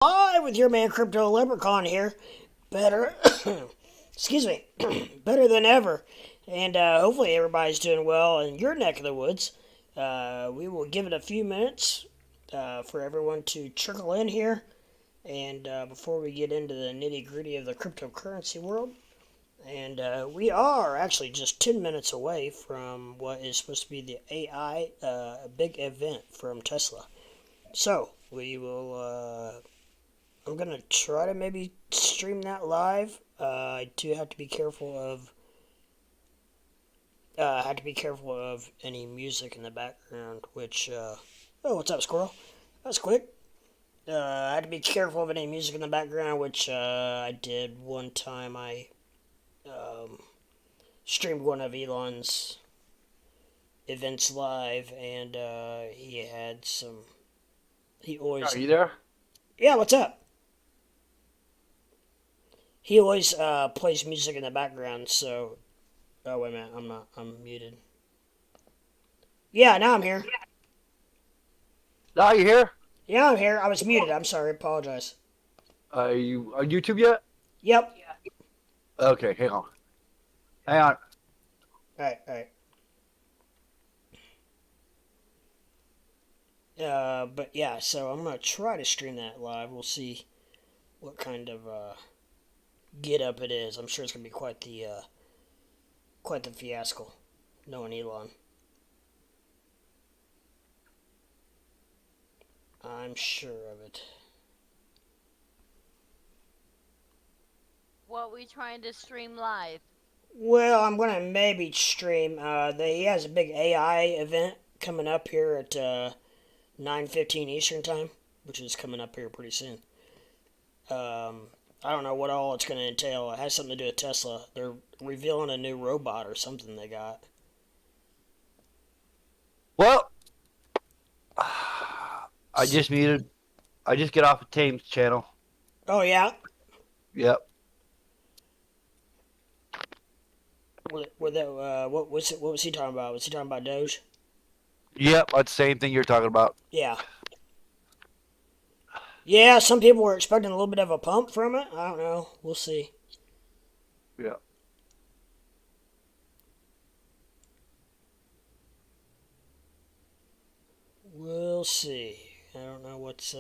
Hi, with your man Crypto Leprechaun here. Better, excuse me, better than ever. And hopefully everybody's doing well in your neck of the woods. We will give it a few minutes for everyone to trickle in here. And before we get into the nitty gritty of the cryptocurrency world, and we are actually just 10 minutes away from what is supposed to be the AI big event from Tesla. So we will. I'm gonna try to maybe stream that live. I do have to be careful of. I have to be careful of any music in the background. Which, oh, what's up, squirrel? That's quick. I had to be careful of any music in the background, which I did one time. I um, streamed one of Elon's events live, and he had some. He always. Are you there? Yeah, what's up? He always plays music in the background, so. Oh, wait a minute. I'm not. I'm muted. Yeah, now I'm here. No, you here? Yeah, I'm here. I was muted. I'm sorry. Apologize. Are you on YouTube yet? Yep. Okay, hang on. Hang on. Alright, alright. But yeah, so I'm gonna try to stream that live. We'll see what kind of get up it is. I'm sure it's gonna be quite the fiasco, knowing Elon. I'm sure of it. What we trying to stream live? Well, I'm gonna maybe stream. He has a big AI event coming up here at 9:15 Eastern time, which is coming up here pretty soon. I don't know what all it's going to entail. It has something to do with Tesla. They're revealing a new robot or something they got. Well, I just muted. I just get off of Tame's channel. Oh yeah. Yep. What was it? What was he talking about? Was he talking about Doge? Yep, that's the same thing you're talking about. Yeah. Yeah. Some people were expecting a little bit of a pump from it. I don't know. We'll see. Yeah. We'll see. I don't know what's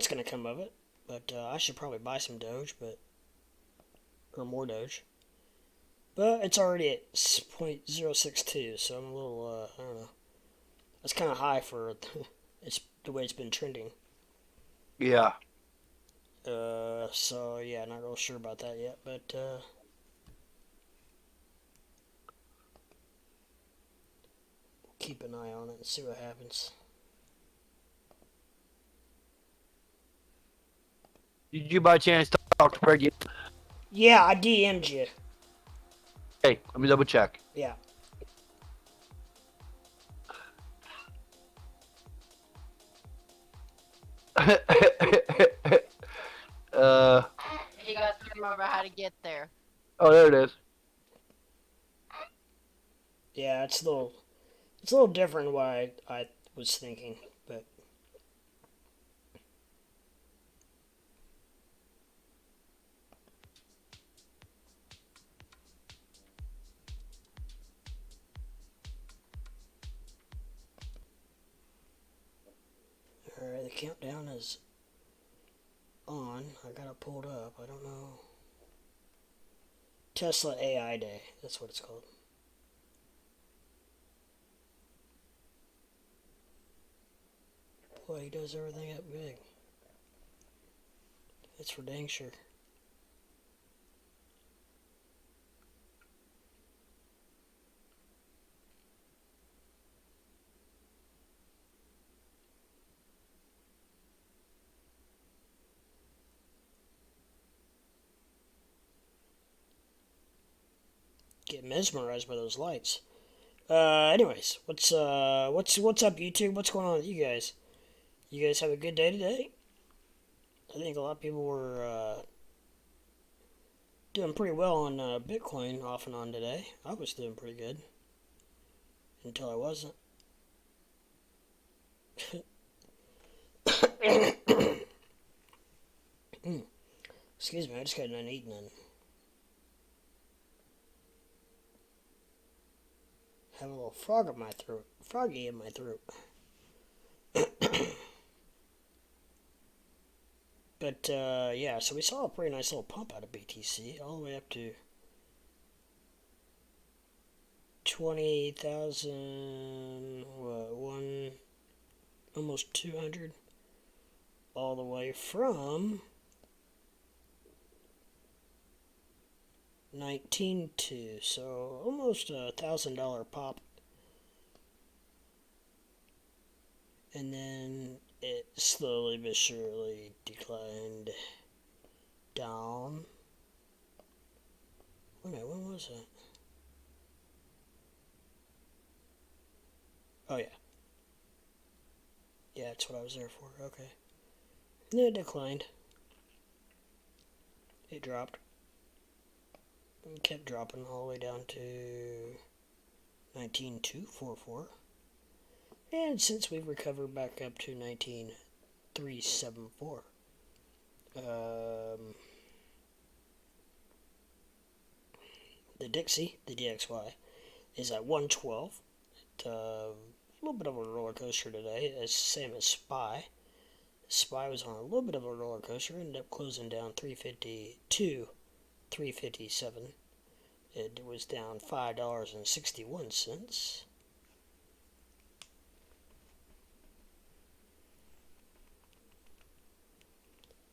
gonna come of it, but I should probably buy some Doge, or more Doge. But it's already at 0.062, so I'm a little, I don't know. That's kind of high for it's the way it's been trending. Yeah. So yeah, not real sure about that yet, but we'll keep an eye on it and see what happens. Did you by chance talk to Fred yet? Yeah, I DM'd you. Hey, let me double check. Yeah. You got to remember how to get there. Oh, there it is. Yeah, it's a little different than what I was thinking, but all right, the countdown is on. I got it pulled up. I don't know. Tesla AI Day. That's what it's called. Boy, he does everything up big. That's for dang sure. Get mesmerized by those lights. Anyways, what's up, YouTube? What's going on with you guys? You guys have a good day today? I think a lot of people were doing pretty well on Bitcoin off and on today. I was doing pretty good. until I wasn't. Excuse me, I just got done eating and have a little froggy in my throat. But yeah, so we saw a pretty nice little pump out of BTC, all the way up to 20,000, almost 200, all the way from 19.2, so almost $1,000 pop, and then it slowly but surely declined down. Wait a minute, when was that? Oh yeah. Yeah, that's what I was there for, okay. And then it declined. It dropped. It kept dropping all the way down to 19,244. And since we've recovered back up to 19,374, the Dixie, the DXY, is at 112. A little bit of a roller coaster today, as same as SPY. SPY was on a little bit of a roller coaster, ended up closing down 352, 357. It was down $5.61.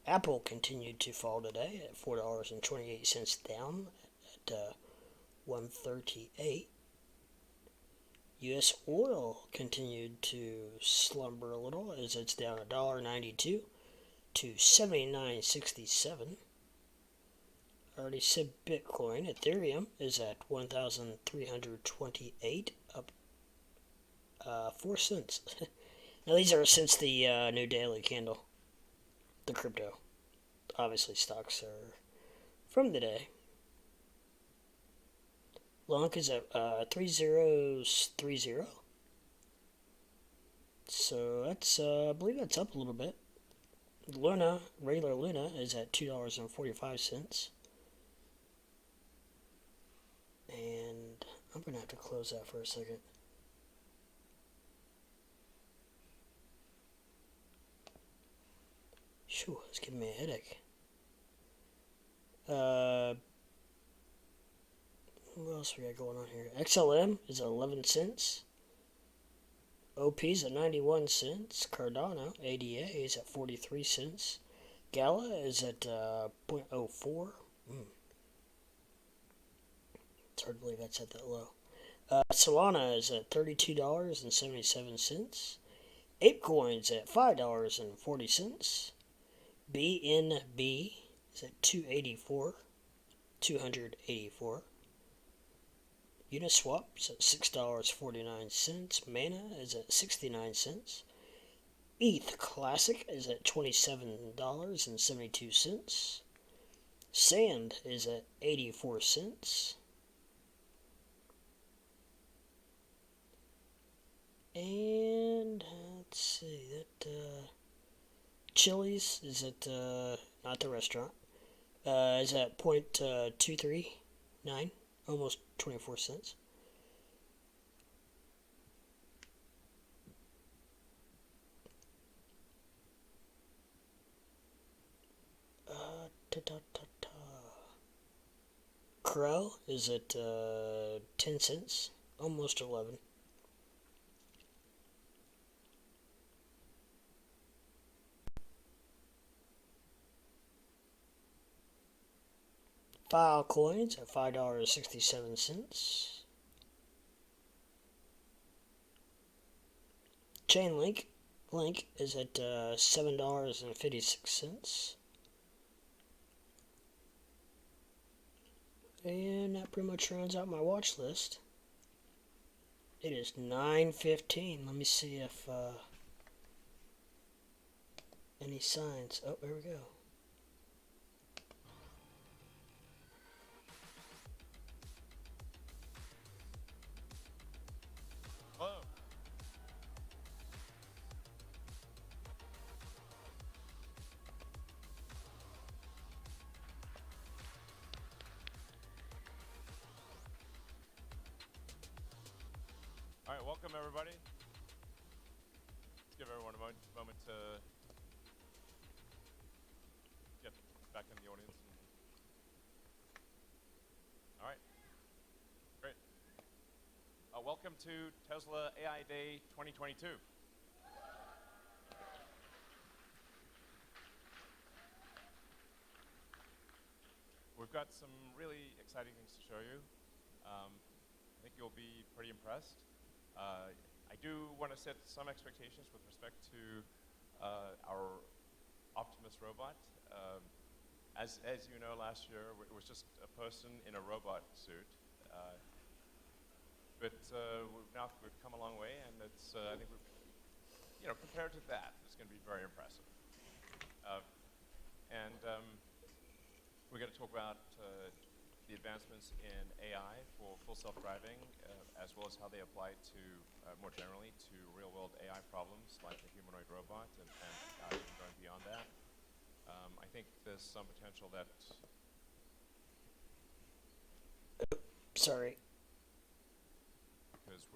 Apple continued to fall today at $4.28 down at 138. U.S. oil continued to slumber a little as it's down $1.92 to 79.67. I already said Bitcoin. Ethereum is at 1,328, up 4 cents. Now these are since the new daily candle. The crypto. Obviously stocks are from the day. Lonk is at 3030. So that's I believe that's up a little bit. Luna, regular Luna, is at $2.45. And I'm gonna have to close that for a second. Shoo, it's giving me a headache. What else we got going on here? XLM is at 11 cents. OP is at 91 cents. Cardano, ADA, is at 43 cents. Gala is at 0.04. It's hard to believe that's at that low. Solana is at $32.77. ApeCoin's at $5.40. BNB is at 284. Uniswap is at $6.49. Mana is at 69 cents. ETH Classic is at $27.72. Sand is at 84 cents. And let's see, that Chili's is at not the restaurant, is at 0.239, almost 24 cents. Crow is at 10 cents, almost 11. Filecoins at $5.67. Chainlink is at $7.56. And that pretty much rounds out my watch list. It is 9:15. Let me see if any signs. Oh, there we go. Welcome everybody. Let's give everyone a moment to get back in the audience. All right, great. Welcome to Tesla AI Day 2022. We've got some really exciting things to show you. I think you'll be pretty impressed. I do want to set some expectations with respect to our Optimus robot. As you know, last year it was just a person in a robot suit. But we've come a long way, and it's I think compared to that, it's going to be very impressive. We're going to talk about the advancements in AI for full self-driving, as well as how they apply to, more generally, to real-world AI problems like the humanoid robot and even going beyond that. I think there's some potential that... Sorry. Because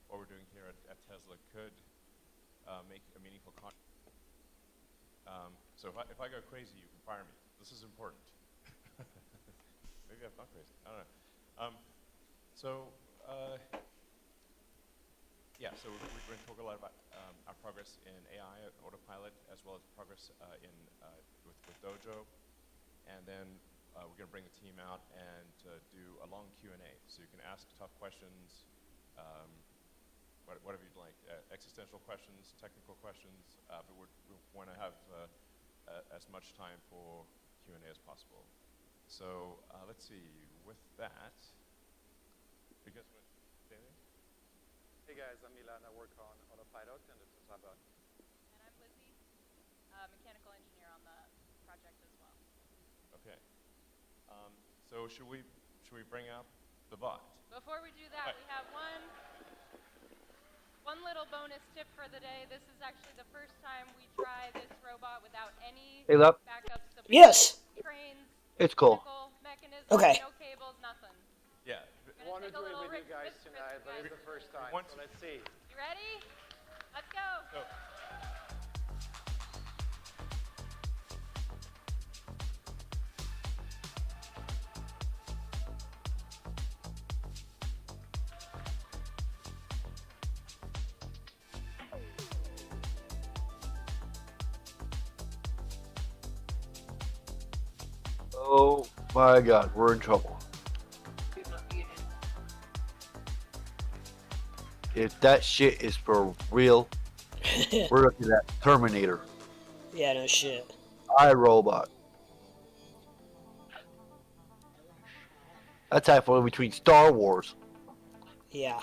what we're doing here at Tesla could make a meaningful contribution. So if I go crazy, you can fire me. This is important. Maybe I've gone crazy. I don't know. So we're going to talk a lot about our progress in AI, autopilot, as well as progress with Doge. And then we're going to bring the team out and do a long Q&A. So you can ask tough questions, whatever you'd like, existential questions, technical questions, but we want to have as much time for Q&A as possible. So let's see, with that, you guys want to say anything? Hey guys, I'm Milan, I work on autopilot, and this is Abba. And I'm Lizzie, mechanical engineer on the project as well. Okay. So should we bring up the bot? Before we do that, we have one little bonus tip for the day. This is actually the first time we try this robot without any backup support. Yes. Trains, It's cool. mechanisms, Okay. no cables, nothing. Yeah. I want to do it with you guys tonight, but it's the first time, so let's see. You ready? Let's go. So, Oh my God, we're in trouble. If that shit is for real, we're looking at Terminator, Yeah, no shit. iRobot. That's halfway between Star Wars, Yeah.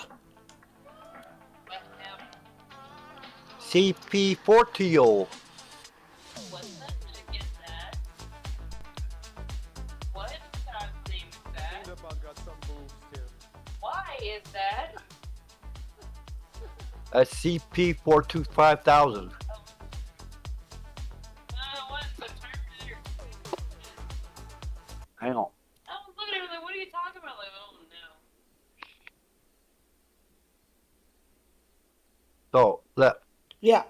CP40. What's that? I get that. What name is that? The bug got some moves too. Why is that? That's CP425,000. What's the Terminator? Hang on. I was looking at it like, what are you talking about? Like, oh no. So, left. Yeah.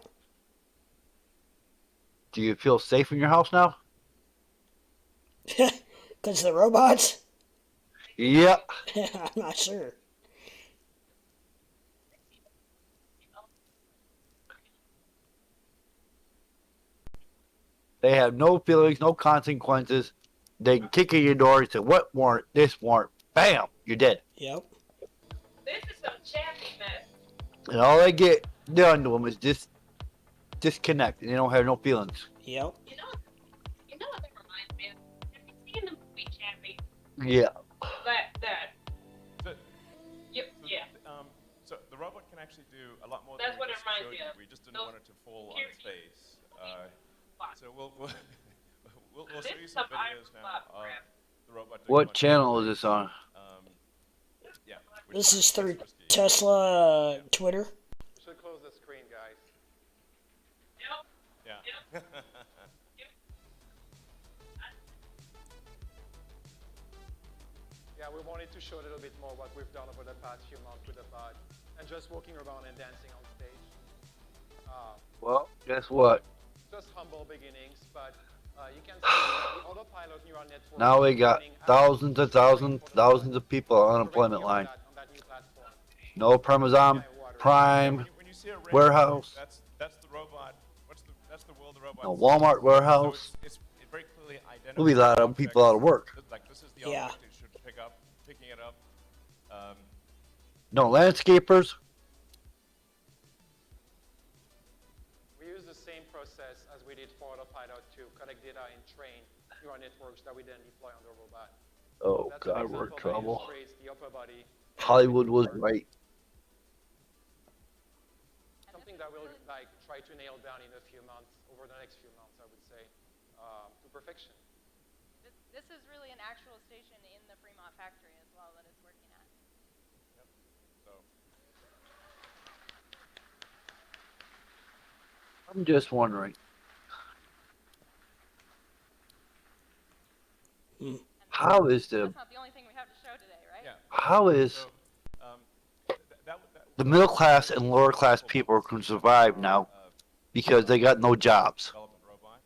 Do you feel safe in your house now? Because the robots? Yep. I'm not sure. They have no feelings, no consequences. They can kick in your door and say, what warrant? This warrant. Bam! You're dead. Yep. This is some chappy mess. And all they get done to them is just disconnect. And they don't have no feelings. Yep. You know what that reminds me of? Have you seen the movie Chappie? Yeah. That. the- Yep, yeah. So the robot can actually do a lot more That's than what we it just reminds showed me you. of. We just didn't Those want it to fall on its face. So we'll This show you is some some videos now Iron of crap. the robot doing What much channel more. is this on? Yeah. which This is through risky. Tesla Twitter. Should close the screen, guys. Yep. Yeah. yeah, we wanted to show a little bit more what we've done over the past few months with the pod, and just walking around and dancing on stage. Well, guess what? Just humble beginnings, but you can see the autopilot neural network. Now we got thousands and thousands of people on unemployment line. On that new platform. No Amazon Prime When you see a rainbow, warehouse. That's the robot. That's the world of robots. No Walmart warehouse. So it's very clearly identified. There'll be a lot of people out of work. Like this is the object it should picking it up. No landscapers. We use the same process as we did for autopilot to collect data and train neural networks that we then deploy on the robot. Oh That's God, an we're in example that trouble. illustrates the upper body. Hollywood was right. Something that we'll try to nail down in a few months, over the next few months, I would say, to perfection. This is really an actual station in the Fremont factory as well that it's working at. Yep. So I'm just wondering. How is That's not the only thing we have to show today, right? yeah. how is So the middle class and lower class people can survive now because they got no jobs? development robot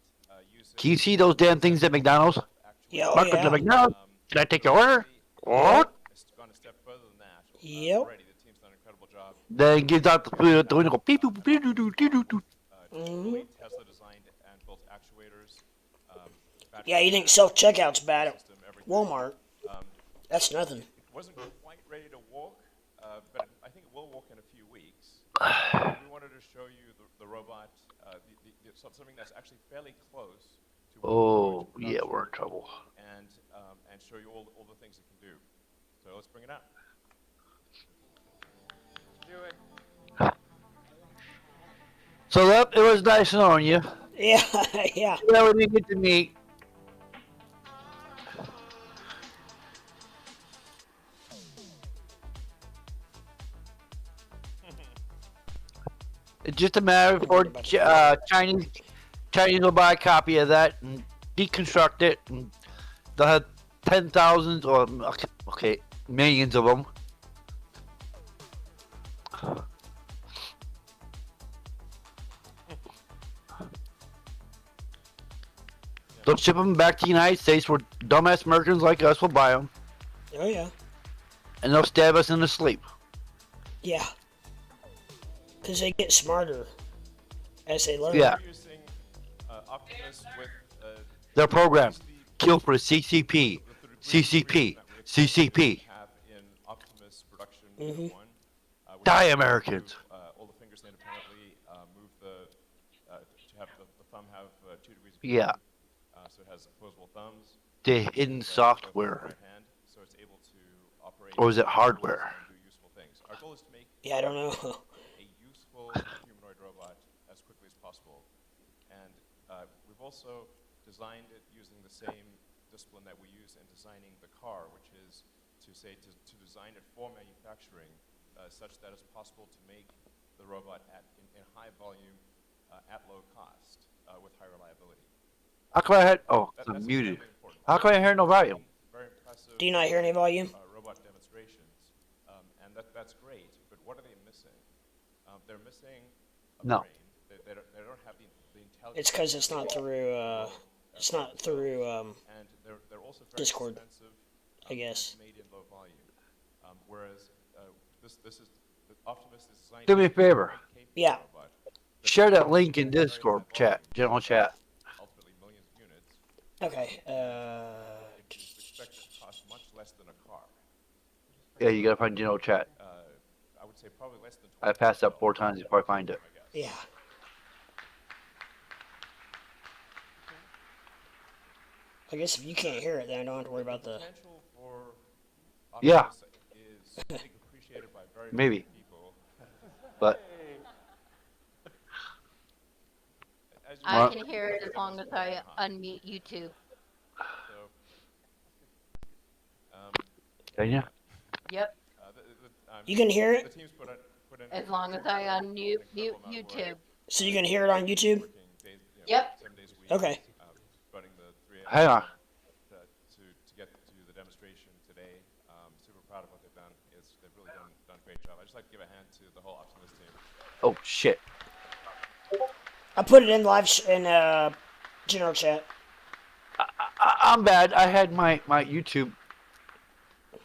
using Can you see those damn things at McDonald's? Yeah, oh, Welcome to yeah. McDonald's. Can I take your order? What? It's gone a step further than that. Yep. Already, the team's done an incredible job. Then gives out the food at the window. Go beep boop beep doo doo doo doo doo. Fully Tesla designed and built actuators. Yeah, you think self-checkout's bad at System, everything. Walmart? That's nothing. It wasn't quite ready to walk, but I think it will walk in a few weeks. We wanted to show you the robot, something that's actually fairly close to what Oh we're going to yeah, production, we're in trouble. and show you all the things it can do. So let's bring it out. Do it. So that it was nice knowing you. Yeah, yeah. Yeah, we didn't get to meet. It's just a matter for Chinese will buy a copy of that and deconstruct it, and they'll have 10,000 or okay, millions of them. They'll ship them back to the United States where dumbass Americans like us will buy them, Oh, yeah. and they'll stab us in the sleep. Yeah. Because they get smarter as they learn. Yeah. We're using Optimus with Their program, kill for CCP, CCP, CCP. have in Optimus production Mhm. 1. Die, Americans. All the fingers independently, move to have the thumb have 2 degrees of Yeah. freedom. So it has opposable thumbs. The hidden Both software. right hand, so it's able to operate Or is it hardware? and do useful things. Our goal is to make Yeah, I don't know. a useful humanoid robot as quickly as possible. And we've also designed it using the same discipline that we use in designing the car, which is to design it for manufacturing such that it's possible to make the robot in high volume at low cost with high reliability. How come I had? Oh, That's I'm muted. incredibly important. How come I hear no volume? Very impressive. Do you not hear any volume? Robot demonstrations, and that's great. But what are they missing? They're missing a No. brain. They don't have the intelligence. It's because it's not through, it's not through, And they're also very Discord, expensive. I guess. Made in low volume. Whereas this is the Optimus is designed. Do me a favor. to be a Yeah. robot, but Share that link in Discord chat, general chat. ultimately millions of units. Okay, It is expected to cost much less than a car. Yeah, you gotta find general chat. I would say probably less than. I passed up 4 times before I find it. I guess. yeah. I guess if you can't hear it, then I don't have to worry about the... Potential for Yeah. Optimus is, I think, appreciated by very Maybe. few people. But As you I Well- can hear it as long as I unmute YouTube. So, can you? Yep, You can hear the it? team's put in as long as I unmute YouTube. So you can hear it on YouTube? working days, Yep. 7 days a week. Okay. Running the 3 Hang on. to get to the demonstration demonstration today. Super proud of what they've done. They've really done a great job. I'd just like to give a hand to the whole Optimus team. Oh shit. I put it in live in general chat. I'm bad. I had my YouTube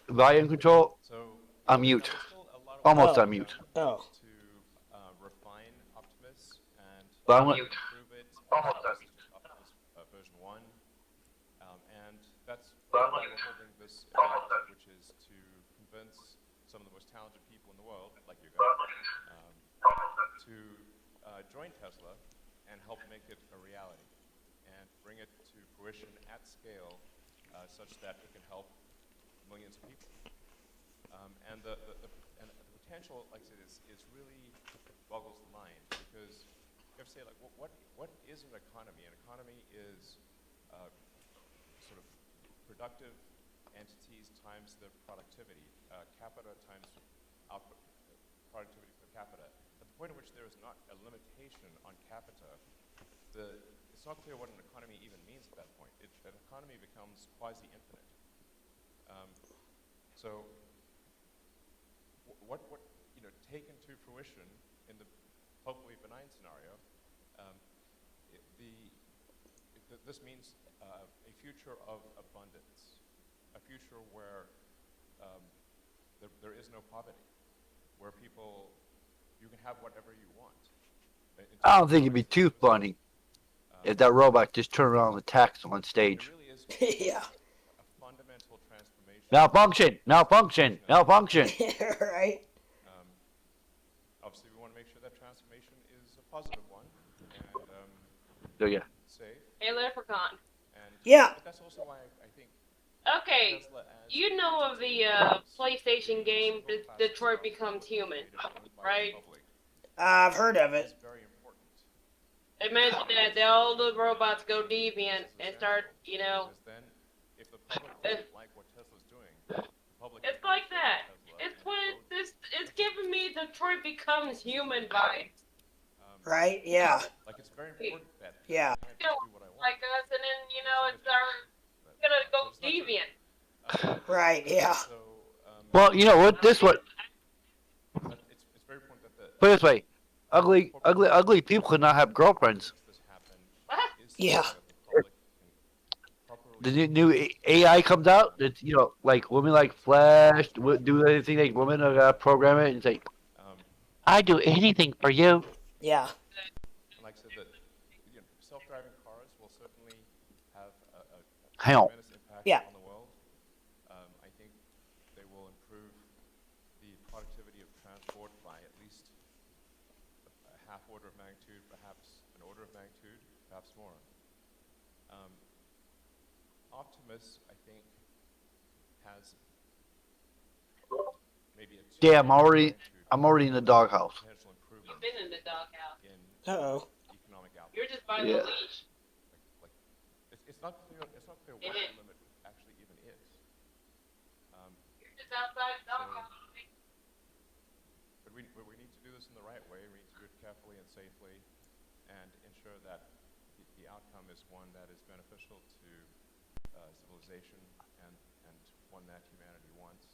volume control. So I'm mute. there's still a lot of Almost Oh. on mute. Oh. to refine Optimus and But I'm gonna- improve it. Optimus version 1. And that's why we're holding this event, which is to convince some of the most talented people in the world, like you guys, to join Tesla and help make it a reality and bring it to fruition at scale such that it can help millions of people. And the potential, like I said, is really boggles the mind, because you have to say, like, what is an economy? An economy is sort of productive entities times their productivity, capita times output, productivity per capita. At the point at which there is not a limitation on capita, it's not clear what an economy even means at that point. An economy becomes quasi-infinite. So what taken to fruition in the hopefully benign scenario, this means a future of abundance, a future where there is no poverty, where you can have whatever you want. I don't think it'd be too funny if that robot just turned around and attacked on stage. There really is Yeah. a fundamental transformation. Malfunction! Malfunction! Malfunction! Right. Obviously, we want to make sure that transformation is a positive one and So yeah. safe. Hey, Leprechaun. And Yeah. But that's also why I think Okay, Tesla as you know of the PlayStation game Detroit Becomes Human, right? I've heard of Is it. very important. Imagine that all the robots go deviant and start, Because then, if the public doesn't like what Tesla's doing, the public It's can like vote for that. Tesla It's and what vote it's giving me Detroit Becomes Human vibes. Right? Yeah. Like, it's very important that Yeah. I can't just do what I want. Like us, and then it's gonna go deviant. Right. Yeah. So, Well, you know what? This what. it's very important that the Put it this way. Ugly people could not have girlfriends. makes this happen What? is Yeah. so that the public can properly The new AI comes out. It's like women like Flash do anything like women program it and say, I do anything for you. Yeah. And like I said, that self-driving cars will certainly have a Hell. tremendous impact Yeah. on the world. I think they will improve the productivity of transport by at least a half order of magnitude, perhaps an order of magnitude, perhaps more. Optimus, I think, has maybe a two Yeah, I'm already magnitude in the doghouse. potential You've improvement been in the doghouse. in Uh-oh. economic output. You're just by Yeah. the leash. Like it's not clear. It's not clear what the limit actually even is. You're just outside the doghouse. But we need to do this in the right way. We need to do it carefully and safely, and ensure that the outcome is one that is beneficial to civilization and one that humanity wants.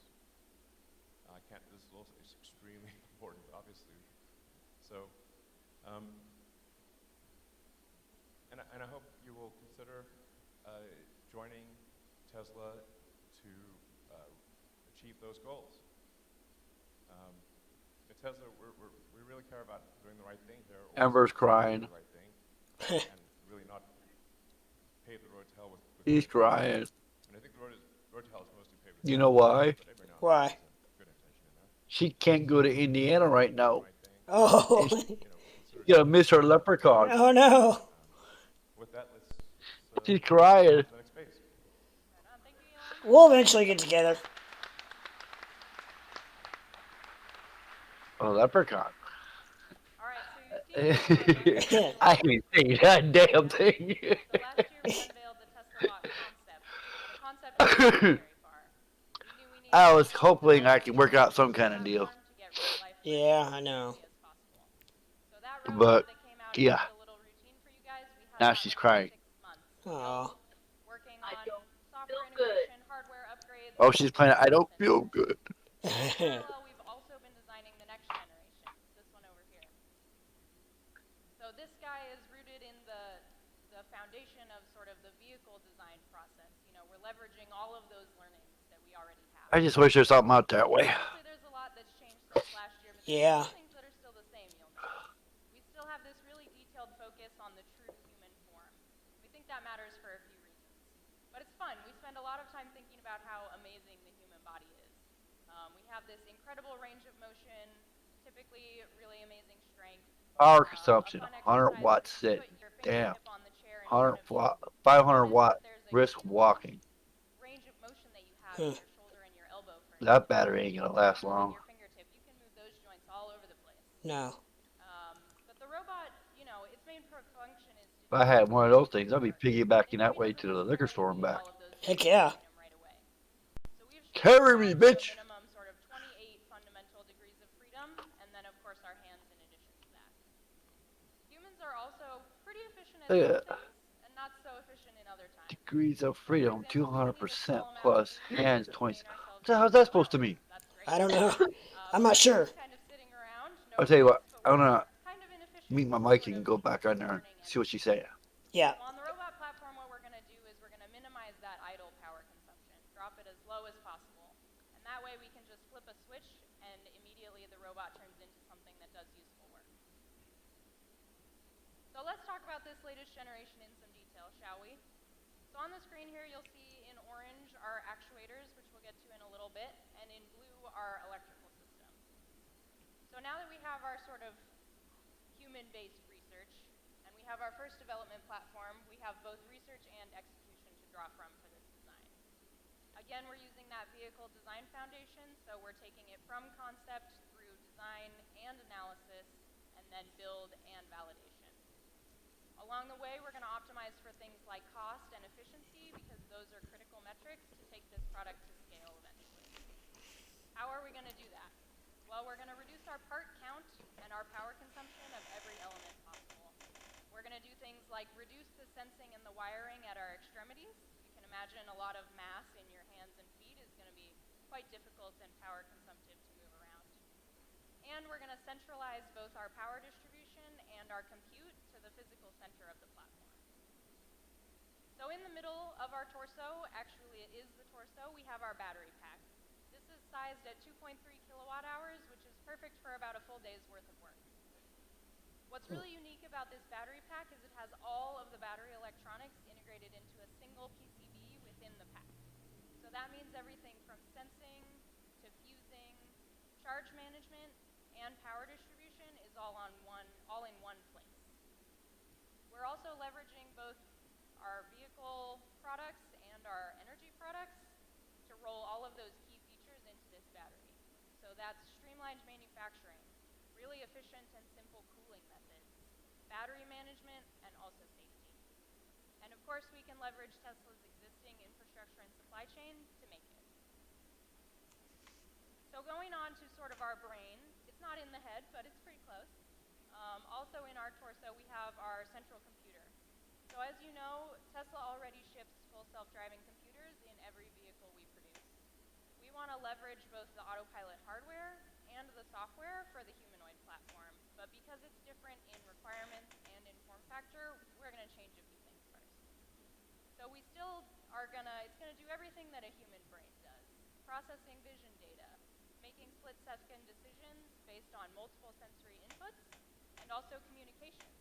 This is also extremely important, obviously. So, and I hope you will consider joining Tesla to achieve those goals. At Tesla, we really care about doing the right thing here. Amber's crying. The right thing, and really not pave the road to hell with He's crying. And I think the road to hell is mostly paved with You know why? but every now and Why? then there's a good intention in there. She can't go to Indiana right now. Right thing, Oh. consider You gotta miss her leprechaun. Oh no. with that, let's She's crying. to the next phase. Thank you, Elon. We'll eventually get together. A leprechaun. All right, so you've seen this one. I ain't seen that damn thing. So last year we unveiled the Tesla bot concept. The concept didn't go very far. We knew we needed I was hoping I could work out some kind of deal. to get real life Yeah, I know. as possible. So that robot But, that came out yeah. is a little routine for you guys. We had Now that she's for crying. 6 months. Oh. Working I on don't software feel good. integration, hardware upgrades, Oh, she's playing. I don't feel good. Parallel, we've also been designing the next generation, this one over here. So this guy is rooted in the foundation of sort of the vehicle design process. You know, we're leveraging all of those learnings that we already have. I just wish there's something out that way. Obviously, there's a lot that's changed since last year, but there's Yeah. some things that are still the same, you'll notice. We still have this really detailed focus on the true human form. We think that matters for a few reasons. But it's fun. We spend a lot of time thinking about how amazing the human body is. We have this incredible range of motion, typically really amazing strength. Power consumption, 100 watts sit. Damn. 500 watt brisk walking. Range of motion that you have in your shoulder and your elbow, for That battery ain't gonna last long. your fingertip, you can move those joints all over the place. No. But the robot, you know, its main function is to If I had one of those things, I'd be piggybacking that way to the liquor store and back. Heck yeah. So we've Carry me, bitch. minimum sort of 28 fundamental degrees of freedom, and then of course our hands in addition to that. Humans are also pretty efficient at some things, and not so efficient in other times. Degrees of freedom, 200% plus hands 20. What the hell's that supposed to mean? I don't know. I'm not sure. Kind of sitting around, no I'll tell you what. worries, I'm but gonna we're kind of inefficient mute my sort mic of and go back on there and learning see what she's saying. Yeah. On the robot platform, what we're going to do is we're going to minimize that idle power consumption, drop it as low as possible. And that way we can just flip a switch and immediately the robot turns into something that does useful work. So let's talk about this latest generation in some detail, shall we? So on the screen here you'll see in orange our actuators, which we'll get to in a little bit, and in blue our electrical system. So now that we have our sort of human-based research, and we have our first development platform, we have both research and execution to draw from for this design. Again, we're using that vehicle design foundation, so we're taking it from concept through design and analysis, and then build and validation. Along the way, we're going to optimize for things like cost and efficiency, because those are critical metrics to take this product to scale eventually. How are we going to do that? Well, we're going to reduce our part count and our power consumption of every element possible. We're going to do things like reduce the sensing and the wiring at our extremities. You can imagine a lot of mass in your hands and feet is going to be quite difficult and power consumptive to move around. And we're going to centralize both our power distribution and our compute to the physical center of the platform. So in the middle of our torso, actually it is the torso, we have our battery pack. This is sized at 2.3 kilowatt hours, which is perfect for about a full day's worth of work. What's really unique about this battery pack is it has all of the battery electronics integrated into a single PCB within the pack. So that means everything from sensing to fusing, charge management, and power distribution is all in one place. We're also leveraging both our vehicle products and our energy products to roll all of those key features into this battery. So that's streamlined manufacturing, really efficient and simple cooling methods, battery management, and also safety. And of course, we can leverage Tesla's existing infrastructure and supply chain to make it. So going on to sort of our brain, it's not in the head, but it's pretty close. Also in our torso, we have our central computer. So as you know, Tesla already ships full self-driving computers in every vehicle we produce. We want to leverage both the autopilot hardware and the software for the humanoid platform, but because it's different in requirements and in form factor, we're going to change a few things first. So we still are it's going to do everything that a human brain does, processing vision data, making split-second decisions based on multiple sensory inputs, and also communications.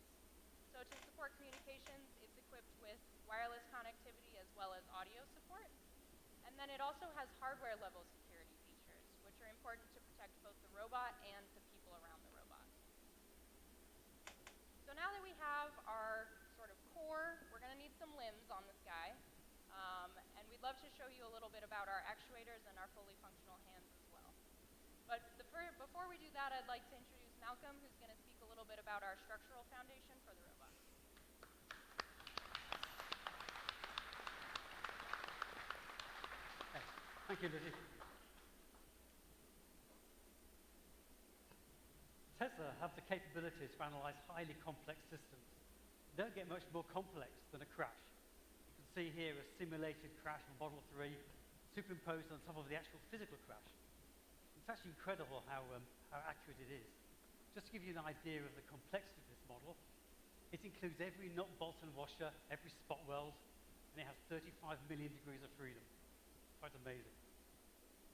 So to support communications, it's equipped with wireless connectivity as well as audio support. And then it also has hardware-level security features, which are important to protect both the robot and the people around the robot. So now that we have our sort of core, we're going to need some limbs on this guy. And we'd love to show you a little bit about our actuators and our fully functional hands as well. But before we do that, I'd like to introduce Malcolm, who's going to speak a little bit about our structural foundation for the robot. Thank you, Lizzie. Tesla have the capabilities to analyze highly complex systems. They don't get much more complex than a crash. You can see here a simulated crash on Model 3, superimposed on top of the actual physical crash. It's actually incredible how accurate it is. Just to give you an idea of the complexity of this model, it includes every nut, bolt, and washer, every spot weld, and it has 35 million degrees of freedom. Quite amazing.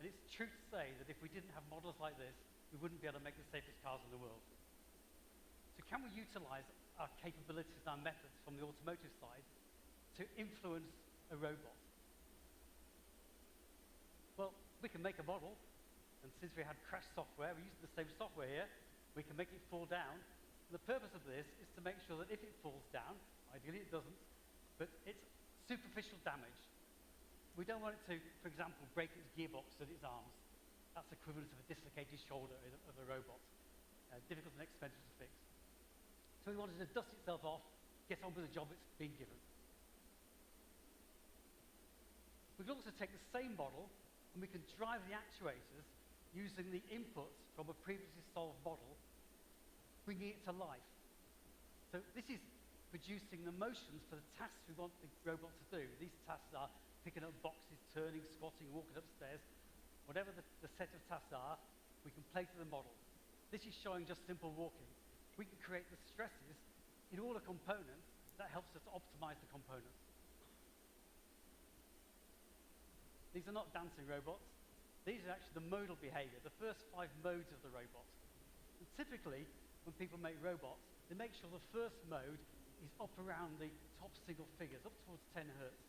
And it's true to say that if we didn't have models like this, we wouldn't be able to make the safest cars in the world. So can we utilize our capabilities and our methods from the automotive side to influence a robot? Well, we can make a model, and since we had crash software, we're using the same software here, we can make it fall down. And the purpose of this is to make sure that if it falls down, ideally it doesn't, but it's superficial damage. We don't want it to, for example, break its gearbox at its arms. That's equivalent to a dislocated shoulder of a robot. Difficult and expensive to fix. So we want it to dust itself off, get on with the job it's been given. We can also take the same model and we can drive the actuators using the inputs from a previously solved model, bringing it to life. So this is producing the motions for the tasks we want the robot to do. These tasks are picking up boxes, turning, squatting, walking upstairs. Whatever the set of tasks are, we can play to the model. This is showing just simple walking. We can create the stresses in all the components that helps us optimize the components. These are not dancing robots. These are actually the modal behavior, the first 5 modes of the robot. And typically, when people make robots, they make sure the first mode is up around the top single figures, up towards 10 hertz.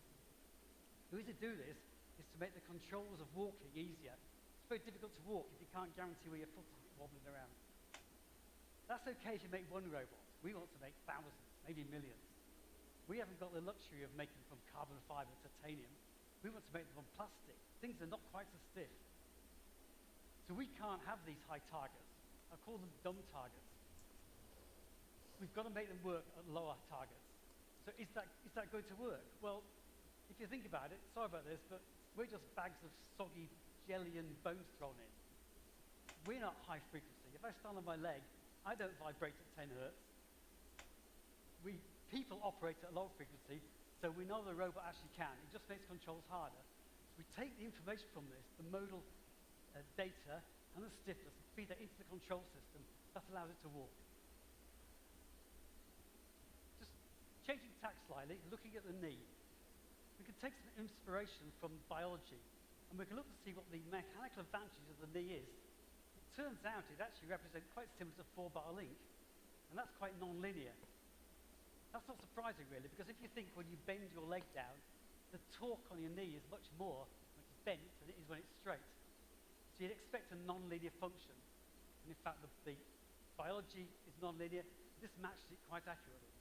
The reason to do this is to make the controls of walking easier. It's very difficult to walk if you can't guarantee where your foot is wobbling around. That's okay if you make one robot. We want to make thousands, maybe millions. We haven't got the luxury of making from carbon fiber, titanium. We want to make them from plastic. Things are not quite so stiff. So we can't have these high targets. I call them dumb targets. We've got to make them work at lower targets. So is that going to work? Well, if you think about it, sorry about this, but we're just bags of soggy jelly and bones thrown in. We're not high frequency. If I stand on my leg, I don't vibrate at 10 hertz. People operate at low frequency, so we know the robot actually can. It just makes controls harder. So we take the information from this, the modal data and the stiffness, and feed that into the control system. That allows it to walk. Just changing tack slightly, looking at the knee. We can take some inspiration from biology, and we can look to see what the mechanical advantages of the knee is. It turns out it actually represents quite similar to 4-bar link, and that's quite non-linear. That's not surprising, really, because if you think when you bend your leg down, the torque on your knee is much more when it's bent than it is when it's straight. So you'd expect a non-linear function. And in fact, the biology is non-linear. This matches it quite accurately.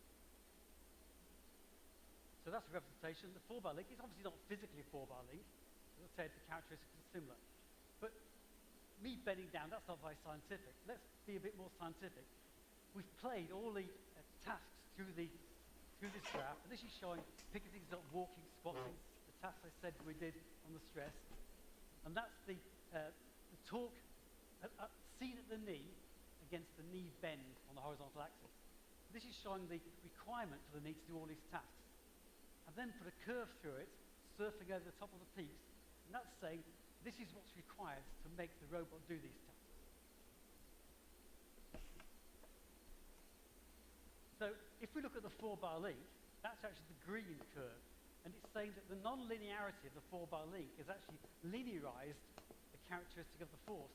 So that's a representation. The 4-bar link is obviously not physically a 4-bar link. As I said, the characteristics are similar. But me bending down, that's not very scientific. Let's be a bit more scientific. We've played all the tasks through this graph, and this is showing picking things up, walking, squatting, the tasks I said we did on the stress, and that's the torque seen at the knee against the knee bend on the horizontal axis. This is showing the requirement for the knee to do all these tasks. And then put a curve through it, surfing over the top of the peaks, and that's saying this is what's required to make the robot do these tasks. So if we look at the 4-bar link, that's actually the green curve. And it's saying that the non-linearity of the 4-bar link has actually linearized the characteristic of the force.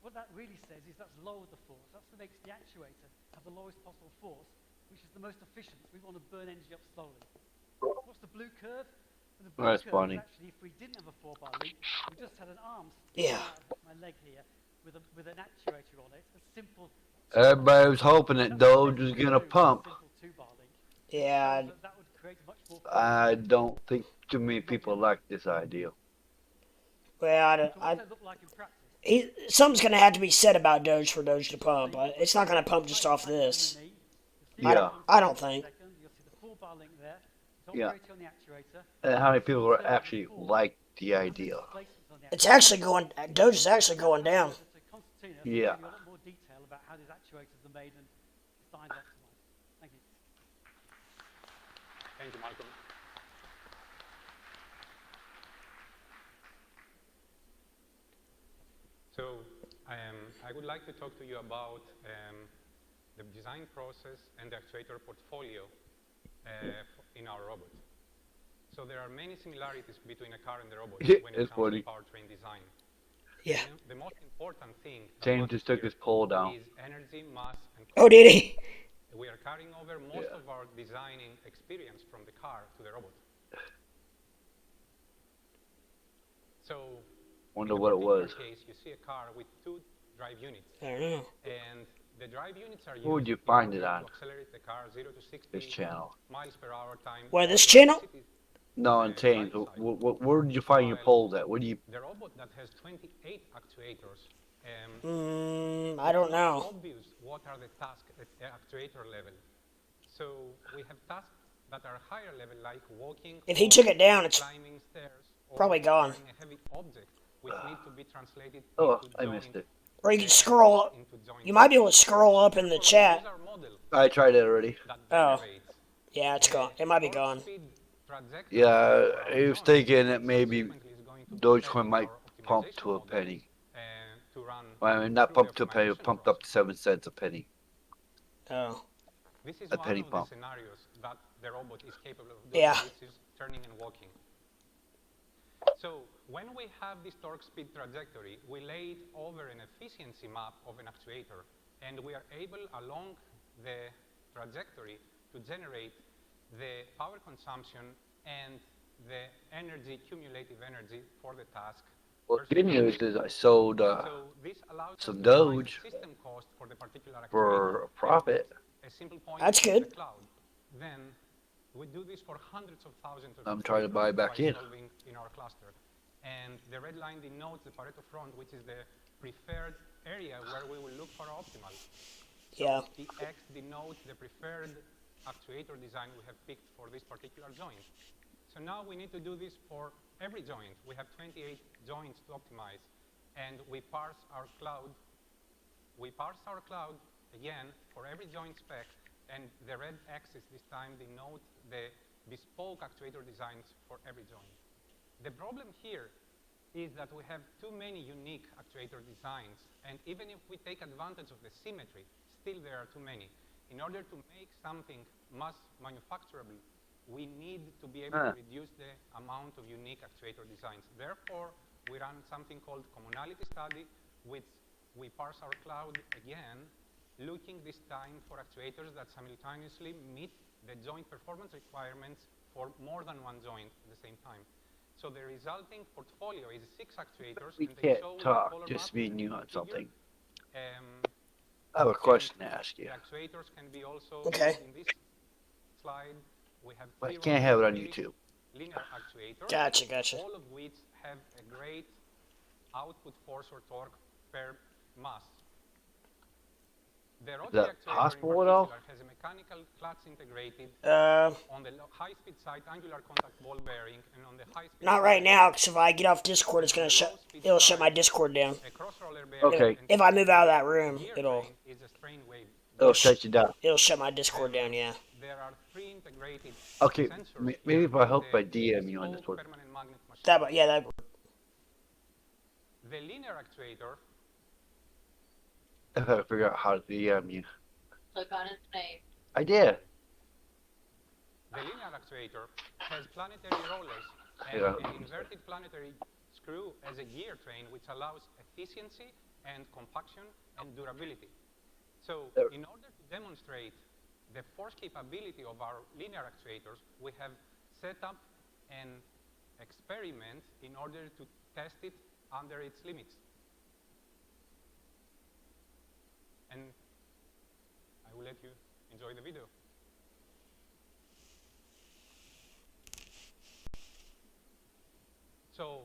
What that really says is that's lowered the force. That's what makes the actuator have the lowest possible force, which is the most efficient. We want to burn energy up slowly. What's the blue curve? And the blue That's curve funny. is actually if we didn't have a 4-bar link, we just had an arm Yeah. out of my leg here with an actuator on it, a simple. Everybody was hoping that Doge was gonna pump. Yeah. I don't think too many people like this idea. Well, something's going to have to be said about Doge for Doge to pump. It's not going to pump just off this. Yeah. I don't think. Yeah. And how many people are actually like the idea? It's actually going. Doge is actually going down. Yeah. Thank you, Malcolm. So I would like to talk to you about the design process and the actuator portfolio in our robot. So there are many similarities between a car and the robot when it It's comes funny. to powertrain design. Yeah. The most important thing James just took his pole down. is energy, mass, and Oh, did he? we are carrying over most of our designing experience from the car to the robot. So, Wonder what it was. in case, you see a car with 2 drive units. I don't know. And the drive units are used Who would you find it to on? accelerate the car 0 to 60 This channel. miles per hour time. What, this channel? No, in James. Where did you find your poles at? What do you? The robot that has 28 actuators. I don't know. Obvious what are the tasks at the actuator level. So we have tasks that are higher level, like walking. If he took it down, it's climbing stairs, or probably gone. carrying a heavy object, which need to be translated Oh, into I missed joint, it. Or you can scroll up. into joint. You might be able to scroll up in the chat. These are models I tried it already. that Oh. generates Yeah, it's gone. It might be torque gone. speed trajectory Yeah, for our he was joint. thinking that maybe Subsequently is going to be Dogecoin fed might our pump optimization to a model, penny. to run Well, I mean, not through pump the to a penny, optimization pumped up to process. 7 cents a penny. Oh. This is a one penny of pump. the scenarios that the robot is capable of doing, Yeah. which is turning and walking. So when we have this torque speed trajectory, we lay it over an efficiency map of an actuator, and we are able, along the trajectory, to generate the power consumption and the energy, cumulative energy for the task. Well, versus good the news actuator. is I sold So this allows some us to define the Doge system cost for the particular actuator for a and profit. put a simple point That's in good. the cloud. Then we do this for hundreds of thousands of I'm trying to buy back in. solving in our cluster. And the red line denotes the Pareto front, which is the preferred area where we will look for optimal. Yeah. The X denotes the preferred actuator design we have picked for this particular joint. So now we need to do this for every joint. We have 28 joints to optimize, and we parse our cloud. We parse our cloud again for every joint spec, and the red axis this time denotes the bespoke actuator designs for every joint. The problem here is that we have too many unique actuator designs, and even if we take advantage of the symmetry, still there are too many. In order to make something mass manufacturable, we need to be able to reduce the amount of unique actuator designs. Therefore, we run something called commonality study, which we parse our cloud again, looking this time for actuators that simultaneously meet the joint performance requirements for more than one joint at the same time. So the resulting portfolio is 6 actuators. We and they can't show the talk, color just map me and you in the on figure. something. Um, I have a question to ask you. The actuators can be also Okay. in this slide. We have But I 3 can't have it on rotating YouTube. linear actuators, Gotcha. all of which have a great output force or torque per mass. The rotary that actuator possible in at all? particular has a mechanical clutch integrated Uh, on the high-speed side, angular contact ball bearing, and on the high-speed not right side, now, because if I get off Discord, it's gonna shut. It'll shut my Discord down. a cross-roller bearing. Okay. and If I move out of that room, gear it'll train is a strain wave. It'll shut you down. it'll shut my Discord down. Yeah. There are 3 integrated Okay, sensors. maybe if I in hope the I DM you on this bespoke one. permanent magnet machine. That. Yeah. That. The linear actuator I gotta figure out how to DM you. Click on its name. I did. The linear actuator has planetary rollers and Yeah. an inverted planetary screw as a gear train, which allows efficiency and compaction and durability. So There. in order to demonstrate the force capability of our linear actuators, we have set up an experiment in order to test it under its limits. And I will let you enjoy the video. So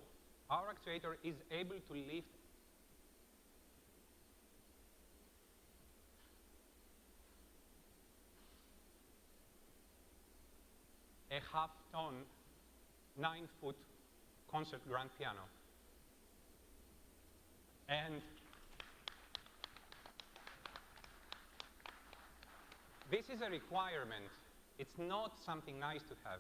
our actuator is able to lift a half-ton, 9-foot concert grand piano. And this is a requirement. It's not something nice to have,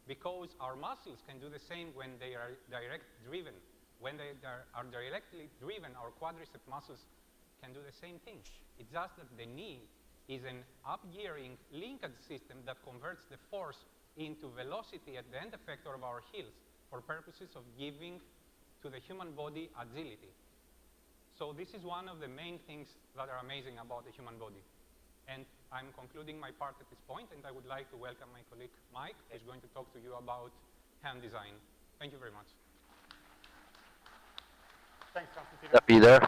because our muscles can do the same when they are direct driven. When they are directly driven, our quadricep muscles can do the same thing. It's just that the knee is an up-gearing linkage system that converts the force into velocity at the end effector of our heels for purposes of giving to the human body agility. So this is one of the main things that are amazing about the human body. And I'm concluding my part at this point, and I would like to welcome my colleague Mike, who's going to talk to you about hand design. Thank you very much. Thanks, Constantino. That be there?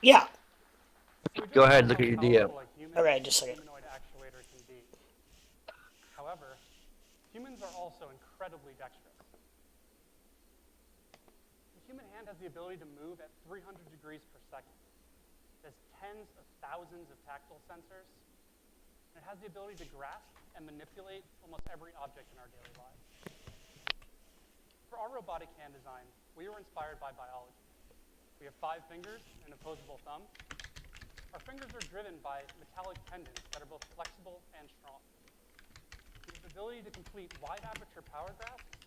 Yeah. So we just Go ahead, saw look at how your DM. powerful a human Alright, just a second. humanoid actuator can be. However, humans are also incredibly dexterous. The human hand has the ability to move at 300 degrees per second. It has tens of thousands of tactile sensors, and it has the ability to grasp and manipulate almost every object in our daily lives. For our robotic hand design, we were inspired by biology. We have 5 fingers and an opposable thumb. Our fingers are driven by metallic tendons that are both flexible and strong. We have the ability to complete wide aperture power grasps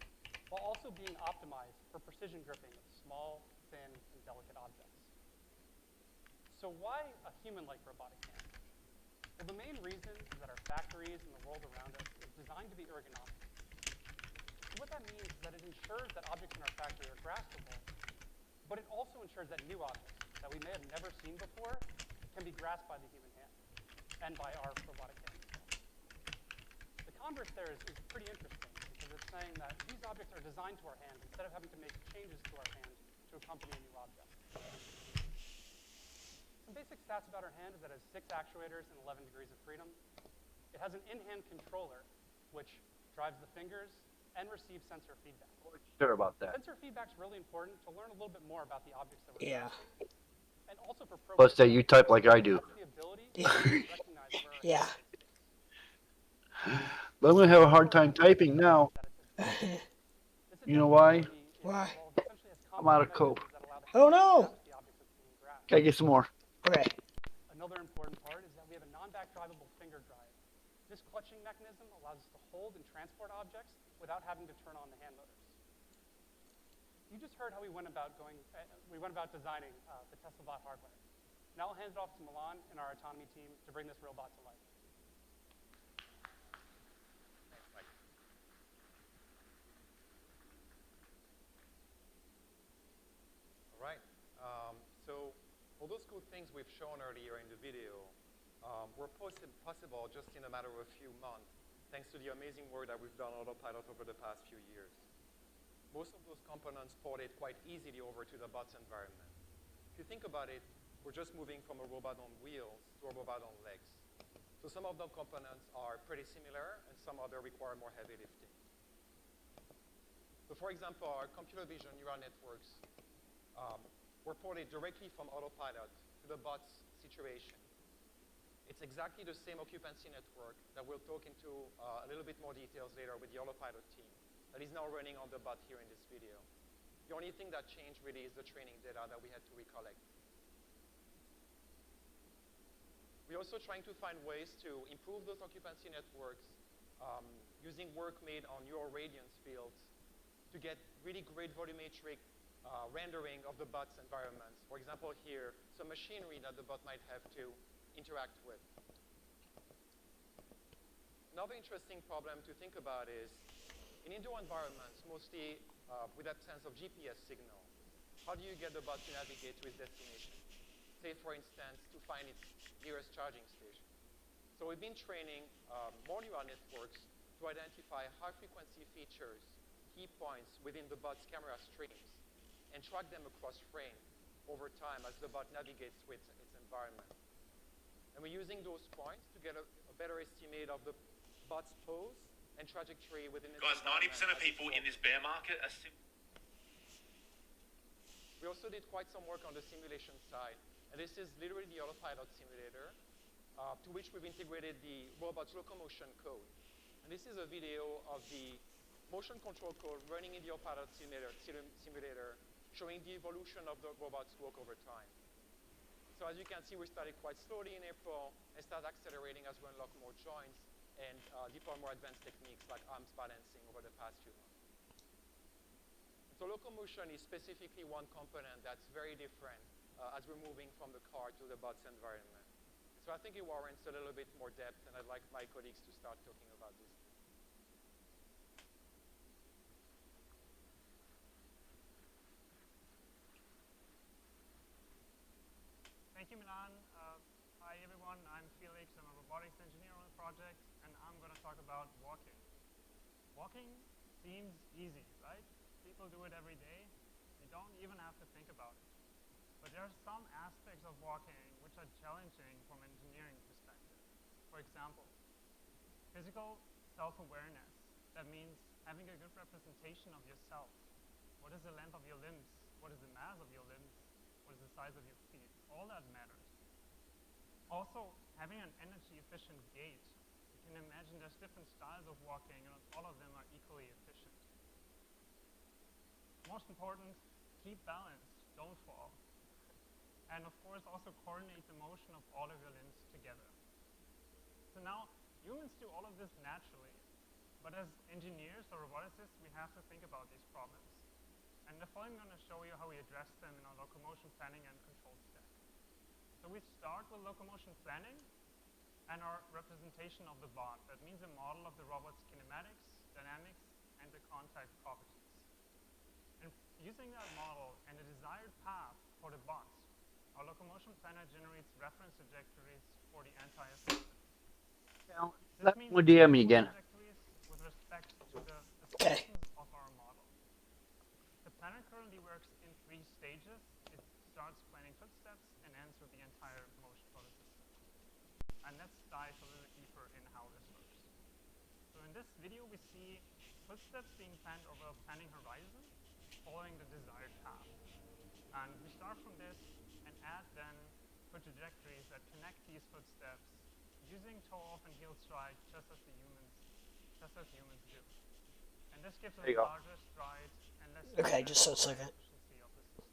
while also being optimized for precision gripping of small, thin, and delicate objects. So why a human-like robotic hand? Well, the main reason is that our factories and the world around us is designed to be ergonomic. So what that means is that it ensures that objects in our factory are graspable, but it also ensures that new objects that we may have never seen before can be grasped by the human hand and by our robotic hand as well. The converse there is pretty interesting because it's saying that these objects are designed to our hand instead of having to make changes to our hand to accompany a new object. Some basic stats about our hand is that it has 6 actuators and 11 degrees of freedom. It has an in-hand controller, which drives the fingers and receives sensor feedback. Sure about that. Sensor feedback is really important to learn a little bit more about the objects that we're Yeah. grasping. And also for Let's say you type like I do. That's the ability to recognize where our Yeah. But I'm going to have a hard time typing now. You know why? Why? I'm out of coke. Oh no! Gotta get some more. Okay. Another important part is that we have a non-back drivable finger drive. This clutching mechanism allows us to hold and transport objects without having to turn on the hand motors. You just heard how we went about designing the TeslaBot hardware. Now I'll hand it off to Milan and our autonomy team to bring this robot to life. Thanks, Mike. All right. So all those cool things we've shown earlier in the video were possible just in a matter of a few months, thanks to the amazing work that we've done on Autopilot over the past few years. Most of those components ported quite easily over to the bots environment. If you think about it, we're just moving from a robot on wheels to a robot on legs. So some of the components are pretty similar, and some other require more heavy lifting. So for example, our computer vision neural networks were ported directly from Autopilot to the bot's situation. It's exactly the same occupancy network that we'll talk into a little bit more details later with the Autopilot team that is now running on the bot here in this video. The only thing that changed really is the training data that we had to recollect. We're also trying to find ways to improve those occupancy networks using work made on neural radiance fields to get really great volumetric rendering of the bot's environments. For example, here, some machinery that the bot might have to interact with. Another interesting problem to think about is in indoor environments, mostly with absence of GPS signal, how do you get the bot to navigate to its destination? Say, for instance, to find its nearest charging station. So we've been training more neural networks to identify high-frequency features, key points within the bot's camera streams, and track them across frame over time as the bot navigates with its environment. And we're using those points to get a better estimate of the bot's pose and trajectory within its environment. Guys, 90% of people in this bear market are We also did quite some work on the simulation side. And this is literally the Autopilot simulator, to which we've integrated the robot's locomotion code. And this is a video of the motion control code running in the Autopilot simulator showing the evolution of the robot's walk over time. So as you can see, we started quite slowly in April and started accelerating as we unlock more joints and deploy more advanced techniques like arms balancing over the past few months. So So locomotion is specifically one component that's very different as we're moving from the car to the bots environment. So I think it warrants a little bit more depth, and I'd like my colleagues to start talking about this. Thank you, Milan. Hi, everyone. I'm Felix. I'm a robotics engineer on the project, and I'm going to talk about walking. Walking seems easy, right? People do it every day. You don't even have to think about it. But there are some aspects of walking which are challenging from an engineering perspective. For example, physical self-awareness. That means having a good representation of yourself. What is the length of your limbs? What is the mass of your limbs? What is the size of your feet? All that matters. Also, having an energy-efficient gait. You can imagine there's different styles of walking, and all of them are equally efficient. Most important, keep balance, don't fall. And of course, also coordinate the motion of all of your limbs together. So now, humans do all of this naturally, but as engineers or roboticists, we have to think about these problems. And the following, I'm going to show you how we address them in our locomotion planning and control stack. So we start with locomotion planning and our representation of the bot. That means a model of the robot's kinematics, dynamics, and the contact properties. And using that model and the desired path for the bots, our locomotion planner generates reference trajectories for the entire system. Let me DM me again. With respect to the assumptions of our model. The planner currently works in 3 stages. It starts planning footsteps and ends with the entire motion for the system. And let's dive a little deeper in how this works. So in this video, we see footsteps being planned over a planning horizon, following the desired path. And we start from this and add then foot trajectories that connect these footsteps using toe-off and heel strike, just as humans do. And this gives us larger strides and less just a second. efficiency of the system.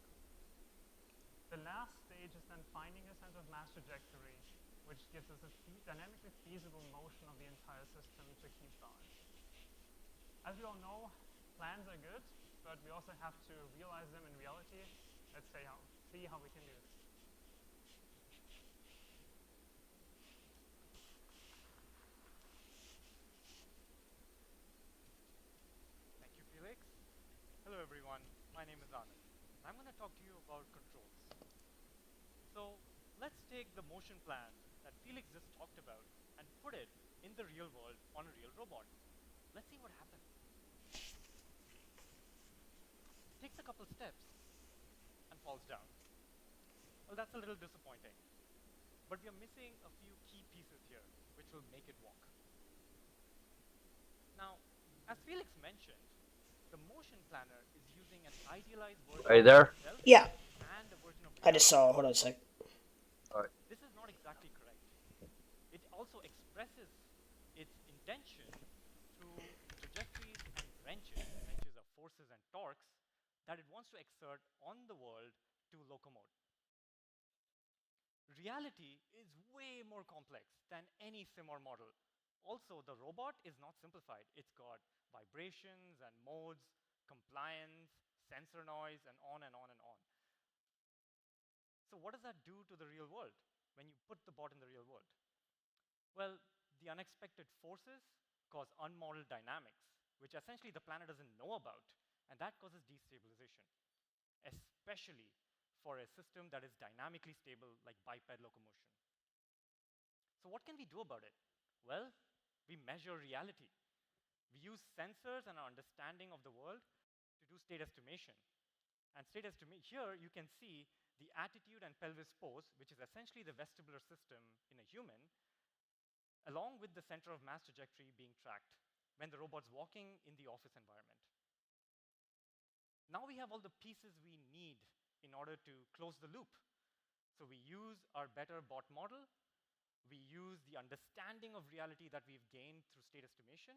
The last stage is then finding a center of mass trajectory, which gives us a dynamically feasible motion of the entire system to keep balance. As we all know, plans are good, but we also have to realize them in reality. Let's see how we can do this. Thank you, Felix. Hello, everyone. My name is Anand. I'm going to talk to you about controls. So let's take the motion plan that Felix just talked about and put it in the real world on a real robot. Let's see what happens. Takes a couple steps and falls down. Well, that's a little disappointing. But we are missing a few key pieces here, which will make it walk. Now, as Felix mentioned, the motion planner is using an idealized version Are you there? of itself Yeah. and a version of I just saw. Hold on a sec. This is not exactly correct. It also expresses its intention through trajectories and wrenches. Wrenches are forces and torques that it wants to exert on the world to locomote. Reality is way more complex than any sim or model. Also, the robot is not simplified. It's got vibrations and modes, compliance, sensor noise, and on and on and on. So what does that do to the real world when you put the bot in the real world? Well, the unexpected forces cause unmodeled dynamics, which essentially the planner doesn't know about, and that causes destabilization, especially for a system that is dynamically stable like biped locomotion. So what can we do about it? Well, we measure reality. We use sensors and our understanding of the world to do state estimation. And here you can see the attitude and pelvis pose, which is essentially the vestibular system in a human, along with the center of mass trajectory being tracked when the robot's walking in the office environment. Now we have all the pieces we need in order to close the loop. So we use our better bot model, we use the understanding of reality that we've gained through state estimation,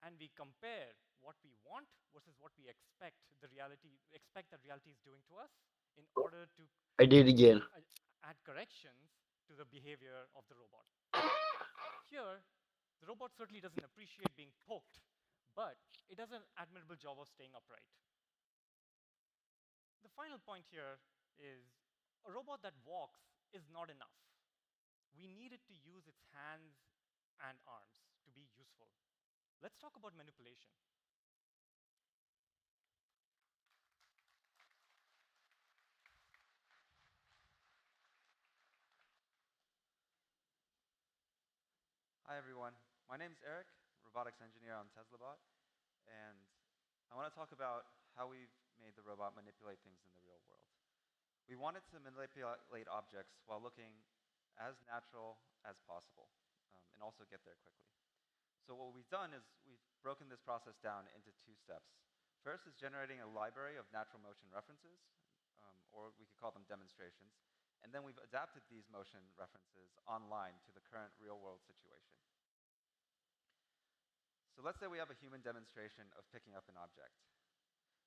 and we compare what we want versus what we expect that reality is doing to us in order to I did again. add corrections to the behavior of the robot. Here, the robot certainly doesn't appreciate being poked, but it does an admirable job of staying upright. The final point here is a robot that walks is not enough. We need it to use its hands and arms to be useful. Let's talk about manipulation. Hi, everyone. My name's Eric, robotics engineer on TeslaBot, and I want to talk about how we've made the robot manipulate things in the real world. We wanted to manipulate objects while looking as natural as possible, and also get there quickly. So what we've done is we've broken this process down into 2 steps. First is generating a library of natural motion references, or we could call them demonstrations. And then we've adapted these motion references online to the current real-world situation. So let's say we have a human demonstration of picking up an object.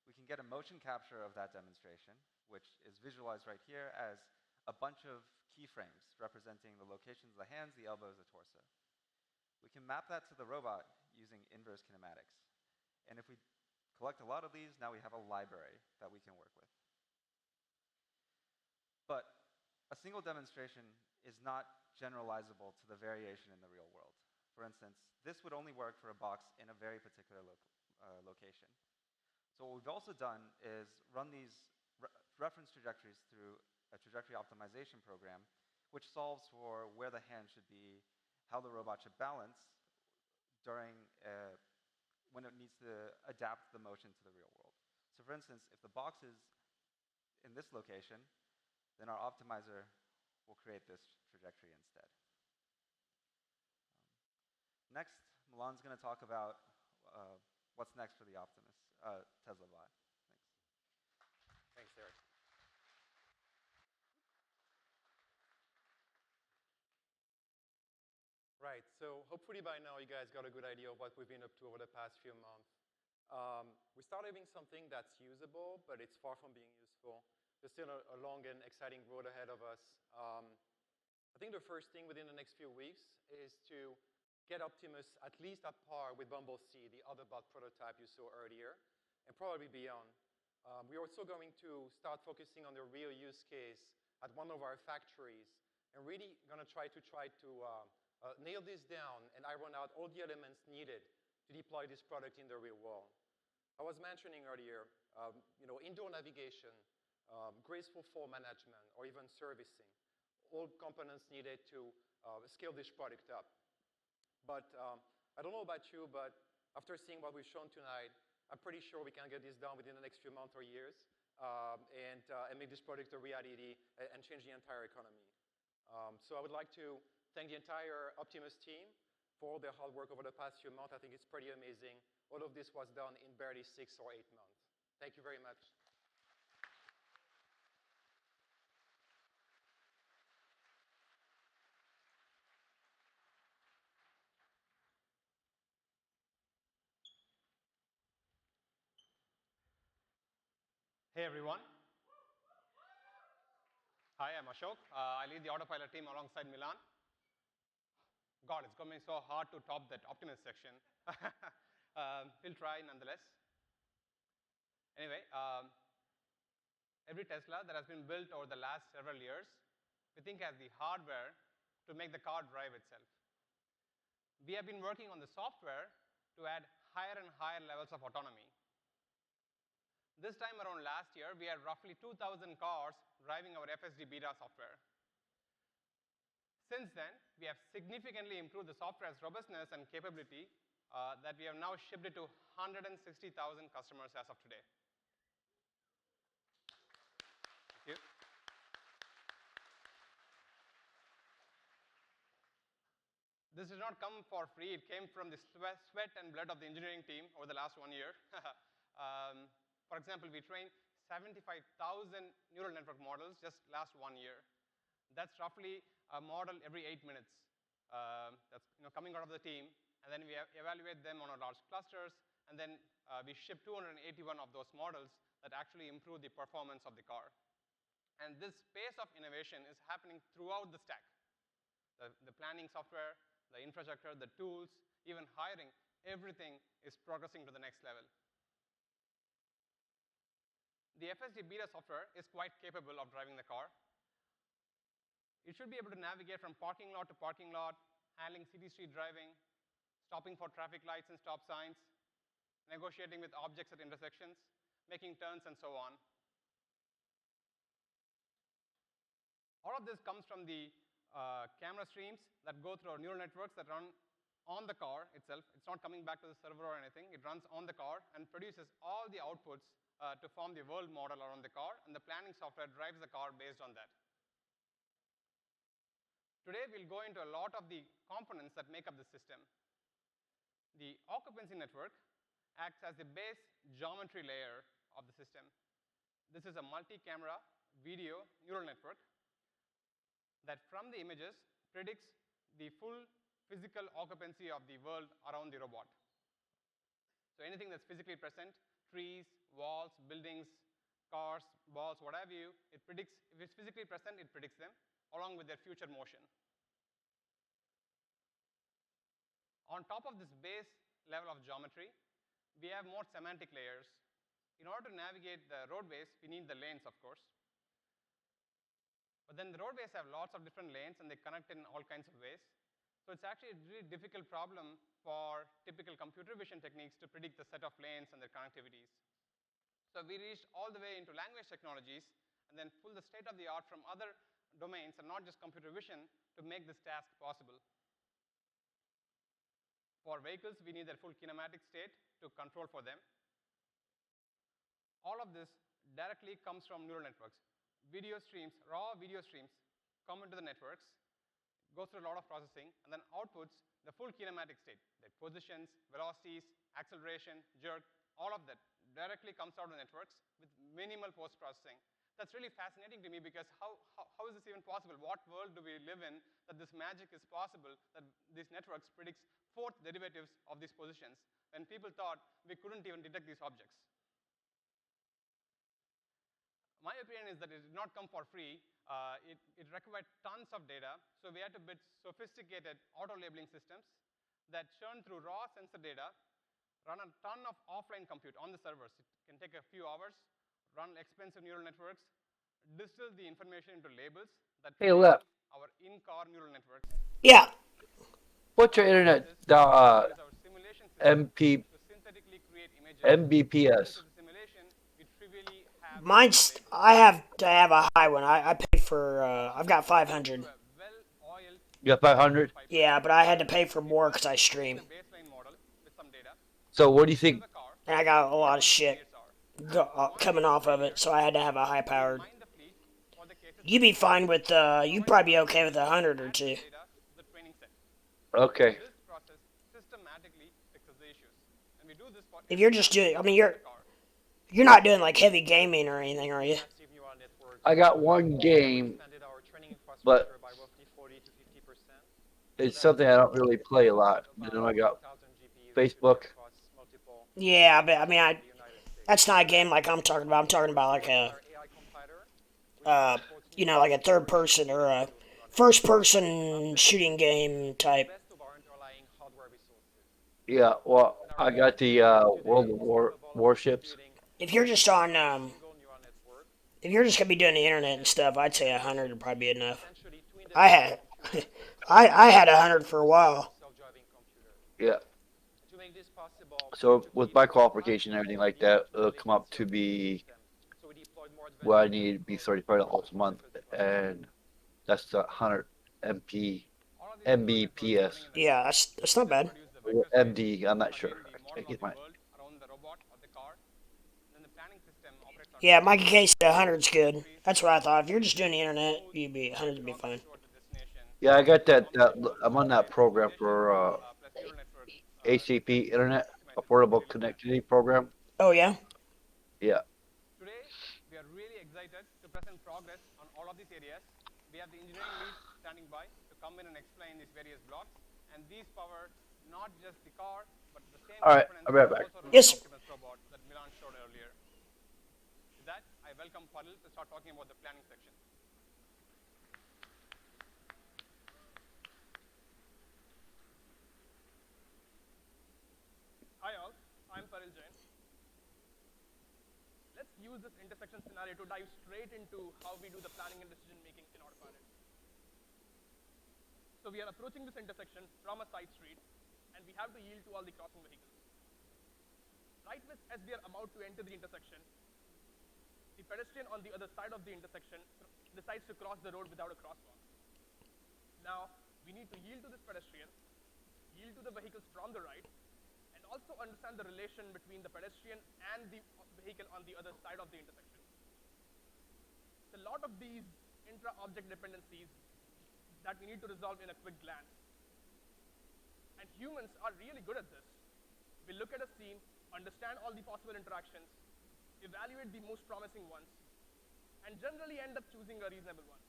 We can get a motion capture of that demonstration, which is visualized right here as a bunch of keyframes representing the locations of the hands, the elbows, the torso. We can map that to the robot using inverse kinematics. And if we collect a lot of these, now we have a library that we can work with. But a single demonstration is not generalizable to the variation in the real world. For instance, this would only work for a box in a very particular location. So what we've also done is run these reference trajectories through a trajectory optimization program, which solves for where the hand should be, how the robot should balance during when it needs to adapt the motion to the real world. So for instance, if the box is in this location, then our optimizer will create this trajectory instead. Next, Milan's going to talk about what's next for the Optimus Tesla bot. Thanks. Thanks, Eric. Right, so hopefully by now you guys got a good idea of what we've been up to over the past few months. We started having something that's usable, but it's far from being useful. There's still a long and exciting road ahead of us. I think the first thing within the next few weeks is to get Optimus at least at par with Bumblebee, the other bot prototype you saw earlier, and probably beyond. We're also going to start focusing on the real use case at one of our factories, and really going to try to nail this down and iron out all the elements needed to deploy this product in the real world. I was mentioning earlier, indoor navigation, graceful fall management, or even servicing, all components needed to scale this product up. But I don't know about you, but after seeing what we've shown tonight, I'm pretty sure we can get this done within the next few months or years, and make this product a reality and change the entire economy. So I would like to thank the entire Optimus team for all their hard work over the past few months. I think it's pretty amazing. All of this was done in barely 6 or 8 months. Thank you very much. Hey, everyone. Hi, I'm Ashok. I lead the autopilot team alongside Milan. God, it's going to be so hard to top that Optimus section. We'll try nonetheless. Anyway, every Tesla that has been built over the last several years, we think has the hardware to make the car drive itself. We have been working on the software to add higher and higher levels of autonomy. This time around last year, we had roughly 2,000 cars driving our FSD beta software. Since then, we have significantly improved the software's robustness and capability that we have now shipped it to 160,000 customers as of today. Thank you. This did not come for free. It came from the sweat and blood of the engineering team over the last 1 year. For example, we trained 75,000 neural network models just last 1 year. That's roughly a model every 8 minutes. That's coming out of the team, and then we evaluate them on our large clusters, and then we ship 281 of those models that actually improve the performance of the car. And this pace of innovation is happening throughout the stack. The planning software, the infrastructure, the tools, even hiring, everything is progressing to the next level. The FSD beta software is quite capable of driving the car. It should be able to navigate from parking lot to parking lot, handling city street driving, stopping for traffic lights and stop signs, negotiating with objects at intersections, making turns, and so on. All of this comes from the camera streams that go through our neural networks that run on the car itself. It's not coming back to the server or anything. It runs on the car and produces all the outputs to form the world model around the car, and the planning software drives the car based on that. Today, we'll go into a lot of the components that make up the system. The occupancy network acts as the base geometry layer of the system. This is a multi-camera video neural network that from the images predicts the full physical occupancy of the world around the robot. So anything that's physically present, trees, walls, buildings, cars, balls, what have you, it predicts, if it's physically present, it predicts them along with their future motion. On top of this base level of geometry, we have more semantic layers. In order to navigate the roadways, we need the lanes, of course. But then the roadways have lots of different lanes, and they connect in all kinds of ways. So it's actually a really difficult problem for typical computer vision techniques to predict the set of lanes and their connectivities. So we reached all the way into language technologies and then pulled the state of the art from other domains and not just computer vision to make this task possible. For vehicles, we need their full kinematic state to control for them. All of this directly comes from neural networks. Video streams, raw video streams come into the networks, go through a lot of processing, and then outputs the full kinematic state. The positions, velocities, acceleration, jerk, all of that directly comes out of the networks with minimal post-processing. That's really fascinating to me because how is this even possible? What world do we live in that this magic is possible, that these networks predicts fourth derivatives of these positions when people thought we couldn't even detect these objects? My opinion is that it did not come for free. It required tons of data, so we had to build sophisticated auto-labeling systems that churn through raw sensor data, run a ton of offline compute on the servers. It can take a few hours, run expensive neural networks, distill the information into labels that our in-car neural networks. Yeah. What's your internet? MBPS. Mine's, I have to have a high one. I paid for, I've got 500. You got 500? Yeah, but I had to pay for more because I stream. So what do you think? And I got a lot of shit coming off of it, so I had to have a high-powered. You'd be fine with, you'd probably be okay with 100 or 2. Okay. If you're just doing, I mean, you're not doing like heavy gaming or anything, are you? I got one game, but it's something I don't really play a lot. You know, I got Facebook. Yeah, but I mean, that's not a game like I'm talking about. I'm talking about like a, you know, like a third person or a first person shooting game type. Yeah, well, I got the World of Warships. If you're just on, if you're just gonna be doing the internet and stuff, I'd say 100 would probably be enough. I had, I had 100 for a while. Yeah. So with my qualification and everything like that, it'll come up to be what I need to be $35 a month, and that's the 100 Mbps. Yeah, that's not bad. MD, I'm not sure. I can't get my. Yeah, Mikey K said 100's good. That's what I thought. If you're just doing the internet, 100 would be fine. Yeah, I got that. I'm on that program for ACP Internet Affordable Connectivity Program. Oh yeah. Yeah. Today, we are really excited to present progress on all of these areas. We have the engineering leads standing by to come in and explain these various blocks, and these power not just the car, but the same. All right, I'll be right back. Yes. Robot that Milan showed earlier. With that, I welcome Padil to start talking about the planning section. Hi all, I'm Padil Jain. Let's use this intersection scenario to dive straight into how we do the planning and decision making in Autopilot. So we are approaching this intersection from a side street, and we have to yield to all the crossing vehicles. Right as we are about to enter the intersection, the pedestrian on the other side of the intersection decides to cross the road without a crosswalk. Now, we need to yield to this pedestrian, yield to the vehicles from the right, and also understand the relation between the pedestrian and the vehicle on the other side of the intersection. A lot of these intra-object dependencies that we need to resolve in a quick glance. And humans are really good at this. We look at a scene, understand all the possible interactions, evaluate the most promising ones, and generally end up choosing a reasonable one.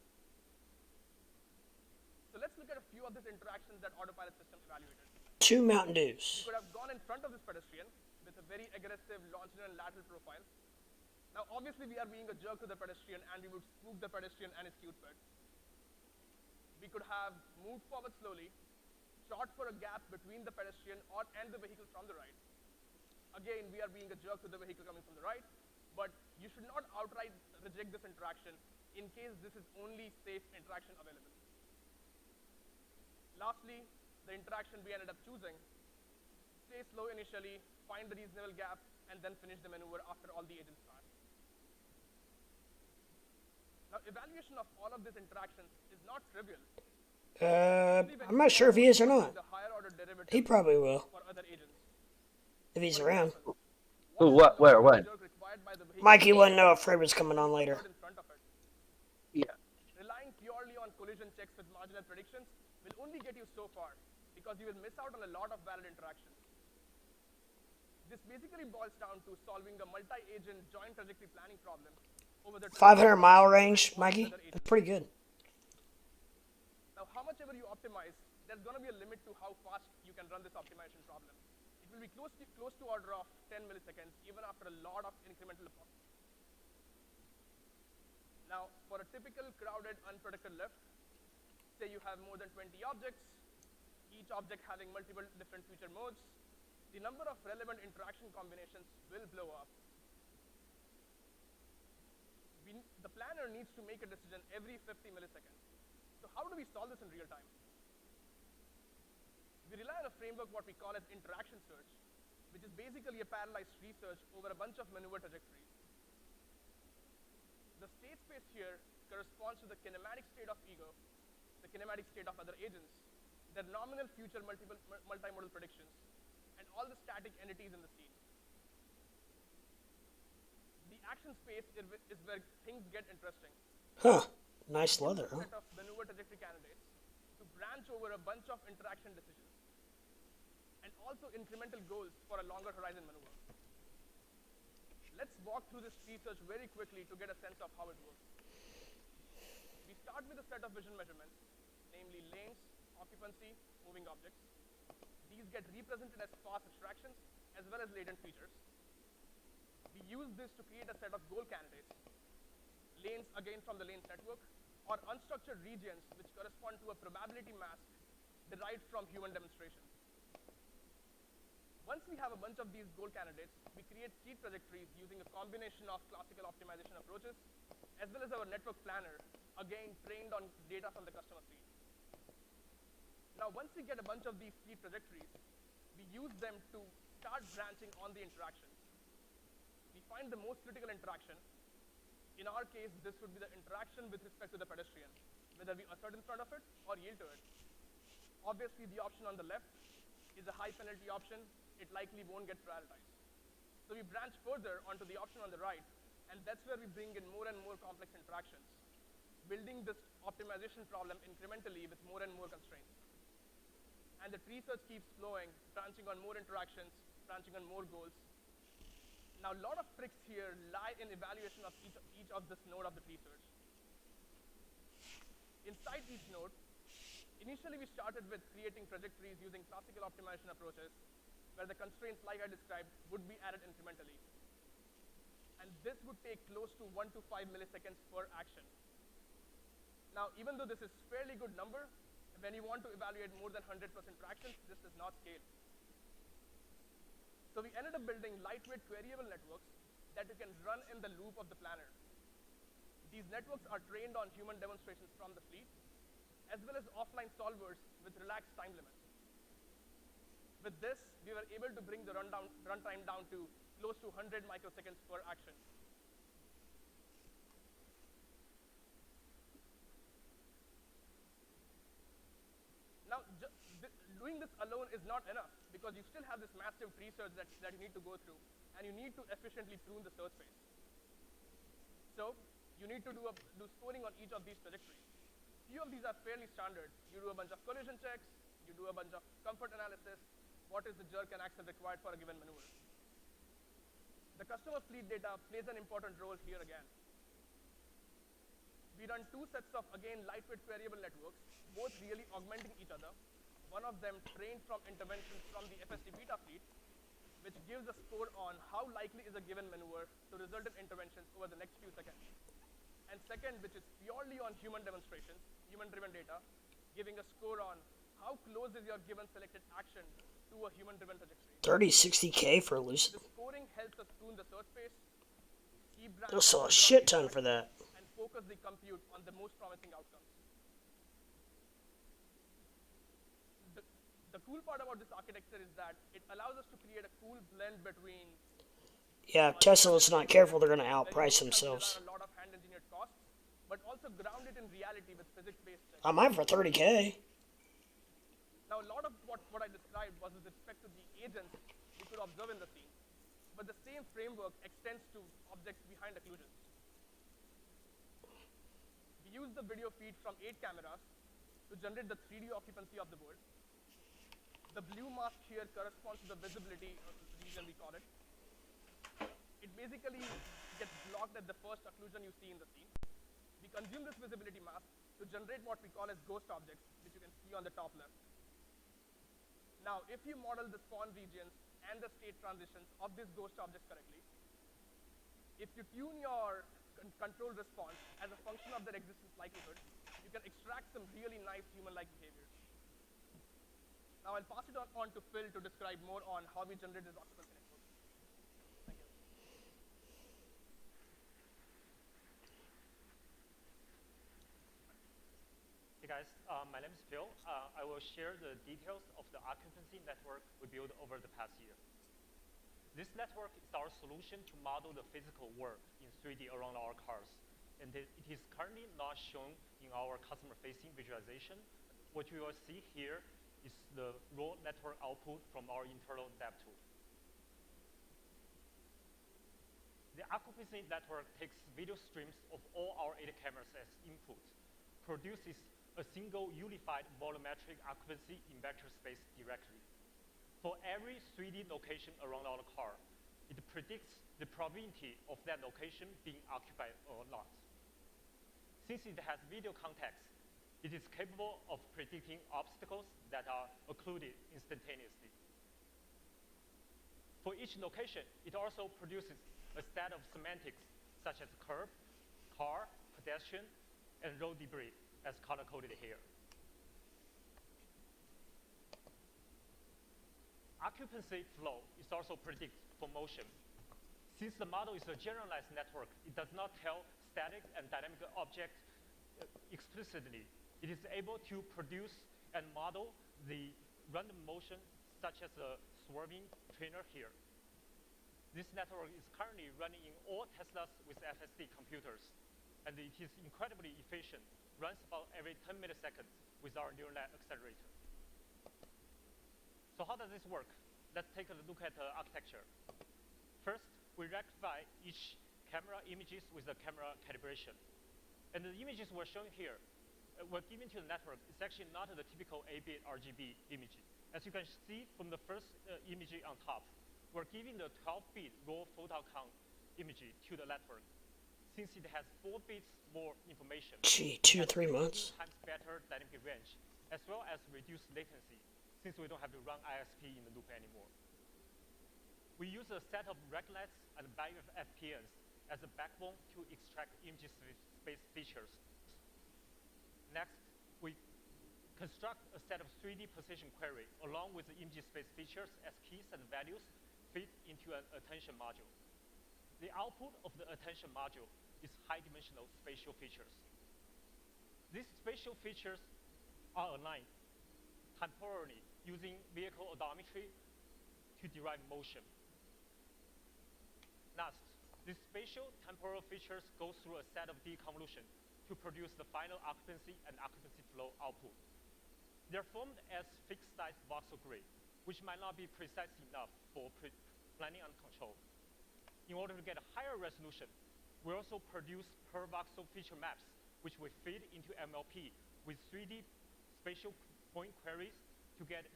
So let's look at a few of these interactions that Autopilot system evaluated. 2 Mountain Dews. You could have gone in front of this pedestrian with a very aggressive longitudinal and lateral profile. Now, obviously, we are being a jerk to the pedestrian, and we would spook the pedestrian and his cute pet. We could have moved forward slowly, shot for a gap between the pedestrian and the vehicle from the right. Again, we are being a jerk to the vehicle coming from the right, but you should not outright reject this interaction in case this is only safe interaction available. Lastly, the interaction we ended up choosing, stay slow initially, find the reasonable gap, and then finish the maneuver after all the agents pass. Now, evaluation of all of these interactions is not trivial. I'm not sure if he is or not. He probably will. If he's around. Who, what, where, when? Mikey wouldn't know if Fred was coming on later. Yeah. Relying purely on collision checks with marginal predictions will only get you so far, because you will miss out on a lot of valid interactions. This basically boils down to solving a multi-agent joint trajectory planning problem over the 500-mile range, Mikey? That's pretty good. Now, how much ever you optimize, there's going to be a limit to how fast you can run this optimization problem. It will be close to order of 10 milliseconds, even after a lot of incremental effort. Now, for a typical crowded, unprotected lift, say you have more than 20 objects, each object having multiple different feature modes, the number of relevant interaction combinations will blow up. The planner needs to make a decision every 50 milliseconds. So how do we solve this in real time? We rely on a framework what we call as interaction search, which is basically a parallelized tree search over a bunch of maneuver trajectories. The state space here corresponds to the kinematic state of ego, the kinematic state of other agents, their nominal future multimodal predictions, and all the static entities in the scene. The action space is where things get interesting. Huh. Nice leather, huh? Set of maneuver trajectory candidates to branch over a bunch of interaction decisions, and also incremental goals for a longer horizon maneuver. Let's walk through this tree search very quickly to get a sense of how it works. We start with a set of vision measurements, namely lanes, occupancy, moving objects. These get represented as sparse abstractions as well as latent features. We use this to create a set of goal candidates, lanes again from the lanes network, or unstructured regions which correspond to a probability mask derived from human demonstration. Once we have a bunch of these goal candidates, we create seed trajectories using a combination of classical optimization approaches as well as our network planner, again trained on data from the customer feed. Now, once we get a bunch of these seed trajectories, we use them to start branching on the interactions. We find the most critical interaction. In our case, this would be the interaction with respect to the pedestrian, whether we assert in front of it or yield to it. Obviously, the option on the left is a high penalty option. It likely won't get prioritized. So we branch further onto the option on the right, and that's where we bring in more and more complex interactions, building this optimization problem incrementally with more and more constraints. And the tree search keeps flowing, branching on more interactions, branching on more goals. Now, a lot of tricks here lie in evaluation of each of this node of the tree search. Inside each node, initially we started with creating trajectories using classical optimization approaches, where the constraints like I described would be added incrementally. And this would take close to 1 to 5 milliseconds per action. Now, even though this is a fairly good number, when you want to evaluate more than 100% interactions, this does not scale. So we ended up building lightweight queryable networks that you can run in the loop of the planner. These networks are trained on human demonstrations from the fleet, as well as offline solvers with relaxed time limits. With this, we were able to bring the runtime down to close to 100 microseconds per action. Now, doing this alone is not enough, because you still have this massive tree search that you need to go through, and you need to efficiently prune the search space. So you need to do scoring on each of these trajectories. Few of these are fairly standard. You do a bunch of collision checks, you do a bunch of comfort analysis, what is the jerk and axle required for a given maneuver. The customer fleet data plays an important role here again. We run two sets of, again, lightweight variable networks, both really augmenting each other. One of them trained from interventions from the FSD beta fleet, which gives a score on how likely is a given maneuver to result in interventions over the next few seconds. And second, which is purely on human demonstrations, human-driven data, giving a score on how close is your given selected action to a human-driven trajectory. 30-60K for Lucid. The scoring helps us prune the search space, They'll sell a shit ton for that. and focus the compute on the most promising outcomes. The cool part about this architecture is that it allows us to create a cool blend between. Yeah, if Tesla's not careful, they're going to outprice themselves. A lot of hand-engineered costs, but also ground it in reality with physics-based checks. I might for 30K. Now, a lot of what I described was with respect to the agents we could observe in the scene, but the same framework extends to objects behind occlusions. We use the video feed from 8 cameras to generate the 3D occupancy of the board. The blue mask here corresponds to the visibility region, we call it. It basically gets blocked at the first occlusion you see in the scene. We consume this visibility mask to generate what we call as ghost objects, which you can see on the top left. Now, if you model the spawn regions and the state transitions of these ghost objects correctly, if you tune your control response as a function of their existence likelihood, you can extract some really nice human-like behaviors. Now, I'll pass it on to Phil to describe more on how we generate this occupancy network. Thank you. Hey guys, my name is Phil. I will share the details of the occupancy network we built over the past year. This network is our solution to model the physical world in 3D around our cars. And it is currently not shown in our customer-facing visualization. What you will see here is the raw network output from our internal dev tool. The occupancy network takes video streams of all our 8 cameras as input, produces a single unified volumetric occupancy in vector space directly. For every 3D location around our car, it predicts the probability of that location being occupied or not. Since it has video context, it is capable of predicting obstacles that are occluded instantaneously. For each location, it also produces a set of semantics such as curb, car, pedestrian, and road debris, as color-coded here. Occupancy flow is also predicted for motion. Since the model is a generalized network, it does not tell static and dynamic objects explicitly. It is able to produce and model the random motion, such as a swerving trainer here. This network is currently running in all Teslas with FSD computers, and it is incredibly efficient, runs about every 10 milliseconds with our neural net accelerator. So how does this work? Let's take a look at the architecture. First, we rectify each camera images with the camera calibration. And the images we're showing here were given to the network. It's actually not the typical 8-bit RGB image. As you can see from the first image on top, we're giving the 12-bit raw photon count image to the network. Since it has 4 bits more information, Gee, 2 to 3 months. Times better dynamic range, as well as reduced latency, since we don't have to run ISP in the loop anymore. We use a set of reglets and FPNs as a backbone to extract image space features. Next, we construct a set of 3D position query along with the image space features as keys and values fit into an attention module. the output of the attention module is high-dimensional spatial features. These spatial features are aligned temporally using vehicle odometry to derive motion. Next, these spatial temporal features go through a set of deconvolution to produce the final occupancy and occupancy flow output. They're formed as fixed-size voxel grid, which might not be precise enough for planning and control. In order to get a higher resolution, we also produce per voxel feature maps, which we feed into MLP with 3D spatial point queries to get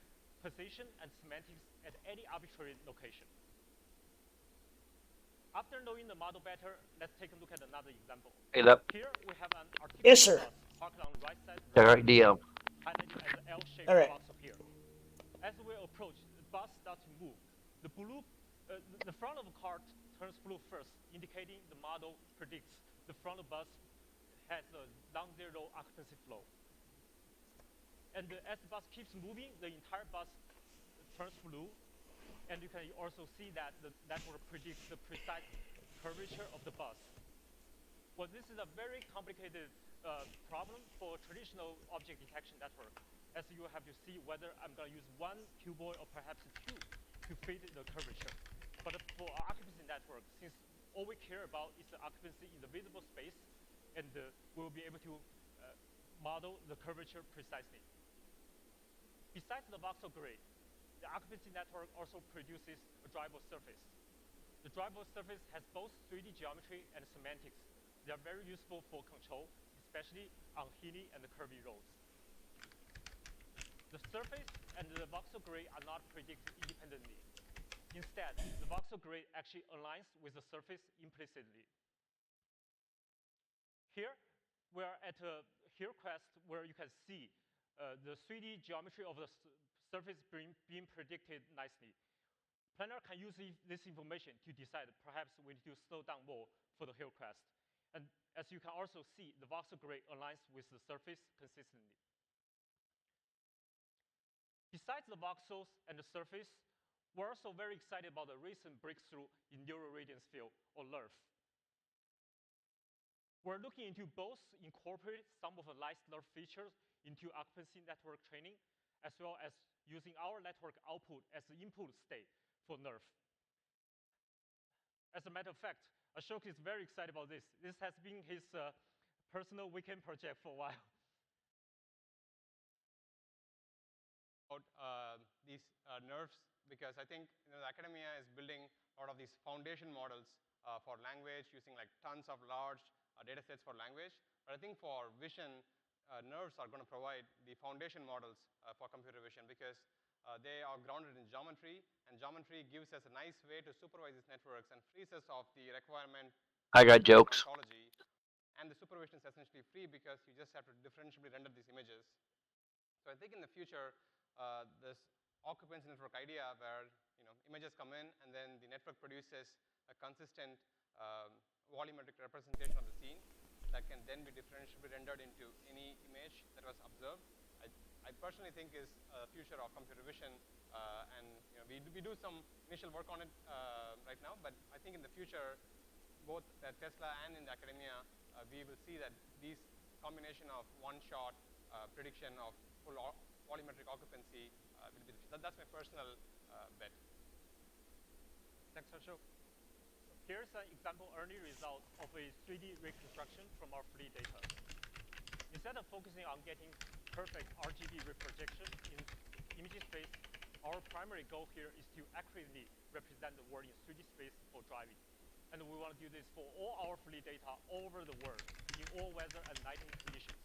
position and semantics at any arbitrary location. After knowing the model better, let's take a look at another example. Hey, look. Here we have an articulate Yes, sir. bus parked on the right side, All right, DM. highlighted as an L-shaped All right. box up here. As we approach, the bus starts to move. The front of the car turns blue first, indicating the model predicts the front of the bus has a non-zero occupancy flow. And as the bus keeps moving, the entire bus turns blue. And you can also see that the network predicts the precise curvature of the bus. Well, this is a very complicated problem for traditional object detection network, as you have to see whether I'm going to use one cuboid or perhaps two to fit the curvature. But for our occupancy network, since all we care about is the occupancy in the visible space, and we'll be able to model the curvature precisely. Besides the voxel grid, the occupancy network also produces a drivable surface. The drivable surface has both 3D geometry and semantics. They are very useful for control, especially on hilly and curvy roads. The surface and the voxel grid are not predicted independently. Instead, the voxel grid actually aligns with the surface implicitly. Here, we are at a hill crest where you can see the 3D geometry of the surface being predicted nicely. Planner can use this information to decide perhaps we need to slow down more for the hill crest. And as you can also see, the voxel grid aligns with the surface consistently. Besides the voxels and the surface, we're also very excited about the recent breakthrough in neural radiance field, or NeRF. We're looking into both incorporate some of the nice NeRF features into occupancy network training, as well as using our network output as the input state for NeRF. As a matter of fact, Ashok is very excited about this. This has been his personal weekend project for a while. These NeRFs, because I think the academia is building a lot of these foundation models for language, using like tons of large data sets for language. But I think for vision, NeRFs are going to provide the foundation models for computer vision, because they are grounded in geometry, and geometry gives us a nice way to supervise these networks and frees us of the requirement. I got jokes. Ontology. And the supervision is essentially free because you just have to differentially render these images. So I think in the future, this occupancy network idea where images come in and then the network produces a consistent volumetric representation of the scene that can then be differentially rendered into any image that was observed, I personally think is a future of computer vision. And we do some initial work on it right now, but I think in the future, both at Tesla and in the academia, we will see that these combination of one-shot prediction of full volumetric occupancy will be the future. That's my personal bet. Thanks, Ashok. Here's an example early result of a 3D reconstruction from our fleet data. Instead of focusing on getting perfect RGB reprojection in image space, our primary goal here is to accurately represent the world in 3D space for driving. And we want to do this for all our fleet data all over the world, in all weather and lighting conditions.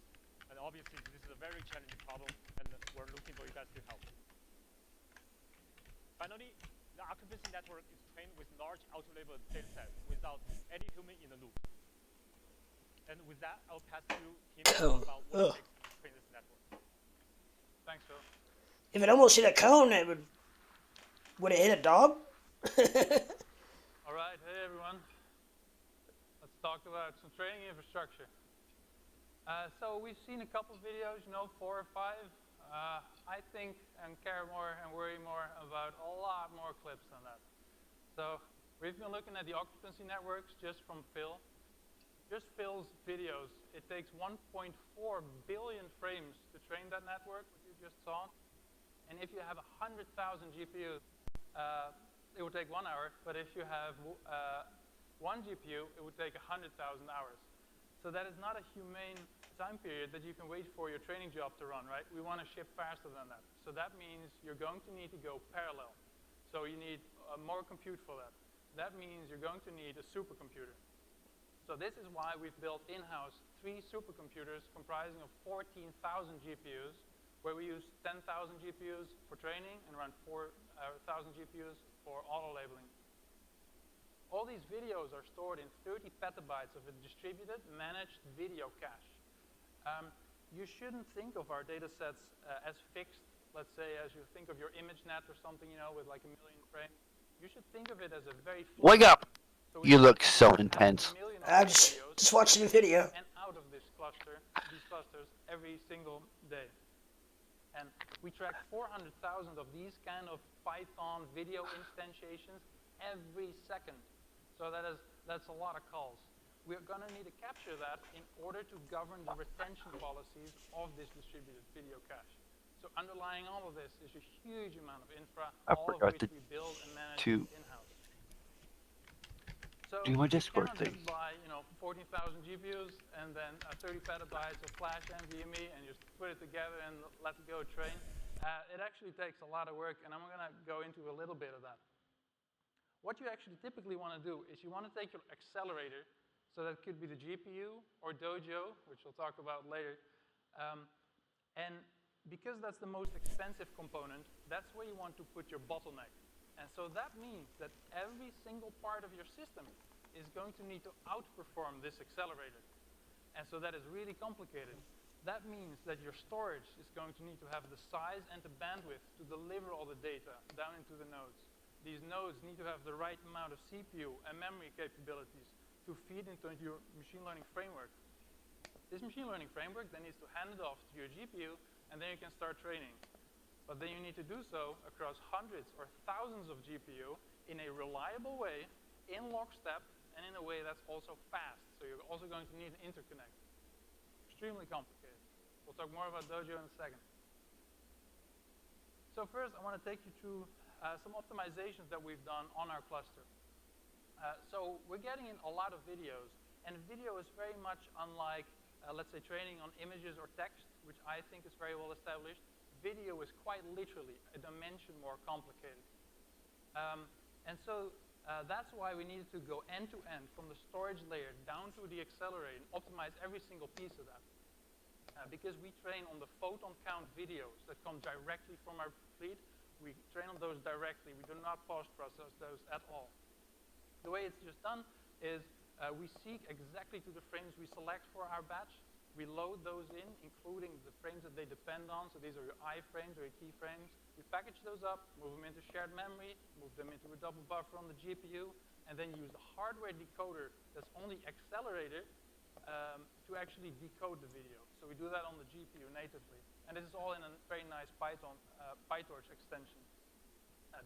And obviously, this is a very challenging problem, and we're looking for you guys to help. Finally, the occupancy network is trained with large auto-label data set without any human in the loop. And with that, I'll pass to Tim to talk about what it takes to train this network. Thanks, Phil. If it almost hit a cone, it would it hit a dog? All right, hey everyone. Let's talk about some training infrastructure. So we've seen a couple videos, 4 or 5. I think and care more and worry more about a lot more clips than that. So We've been looking at the occupancy networks just from Phil. Just Phil's videos, it takes 1.4 billion frames to train that network, what you just saw. And if you have 100,000 GPUs, it would take 1 hour, but if you have one GPU, it would take 100,000 hours. So that is not a humane time period that you can wait for your training job to run, right? We want to ship faster than that. So that means you're going to need to go parallel. So you need more compute for that. That means you're going to need a supercomputer. So this is why we've built in-house 3 supercomputers comprising of 14,000 GPUs, where we use 10,000 GPUs for training and around 4,000 GPUs for auto-labeling. All these videos are stored in 30 petabytes of a distributed, managed video cache. You shouldn't think of our data sets as fixed, let's say, as you think of your ImageNet or something, you know, with like 1 million frames. You should think of it as a very Wake up! You look so intense. I just watching the video. And out of this cluster, these clusters, every single day. And we track 400,000 of these kind of Python video instantiations every second. So that's a lot of calls. We're going to need to capture that in order to govern the retention policies of this distributed video cache. So underlying all of this is a huge amount of infra, all of which we build and manage in-house. So do my Discord you cannot thing. just buy, 14,000 GPUs and then 30 petabytes of flash NVMe and just put it together and let it go train. It actually takes a lot of work, and I'm going to go into a little bit of that. What you actually typically want to do is you want to take your accelerator, so that could be the GPU or Doge, which we'll talk about later. And because that's the most expensive component, that's where you want to put your bottleneck. And so that means that every single part of your system is going to need to outperform this accelerator. And so that is really complicated. That means that your storage is going to need to have the size and the bandwidth to deliver all the data down into the nodes. These nodes need to have the right amount of CPU and memory capabilities to feed into your machine learning framework. This machine learning framework then needs to hand it off to your GPU, and then you can start training. But then you need to do so across hundreds or thousands of GPU in a reliable way, in lockstep, and in a way that's also fast. So you're also going to need an interconnect. Extremely complicated. We'll talk more about Doge in a second. So first, I want to take you through some optimizations that we've done on our cluster. So we're getting in a lot of videos, and video is very much unlike, let's say, training on images or text, which I think is very well established. Video is quite literally a dimension more complicated. And so that's why we needed to go end-to-end from the storage layer down to the accelerator and optimize every single piece of that. Because we train on the photon count videos that come directly from our fleet, we train on those directly. We do not post-process those at all. The way it's just done is we seek exactly to the frames we select for our batch. We load those in, including the frames that they depend on. So these are your iframes or your key frames. We package those up, move them into shared memory, move them into a double buffer on the GPU, and then use the hardware decoder that's on the accelerator to actually decode the video. So we do that on the GPU natively. And this is all in a very nice PyTorch extension.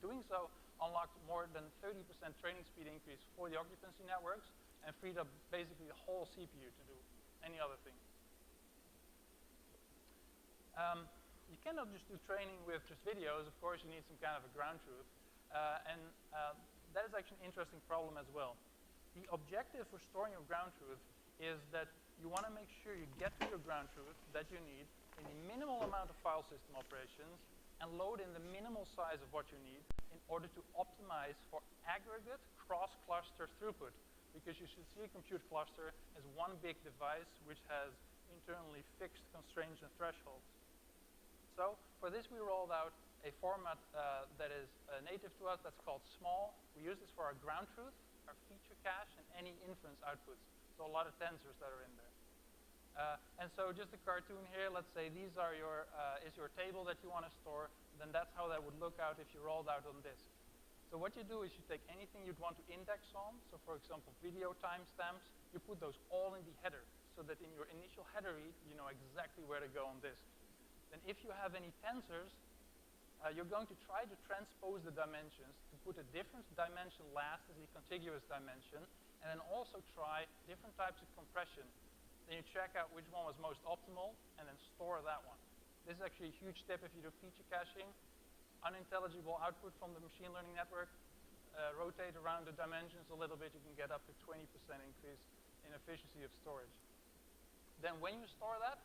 Doing so unlocked more than 30% training speed increase for the occupancy networks and freed up basically the whole CPU to do any other thing. You cannot just do training with just videos. Of course, you need some kind of a ground truth. And that is actually an interesting problem as well. The objective for storing your ground truth is that you want to make sure you get to your ground truth that you need in a minimal amount of file system operations and load in the minimal size of what you need in order to optimize for aggregate cross-cluster throughput. Because you should see a compute cluster as one big device which has internally fixed constraints and thresholds. So for this, we rolled out a format that is native to us that's called small. We use this for our ground truth, our feature cache, and any inference outputs. So a lot of tensors that are in there. And so just a cartoon here, let's say these are is your table that you want to store, then that's how that would look out if you rolled out on disk. So what you do is you take anything you'd want to index on, so for example video timestamps, you put those all in the header, so that in your initial header read, you know exactly where to go on disk. Then if you have any tensors, you're going to try to transpose the dimensions to put a different dimension last as the contiguous dimension, and then also try different types of compression. Then you check out which one was most optimal, and then store that one. This is actually a huge tip if you do feature caching. Unintelligible output from the machine learning network, rotate around the dimensions a little bit, you can get up to 20% increase in efficiency of storage. Then when you store that,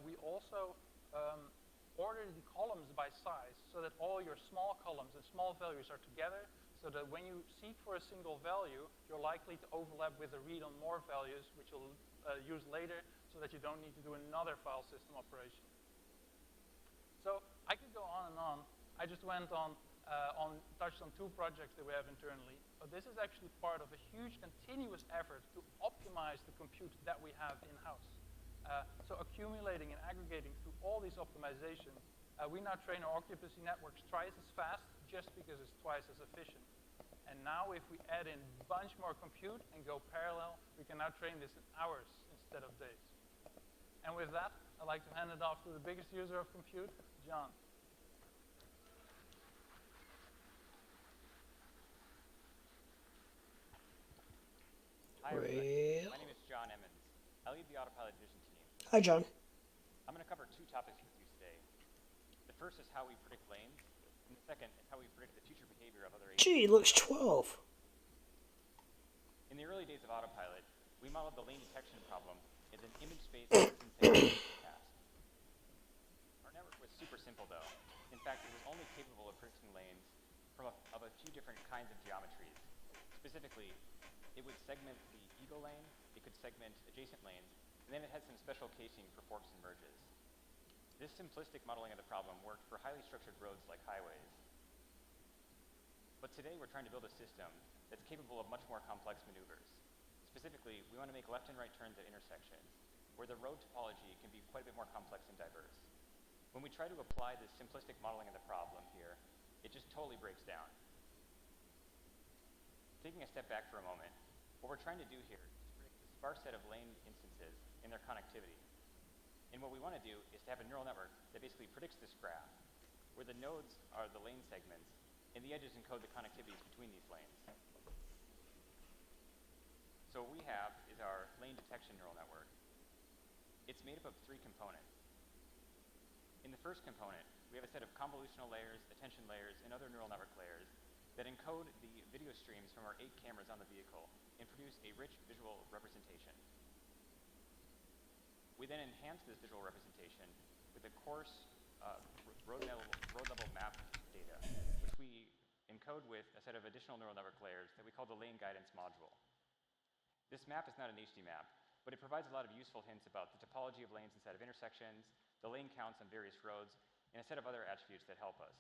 we also order the columns by size so that all your small columns and small values are together, so that when you seek for a single value, you're likely to overlap with the read on more values, which you'll use later, so that you don't need to do another file system operation. So I could go on and on. I just went on, touched on 2 projects that we have internally, but this is actually part of a huge continuous effort to optimize the compute that we have in-house. So accumulating and aggregating through all these optimizations, we now train our occupancy networks twice as fast just because it's twice as efficient. And now if we add in a bunch more compute and go parallel, we can now train this in hours instead of days. And with that, I'd like to hand it off to the biggest user of compute, John. Hi, everybody. My name is John Emmons. I lead the Autopilot Vision team. Hi, John. I'm going to cover 2 topics with you today. The first is how we predict lanes, and the second is how we predict the future behavior of other agents. Gee, he looks 12. In the early days of Autopilot, we modeled the lane detection problem as an image-based task. Our network was super simple, though. In fact, it was only capable of predicting lanes from a few different kinds of geometries. Specifically, it would segment the eagle lane, it could segment adjacent lanes, and then it had some special casing for forks and merges. This simplistic modeling of the problem worked for highly structured roads like highways. But today we're trying to build a system that's capable of much more complex maneuvers. Specifically, we want to make left and right turns at intersections, where the road topology can be quite a bit more complex and diverse. When we try to apply this simplistic modeling of the problem here, it just totally breaks down. Taking a step back for a moment, what we're trying to do here is predict the sparse set of lane instances and their connectivity. And what we want to do is to have a neural network that basically predicts this graph, where the nodes are the lane segments, and the edges encode the connectivities between these lanes. So what we have is our lane detection neural network. It's made up of 3 components. In the first component, we have a set of convolutional layers, attention layers, and other neural network layers that encode the video streams from our 8 cameras on the vehicle and produce a rich visual representation. We then enhance this visual representation with a coarse road level map data, which we encode with a set of additional neural network layers that we call the lane guidance module. This map is not an HD map, but it provides a lot of useful hints about the topology of lanes inside of intersections, the lane counts on various roads, and a set of other attributes that help us.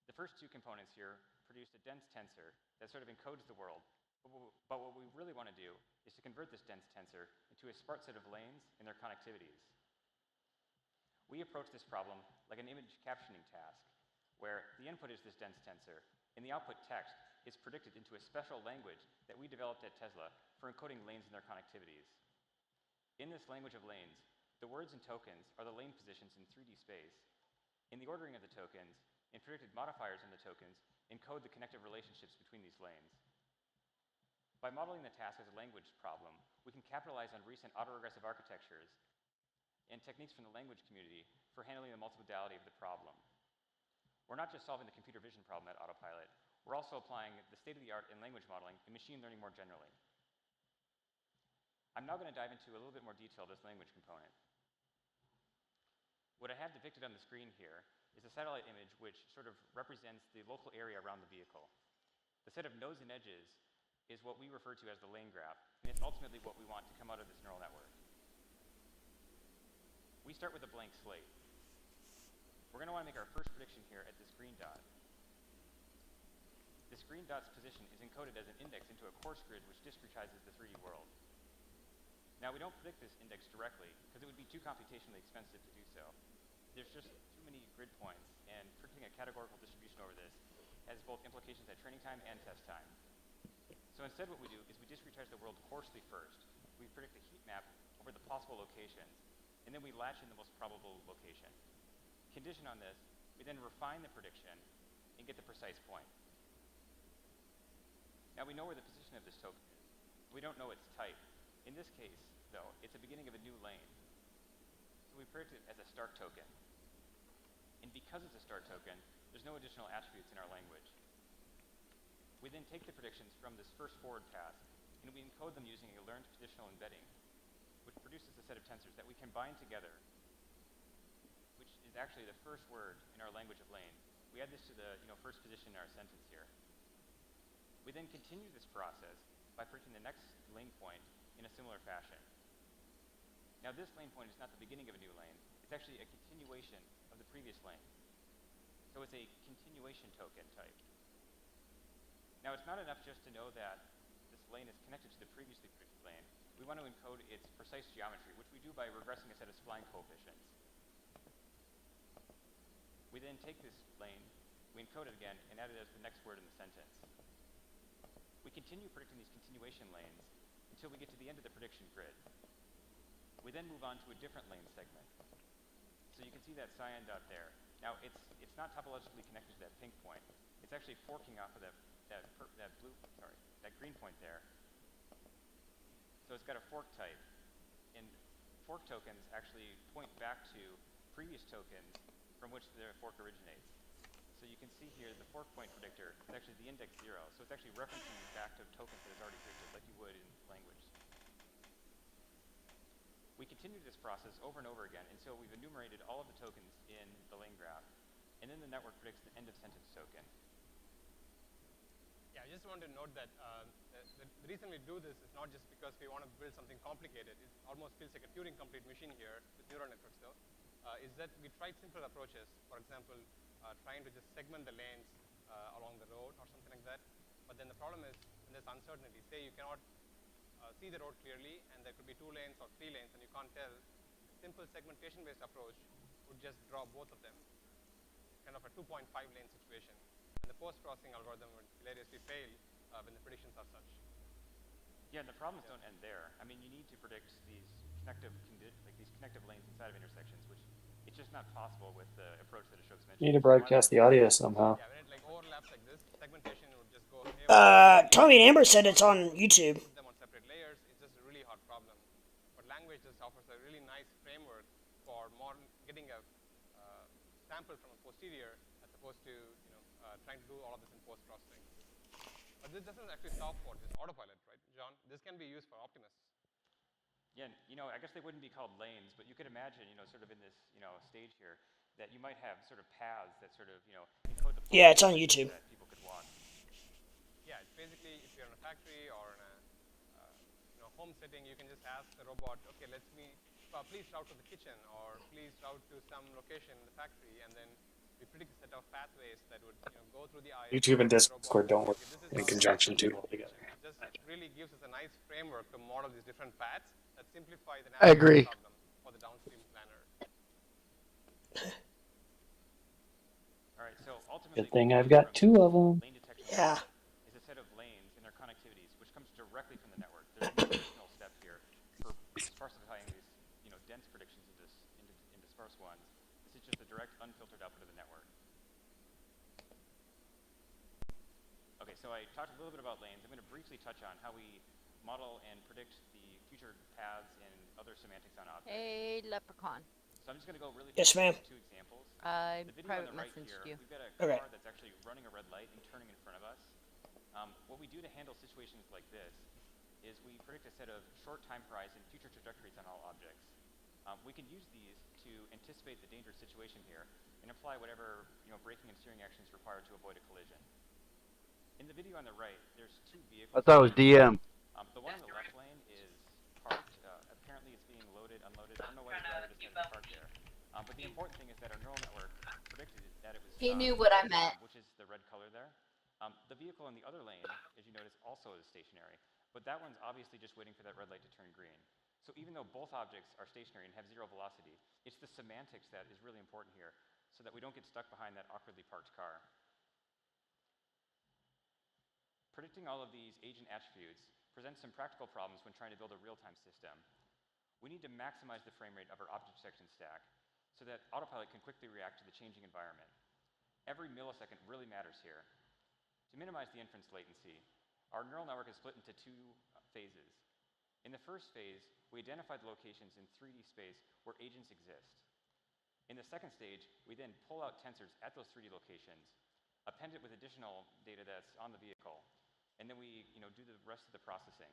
The first 2 components here produce a dense tensor that sort of encodes the world, but what we really want to do is to convert this dense tensor into a sparse set of lanes and their connectivities. We approach this problem like an image captioning task, where the input is this dense tensor, and the output text is predicted into a special language that we developed at Tesla for encoding lanes and their connectivities. In this language of lanes, the words and tokens are the lane positions in 3D space. In the ordering of the tokens, and predicted modifiers in the tokens encode the connective relationships between these lanes. By modeling the task as a language problem, we can capitalize on recent autoregressive architectures and techniques from the language community for handling the multimodality of the problem. We're not just solving the computer vision problem at Autopilot, we're also applying the state-of-the-art in language modeling and machine learning more generally. I'm now going to dive into a little bit more detail of this language component. What I have depicted on the screen here is a satellite image which sort of represents the local area around the vehicle. The set of nodes and edges is what we refer to as the lane graph, and it's ultimately what we want to come out of this neural network. We start with a blank slate. We're going to want to make our first prediction here at this green dot. This green dot's position is encoded as an index into a coarse grid which discretizes the 3D world. Now, we don't predict this index directly because it would be too computationally expensive to do so. There's just too many grid points, and predicting a categorical distribution over this has both implications at training time and test time. So instead what we do is we discretize the world coarsely first. We predict a heat map over the possible locations, and then we latch in the most probable location. Condition on this, we then refine the prediction and get the precise point. Now we know where the position of this token is. We don't know its type. In this case, though, it's the beginning of a new lane. So we predict it as a start token. And because it's a start token, there's no additional attributes in our language. We then take the predictions from this first forward pass, and we encode them using a learned conditional embedding, which produces a set of tensors that we combine together, which is actually the first word in our language of lane. We add this to the first position in our sentence here. We then continue this process by predicting the next lane point in a similar fashion. Now this lane point is not the beginning of a new lane, it's actually a continuation of the previous lane. So it's a continuation token type. Now it's not enough just to know that this lane is connected to the previously predicted lane. We want to encode its precise geometry, which we do by regressing a set of spline coefficients. We then take this lane, we encode it again, and add it as the next word in the sentence. We continue predicting these continuation lanes until we get to the end of the prediction grid. We then move on to a different lane segment. So you can see that cyan dot there. Now it's not topologically connected to that pink point. It's actually forking off of that green point there. So it's got a fork type, and fork tokens actually point back to previous tokens from which the fork originates. So you can see here the fork point predictor is actually the index 0. So it's actually referencing back to tokens that it's already predicted, like you would in language. We continue this process over and over again until we've enumerated all of the tokens in the lane graph, and then the network predicts the end of sentence token. Yeah, I just want to note that the reason we do this is not just because we want to build something complicated. It almost feels like a Turing complete machine here with neural networks though, is that we tried simpler approaches. For example, trying to just segment the lanes along the road or something like that. But then the problem is when there's uncertainty. Say you cannot see the road clearly and there could be 2 lanes or 3 lanes and you can't tell. A simple segmentation-based approach would just draw both of them. Kind of a 2.5 lane situation. And the post-processing algorithm would hilariously fail when the predictions are such. Yeah, and the problems don't end there. I mean, you need to predict these connective lanes inside of intersections, which it's just not possible with the approach that Ashok's mentioned. You need to broadcast the audio somehow. Yeah, when it overlaps like this, segmentation would just go. Tommy and Amber said it's on YouTube. Put them on separate layers. It's just a really hard problem. But language just offers a really nice framework for getting a sample from a posterior as opposed to trying to do all of this in post-processing. But this doesn't actually solve for this autopilot, right, John? This can be used for optimists. Yeah, I guess they wouldn't be called lanes, but you could imagine, sort of in this, stage here, that you might have sort of paths that sort of, encode the Yeah, it's on YouTube. that people could walk. Yeah, it's basically if you're in a factory or in a home setting, you can just ask the robot, okay, please route to the kitchen or please route to some location in the factory, and then we predict a set of pathways that would go through the aisle. YouTube and Discord don't work in conjunction too well together. It just really gives us a nice framework to model these different paths that simplify the I agree. problem for the downstream planner. All right, so ultimately, Good thing I've got 2 of them. lane detection Yeah. is a set of lanes and their connectivities, which comes directly from the network. There's no additional step here for sparsifying these, dense predictions into sparse ones. This is just a direct, unfiltered output of the network. Okay, so I talked a little bit about lanes. I'm going to briefly touch on how we model and predict the future paths and other semantics on objects. Hey, Leprechaun. So I'm just going to go really Yes, quickly ma'am. through 2 examples. I The video on private the right messaged here, you. we've got a Okay. car that's actually running a red light and turning in front of us. What we do to handle situations like this is we predict a set of short time horizon future trajectories on all objects. We can use these to anticipate the dangerous situation here and apply whatever braking and steering actions required to avoid a collision. In the video on the right, there's 2 vehicles. I thought it was DM. The one in the left lane is parked. Apparently it's being loaded, unloaded. I don't know why the driver decided to park there. But the important thing is that our neural network predicted that it was He knew what I meant. which is the red color there. The vehicle in the other lane, as you notice, also is stationary. But that one's obviously just waiting for that red light to turn green. So even though both objects are stationary and have 0 velocity, it's the semantics that is really important here so that we don't get stuck behind that awkwardly parked car. Predicting all of these agent attributes presents some practical problems when trying to build a real-time system. We need to maximize the frame rate of our object detection stack. so that autopilot can quickly react to the changing environment. Every millisecond really matters here. To minimize the inference latency, our neural network is split into two phases. In the first phase, we identify the locations in 3D space where agents exist. In the second stage, we then pull out tensors at those 3D locations, append it with additional data that's on the vehicle, and then we do the rest of the processing.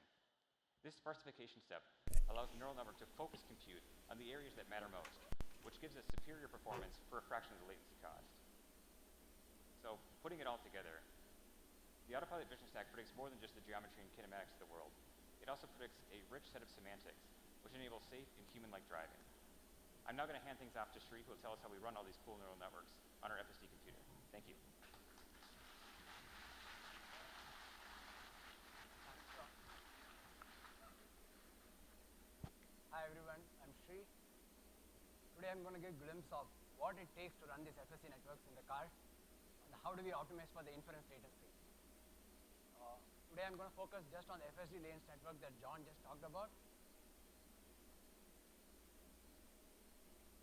This sparsification step allows the neural network to focus compute on the areas that matter most, which gives us superior performance for a fraction of the latency cost. So, putting it all together, the autopilot vision stack predicts more than just the geometry and kinematics of the world. It also predicts a rich set of semantics, which enables safe and human-like driving. I'm now going to hand things off to Sri, who will tell us how we run all these cool neural networks on our FSD computer. Thank you. Hi everyone, I'm Sri. Today I'm going to give a glimpse of what it takes to run these FSD networks in the car and how do we optimize for the inference latency. Today I'm going to focus just on the FSD lanes network that John just talked about.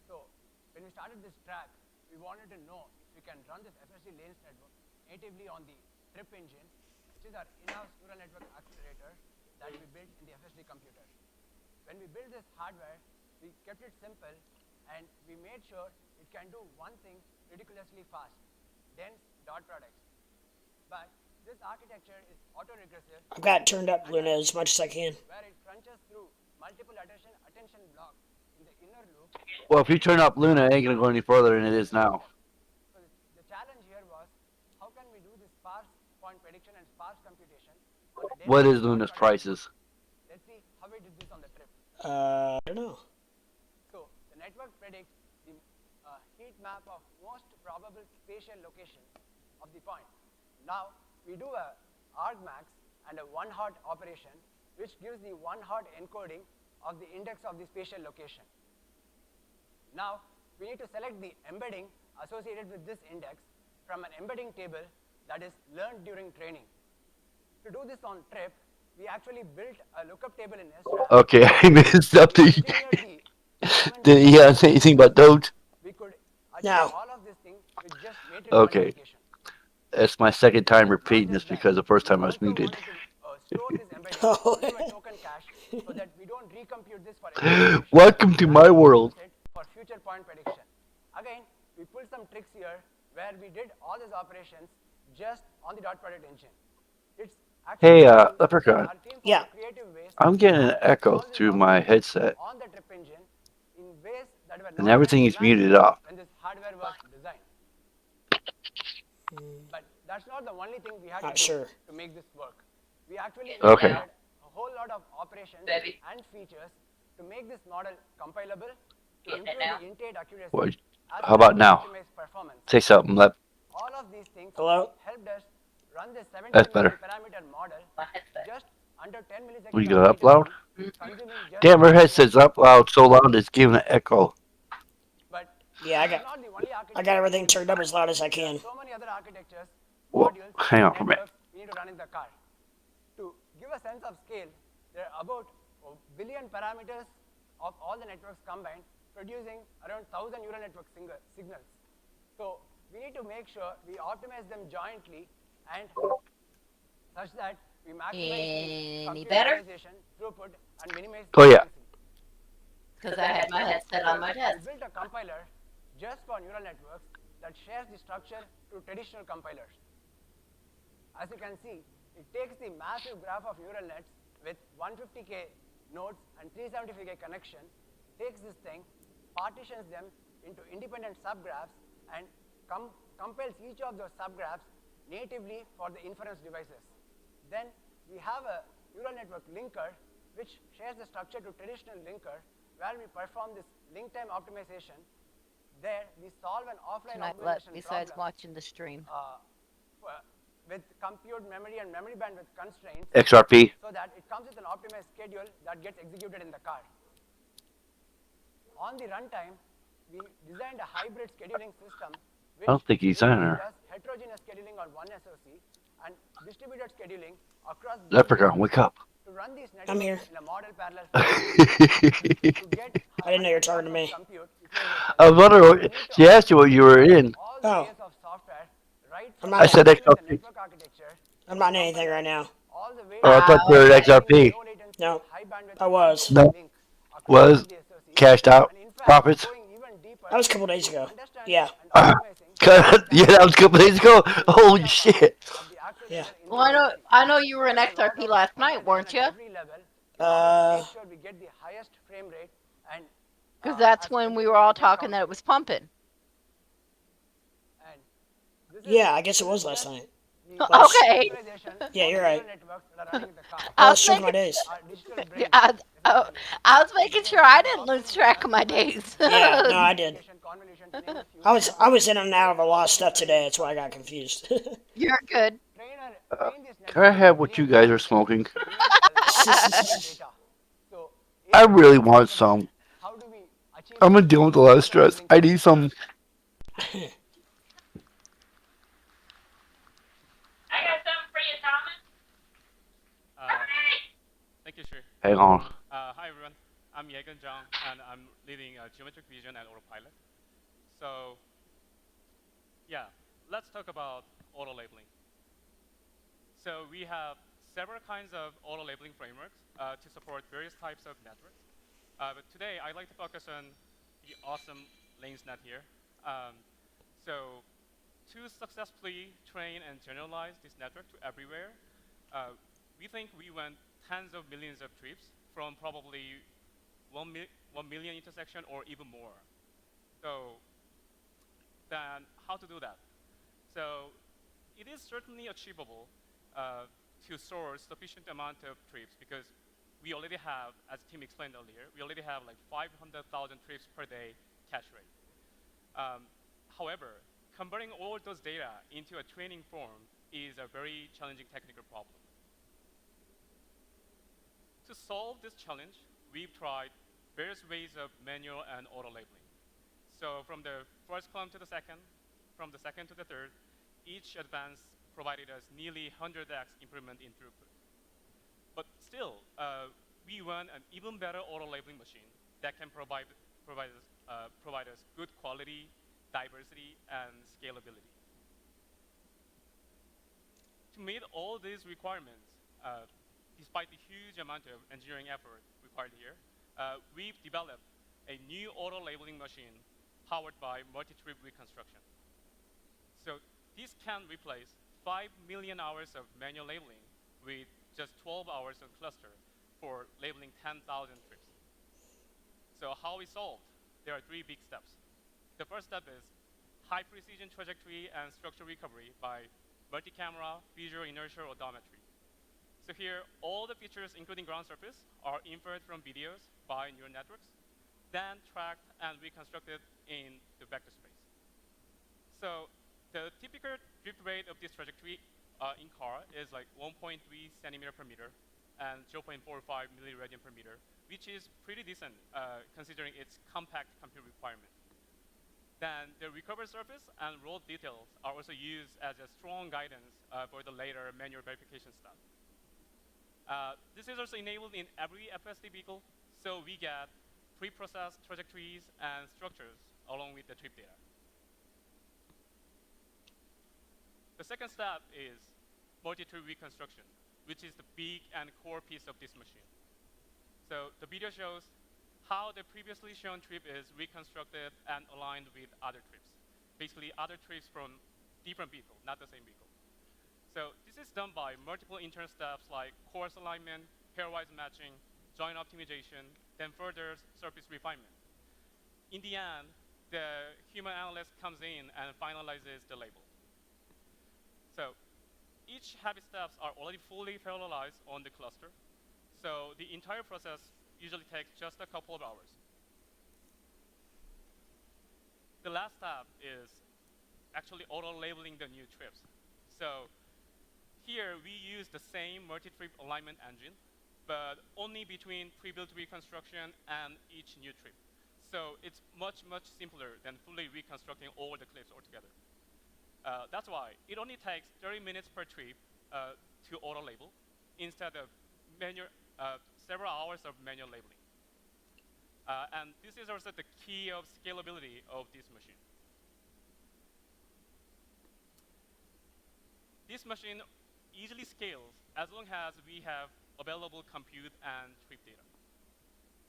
So when we started this track, we wanted to know if we can run this FSD lanes network natively on the TRIP engine, which is our in-house neural network accelerator that we built in the FSD computer. When we built this hardware, we kept it simple and we made sure it can do one thing ridiculously fast, dense dot products. But this architecture is auto-regressive. I've got it turned up, Luna, as much as I can. Where it crunches through multiple attention blocks in the inner loop. Well, if you turn up Luna, it ain't going to go any further than it is now. So the challenge here was, how can we do this sparse point prediction and sparse computation? What is Luna's prices? Let's see how we did this on the trip. I don't know. So the network predicts the heat map of most probable spatial location of the point. Now we do a argmax and a one-hot operation, which gives the one-hot encoding of the index of the spatial location. Now we need to select the embedding associated with this index from an embedding table that is learned during training. To do this on trip, we actually built a lookup table in SRAM. Okay, I missed something. Did he say anything about Doge? We could achieve all of this thing with just matrix Okay. multiplication. That's my second time repeating this because the first time I was muted. Store this embedding into a token cache so that we don't recompute this for execution. Welcome to my world. For future point prediction. Again, we pulled some tricks here where we did all these operations just on the dot product engine. It's Hey, Leprechaun. Yeah. I'm getting an echo through my headset, on the trip engine in ways that were and not everything is muted off. when this hardware was designed. But that's not the only thing we had to do to make this work. We actually Okay. had a whole lot of operations and features to make this model compilable, to improve the intake accuracy. What? How about now? Say something, Lep. All of these things helped us run this 17 That's better. parameter model just under 10 milliseconds. We go up loud? Damn, her headset's up loud, so loud it's giving an echo. Yeah, I got everything turned up as loud as I can. So many other architectures, Well, modules, hang on for a minute. we need to run in the car. To give a sense of scale, there are about a billion parameters of all the networks combined, producing around 1,000 neural network signals. So we need to make sure we optimize them jointly and such that we maximize Any better? computerization, throughput, and minimize Oh, yeah. Because I had my headset on my desk. We built a compiler just for neural networks that shares the structure to traditional compilers. As you can see, it takes the massive graph of neural nets with 150K nodes and 375K connection, takes this thing, partitions them into independent subgraphs, and compiles each of those subgraphs natively for the inference devices. Then we have a neural network linker which shares the structure to traditional linker where we perform this link time optimization. There we solve an offline optimization Besides problem watching the stream. with compute memory and memory bandwidth constraints XRP. so that it comes with an optimized schedule that gets executed in the car. On the runtime, we designed a hybrid scheduling system which I don't think he's on there. does heterogeneous scheduling on one SoC and distributed scheduling across Leprechaun, wake up. to run these I'm here. networks in a model parallel I didn't know you were talking to me. compute, you I was wondering. She asked you what you were in. Oh. of software, right I'm from not. I said the XRP. network architecture, I'm not in anything right now. all the way Oh, I thought you were to at XRP. low latency, No, high bandwidth I was. No, link across was the SoC. cashed out. And in fact, Profits. going even deeper, That was a couple days ago. understanding Yeah. and optimizing Yeah, that was a couple days ago. Holy shit. of the accelerator Yeah. in Well, the SoC. I know you were in There's a lot XRP of last night, weren't optimization you? at every level in order to make sure we get the highest frame rate and Because that's when we were all talking that it was pumping. and this is Yeah, I guess it was last night. the Okay. visualization Yeah, of you're the right. neural networks that are running in the car. I I lost was track of my making, days. Our digital brain. I was making sure I didn't lose track of my days. Yeah, no, I did. Convolution to name a few. I was in and out of a lot of stuff today. That's why I got confused. You're good. Can I have what you guys are smoking? data. So I really want some. how do we achieve I'm been dealing with a lot of stress. I need some. I got something for you, Thomas. Thank you, Sri. Hang on. Hi, everyone. I'm Yegan Zhang, and I'm leading geometric vision at Autopilot. So, yeah, let's talk about auto labeling. So we have several kinds of auto labeling frameworks to support various types of networks. But today, I'd like to focus on the awesome LanesNet here. So to successfully train and generalize this network to everywhere, we think we went tens of millions of trips from probably 1 million intersection or even more. So then how to do that? So it is certainly achievable to source sufficient amount of trips because we already have, as Tim explained earlier, we already have like 500,000 trips per day cache rate. However, converting all those data into a training form is a very challenging technical problem. To solve this challenge, we've tried various ways of manual and auto labeling. So from the first column to the second, from the second to the third, each advance provided us nearly 100x improvement in throughput. But still, we want an even better auto labeling machine that can provide us good quality, diversity, and scalability. To meet all these requirements, despite the huge amount of engineering effort required here, we've developed a new auto labeling machine powered by multi-trip reconstruction. So this can replace 5 million hours of manual labeling with just 12 hours of cluster for labeling 10,000 trips. So how we solved? There are 3 big steps. The first step is high precision trajectory and structure recovery by multi-camera, visual inertial odometry. So here, all the features, including ground surface, are inferred from videos by neural networks, then tracked and reconstructed in the vector space. So the typical drift rate of this trajectory in car is like 1.3 centimeter per meter and 0.45 milliradian per meter, which is pretty decent considering its compact compute requirement. Then the recovered surface and road details are also used as a strong guidance for the later manual verification step. This is also enabled in every FSD vehicle, so we get pre-processed trajectories and structures along with the trip data. The second step is multi-trip reconstruction, which is the big and core piece of this machine. So the video shows how the previously shown trip is reconstructed and aligned with other trips. Basically, other trips from different vehicle, not the same vehicle. So this is done by multiple internal steps like course alignment, pairwise matching, joint optimization, then further surface refinement. In the end, the human analyst comes in and finalizes the label. So each habit steps are already fully parallelized on the cluster. So the entire process usually takes just a couple of hours. The last step is actually auto-labeling the new trips. So here we use the same multi-trip alignment engine, but only between pre-built reconstruction and each new trip. So it's much, much simpler than fully reconstructing all the clips altogether. That's why it only takes 30 minutes per trip to auto-label instead of several hours of manual labeling. And this is also the key of scalability of this machine. This machine easily scales as long as we have available compute and trip data.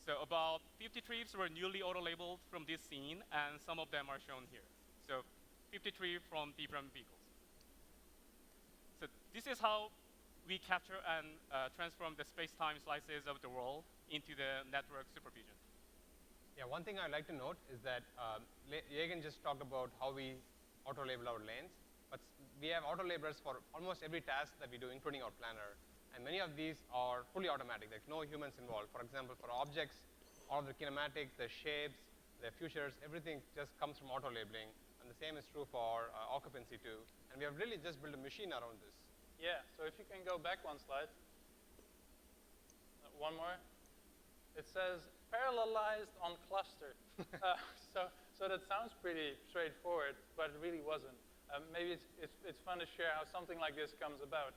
So about 50 trips were newly auto-labeled from this scene, and some of them are shown here. So 53 from different vehicles. So this is how we capture and transform the space-time slices of the world into the network supervision. Yeah, one thing I'd like to note is that Jagan just talked about how we auto-label our lanes, but we have auto-labelers for almost every task that we do, including our planner. And many of these are fully automatic. There's no humans involved. For example, for objects, all the kinematics, the shapes, the futures, everything just comes from auto-labeling. And the same is true for occupancy too. And we have really just built a machine around this. Yeah, so if you can go back one slide. One more. It says parallelized on cluster. So that sounds pretty straightforward, but it really wasn't. Maybe it's fun to share how something like this comes about.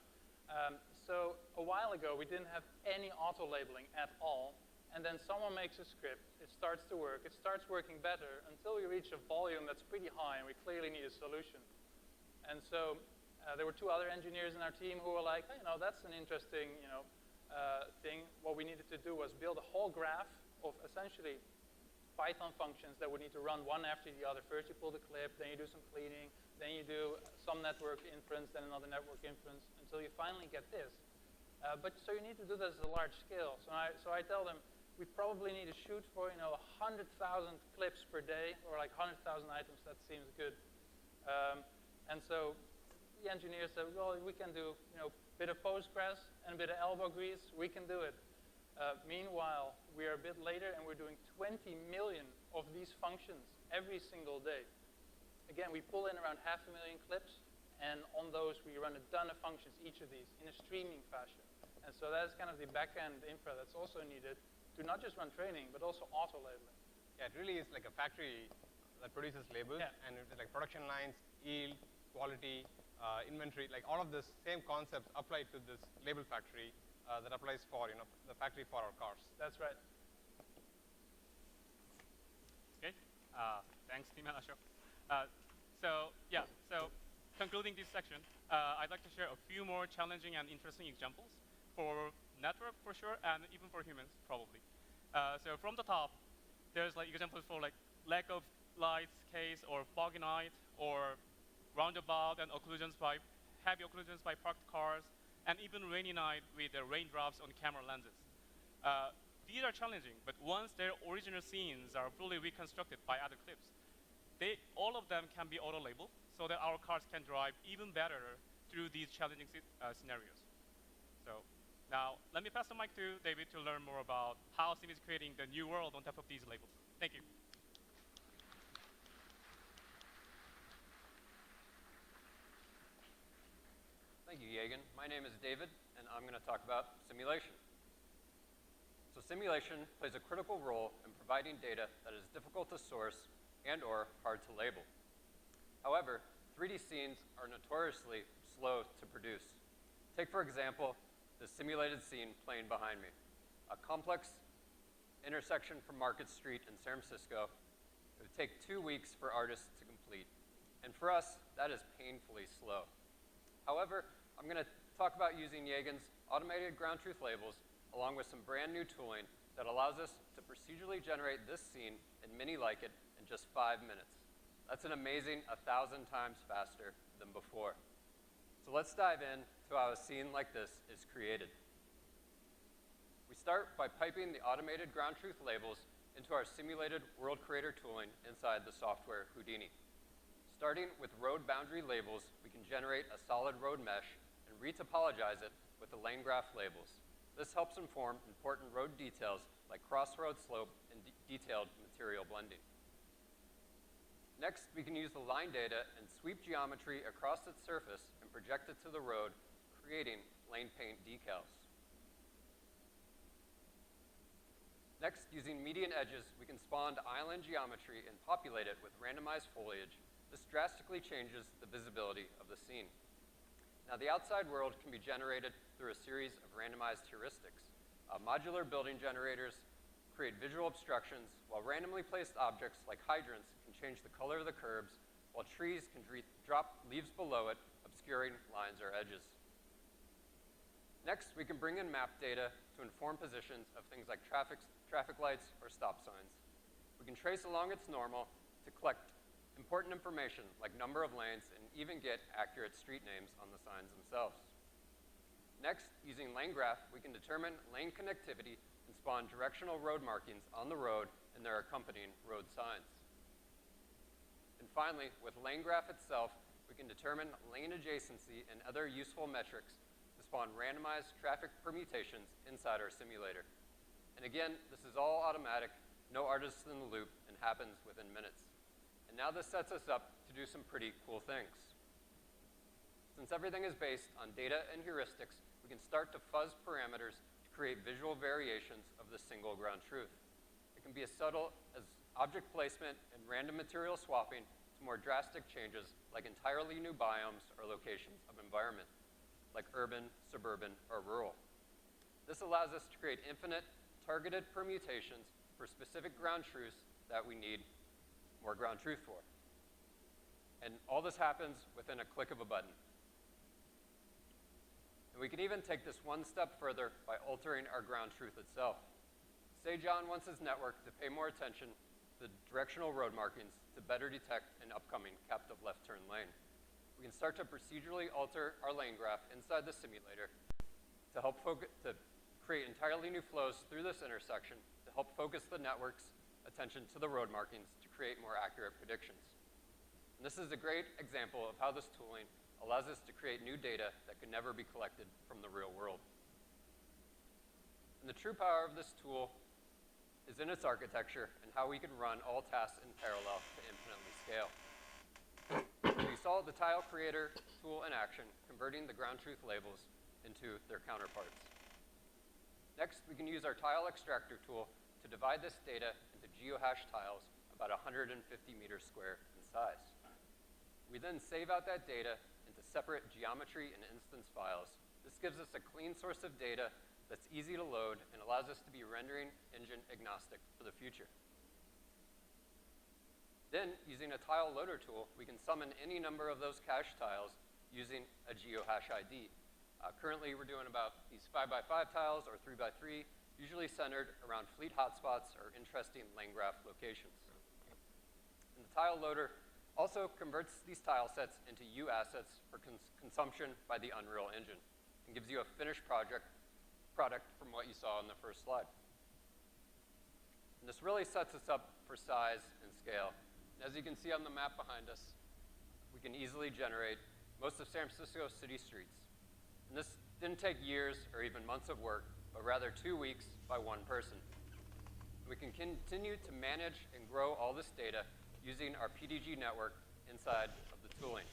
So a while ago, we didn't have any auto-labeling at all. And then someone makes a script. It starts to work. It starts working better until we reach a volume that's pretty high, and we clearly need a solution. And so there were two other engineers in our team who were like, hey, that's an interesting thing. What we needed to do was build a whole graph of essentially Python functions that would need to run one after the other. First, you pull the clip, then you do some cleaning, then you do some network inference, then another network inference, until you finally get this. So you need to do this at a large scale. So I tell them, we probably need to shoot for 100,000 clips per day, or like 100,000 items. That seems good. And so the engineers said, well, we can do a bit of Postgres and a bit of elbow grease. We can do it. Meanwhile, we are a bit later, and we're doing 20 million of these functions every single day. Again, we pull in around 500,000 clips, and on those, we run a ton of functions, each of these, in a streaming fashion. And so that's kind of the back-end infra that's also needed to not just run training, but also auto-labeling. Yeah, it really is like a factory that produces labels, and it's like production lines, yield, quality, inventory, like all of the same concepts apply to this label factory that applies for the factory for our cars. That's right. Okay. Thanks, Tim and Ashok. So concluding this section, I'd like to share a few more challenging and interesting examples for network for sure, and even for humans probably. So from the top, there's like examples for like lack of lights case, or foggy night, or roundabout and heavy occlusions by parked cars, and even rainy night with the raindrops on camera lenses. These are challenging, but once their original scenes are fully reconstructed by other clips, all of them can be auto-labeled so that our cars can drive even better through these challenging scenarios. So now, let me pass the mic to David to learn more about how Sim is creating the new world on top of these labels. Thank you. Thank you, Jagan. My name is David, and I'm going to talk about simulation. So simulation plays a critical role in providing data that is difficult to source and or hard to label. However, 3D scenes are notoriously slow to produce. Take, for example, the simulated scene playing behind me. A complex intersection from Market Street in San Francisco. It would take 2 weeks for artists to complete. And for us, that is painfully slow. However, I'm going to talk about using Jagan's automated ground truth labels along with some brand new tooling that allows us to procedurally generate this scene and many like it in just 5 minutes. That's an amazing 1,000 times faster than before. So let's dive in to how a scene like this is created. We start by piping the automated ground truth labels into our simulated world creator tooling inside the software Houdini. Starting with road boundary labels, we can generate a solid road mesh and retopologize it with the lane graph labels. This helps inform important road details like crossroad slope and detailed material blending. Next, we can use the line data and sweep geometry across its surface and project it to the road, creating lane paint decals. Next, using median edges, we can spawn island geometry and populate it with randomized foliage. This drastically changes the visibility of the scene. Now, the outside world can be generated through a series of randomized heuristics. Modular building generators, create visual obstructions, while randomly placed objects like hydrants can change the color of the curbs, while trees can drop leaves below it, obscuring lines or edges. Next, we can bring in map data to inform positions of things like traffic lights or stop signs. We can trace along its normal to collect important information like number of lanes and even get accurate street names on the signs themselves. Next, using lane graph, we can determine lane connectivity and spawn directional road markings on the road and their accompanying road signs. And finally, with lane graph itself, we can determine lane adjacency and other useful metrics to spawn randomized traffic permutations inside our simulator. And again, this is all automatic, no artists in the loop, and happens within minutes. And now this sets us up to do some pretty cool things. Since everything is based on data and heuristics, we can start to fuzz parameters to create visual variations of the single ground truth. It can be as subtle as object placement and random material swapping to more drastic changes like entirely new biomes or locations of environment, like urban, suburban, or rural. This allows us to create infinite targeted permutations for specific ground truths that we need more ground truth for. And all this happens within a click of a button. And we can even take this one step further by altering our ground truth itself. Say John wants his network to pay more attention to the directional road markings to better detect an upcoming captive left turn lane. We can start to procedurally alter our lane graph inside the simulator to help create entirely new flows through this intersection to help focus the network's attention to the road markings to create more accurate predictions. And this is a great example of how this tooling allows us to create new data that could never be collected from the real world. And the true power of this tool is in its architecture and how we can run all tasks in parallel to infinitely scale. So you saw the tile creator tool in action, converting the ground truth labels into their counterparts. Next, we can use our tile extractor tool to divide this data into geohash tiles about 150 meters square in size. We then save out that data into separate geometry and instance files. This gives us a clean source of data that's easy to load and allows us to be rendering engine agnostic for the future. Then, using a tile loader tool, we can summon any number of those cache tiles using a geohash ID. Currently, we're doing about these 5x5 tiles or 3x3, usually centered around fleet hotspots or interesting lane graph locations. And the tile loader also converts these tile sets into U assets for consumption by the Unreal Engine and gives you a finished product from what you saw in the first slide. And this really sets us up for size and scale. And as you can see on the map behind us, we can easily generate most of San Francisco city streets. And this didn't take years or even months of work, but rather 2 weeks by one person. And we can continue to manage and grow all this data using our PDG network inside of the tooling.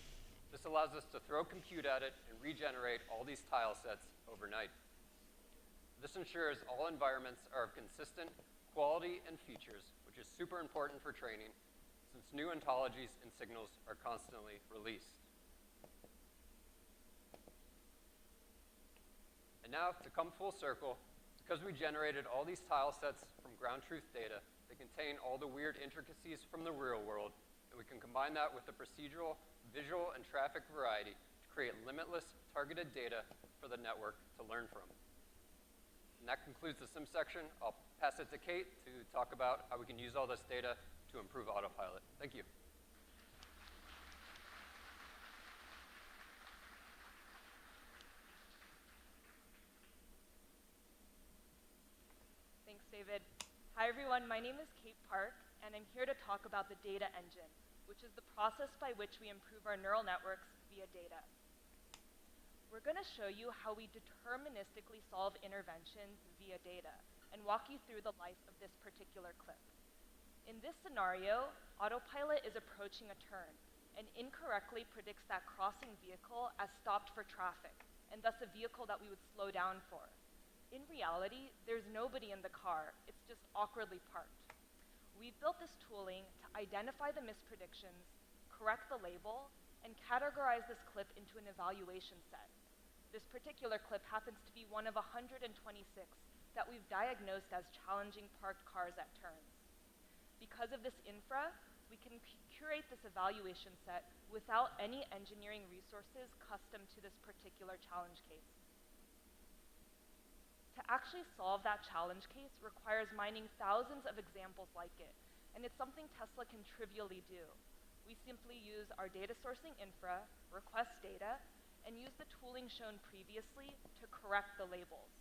This allows us to throw compute at it and regenerate all these tile sets overnight. This ensures all environments are of consistent quality and features, which is super important for training since new ontologies and signals are constantly released. And now, to come full circle, because we generated all these tile sets from ground truth data, they contain all the weird intricacies from the real world, and we can combine that with the procedural, visual, and traffic variety to create limitless targeted data for the network to learn from. And that concludes the sim section. I'll pass it to Kate to talk about how we can use all this data to improve autopilot. Thank you. Thanks, David. Hi, everyone. My name is Kate Park, and I'm here to talk about the data engine, which is the process by which we improve our neural networks via data. We're going to show you how we deterministically solve interventions via data and walk you through the life of this particular clip. In this scenario, autopilot is approaching a turn and incorrectly predicts that crossing vehicle as stopped for traffic, and thus a vehicle that we would slow down for. In reality, there's nobody in the car. It's just awkwardly parked. We've built this tooling to identify the mispredictions, correct the label, and categorize this clip into an evaluation set. This particular clip happens to be one of 126 that we've diagnosed as challenging parked cars at turns. Because of this infra, we can curate this evaluation set without any engineering resources custom to this particular challenge case. To actually solve that challenge case requires mining thousands of examples like it, and it's something Tesla can trivially do. We simply use our data sourcing infra, request data, and use the tooling shown previously to correct the labels.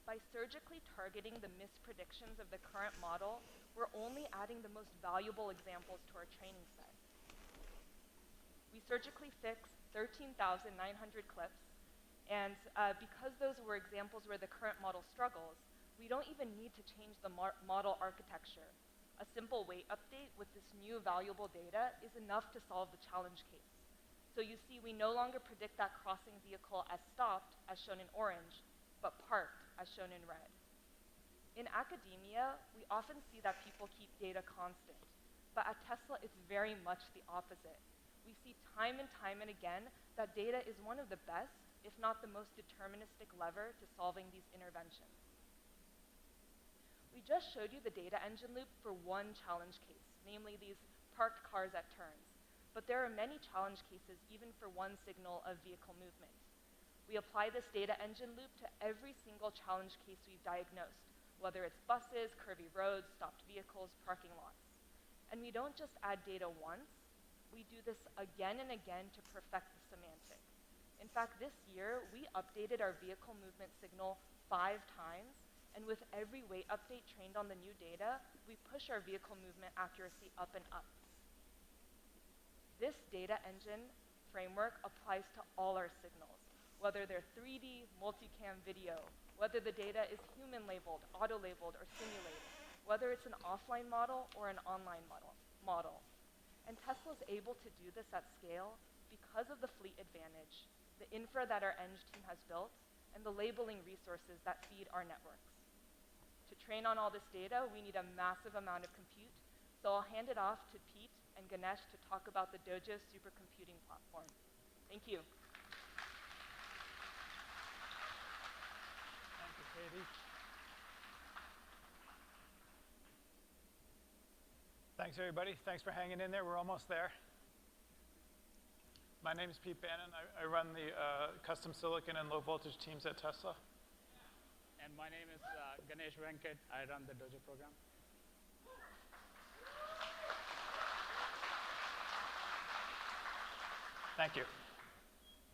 By surgically targeting the mispredictions of the current model, we're only adding the most valuable examples to our training set. We surgically fixed 13,900 clips, and because those were examples where the current model struggles, we don't even need to change the model architecture. A simple weight update with this new valuable data is enough to solve the challenge case. So you see, we no longer predict that crossing vehicle as stopped, as shown in orange, but parked, as shown in red. In academia, we often see that people keep data constant, but at Tesla, it's very much the opposite. We see time and again that data is one of the best, if not the most deterministic lever to solving these interventions. We just showed you the data engine loop for one challenge case, namely these parked cars at turns, but there are many challenge cases even for one signal of vehicle movement. We apply this data engine loop to every single challenge case we've diagnosed, whether it's buses, curvy roads, stopped vehicles, parking lots. And we don't just add data once, we do this again and again to perfect the semantic. In fact, this year, we updated our vehicle movement signal 5 times, and with every weight update trained on the new data, we push our vehicle movement accuracy up and up. This data engine framework applies to all our signals, whether they're 3D, multicam video, whether the data is human-labeled, auto-labeled, or simulated, whether it's an offline model or an online model. And Tesla's able to do this at scale because of the fleet advantage, the infra that our eng team has built, and the labeling resources that feed our networks. To train on all this data, we need a massive amount of compute, so I'll hand it off to Pete and Ganesh to talk about the Doge supercomputing platform. Thank you. Katie. Thanks, everybody. Thanks for hanging in there. We're almost there. My name is Pete Bannon. I run the custom silicon and low voltage teams at Tesla. And my name is Ganesh Venkat. I run the Doge program. Thank you.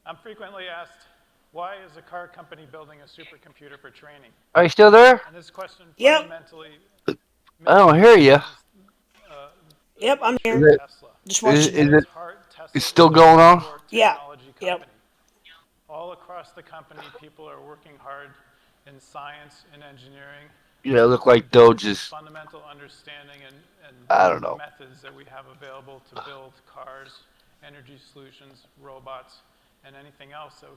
I'm frequently asked, why is a car company building a supercomputer for training? Are you still there? And this question Yep. fundamentally I don't hear you. Yep, I'm here. Just watching. It's still going on? Yeah. Yep. All across the company, people are working hard in science and engineering. Yeah, look like Doge's. Fundamental understanding and I don't know. methods that we have available to build cars, energy solutions, robots, and anything else that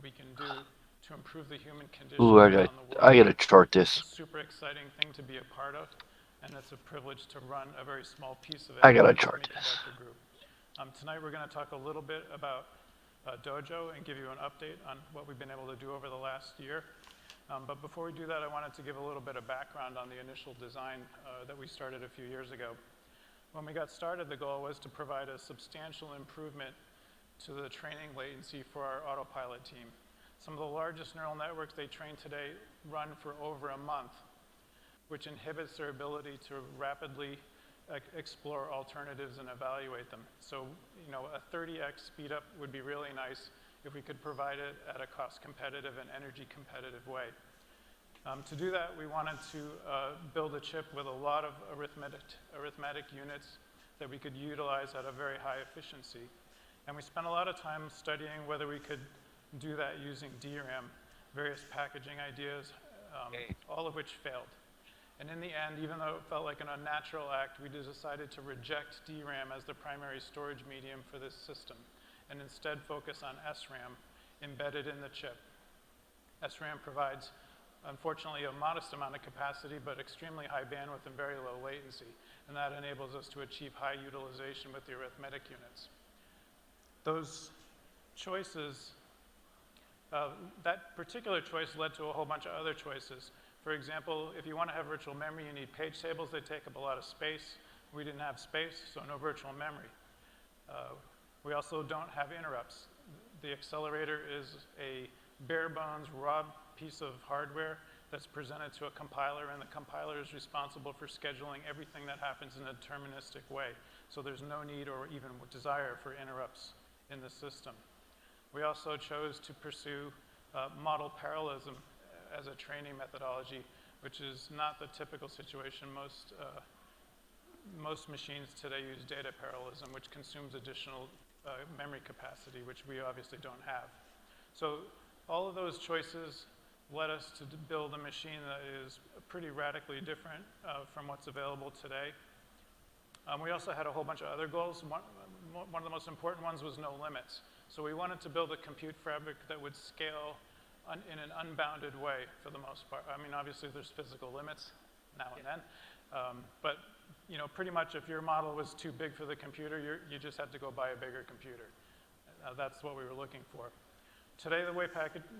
we can do to improve the human condition around the world. I gotta chart this. It's a super exciting thing to be a part of, and it's a privilege to run a very small piece of it. I gotta chart this. Group. Tonight we're going to talk a little bit about Dojo and give you an update on what we've been able to do over the last year. But before we do that, I wanted to give a little bit of background on the initial design that we started a few years ago. When we got started, the goal was to provide a substantial improvement to the training latency for our autopilot team. Some of the largest neural networks they train today run for over a month, which inhibits their ability to rapidly explore alternatives and evaluate them. So, you know, a 30x speed up would be really nice if we could provide it at a cost competitive and energy competitive way. To do that, we wanted to build a chip with a lot of arithmetic units that we could utilize at a very high efficiency. And we spent a lot of time studying whether we could do that using DRAM, various packaging ideas, all of which failed. And in the end, even though it felt like an unnatural act, we decided to reject DRAM as the primary storage medium for this system, and instead focus on SRAM embedded in the chip. SRAM provides, unfortunately, a modest amount of capacity, but extremely high bandwidth and very low latency, and that enables us to achieve high utilization with the arithmetic units. Those choices, that particular choice led to a whole bunch of other choices. For example, if you want to have virtual memory, you need page tables. They take up a lot of space. We didn't have space, so no virtual memory. We also don't have interrupts. The accelerator is a bare bones, raw piece of hardware that's presented to a compiler, and the compiler is responsible for scheduling everything that happens in a deterministic way. So there's no need or even desire for interrupts in the system. We also chose to pursue model parallelism as a training methodology, which is not the typical situation. Most machines today use data parallelism, which consumes additional memory capacity, which we obviously don't have. So all of those choices led us to build a machine that is pretty radically different from what's available today. We also had a whole bunch of other goals. One of the most important ones was no limits. So we wanted to build a compute fabric that would scale in an unbounded way for the most part. I mean, obviously there's physical limits now and then, but pretty much if your model was too big for the computer, you just had to go buy a bigger computer. That's what we were looking for. Today, the way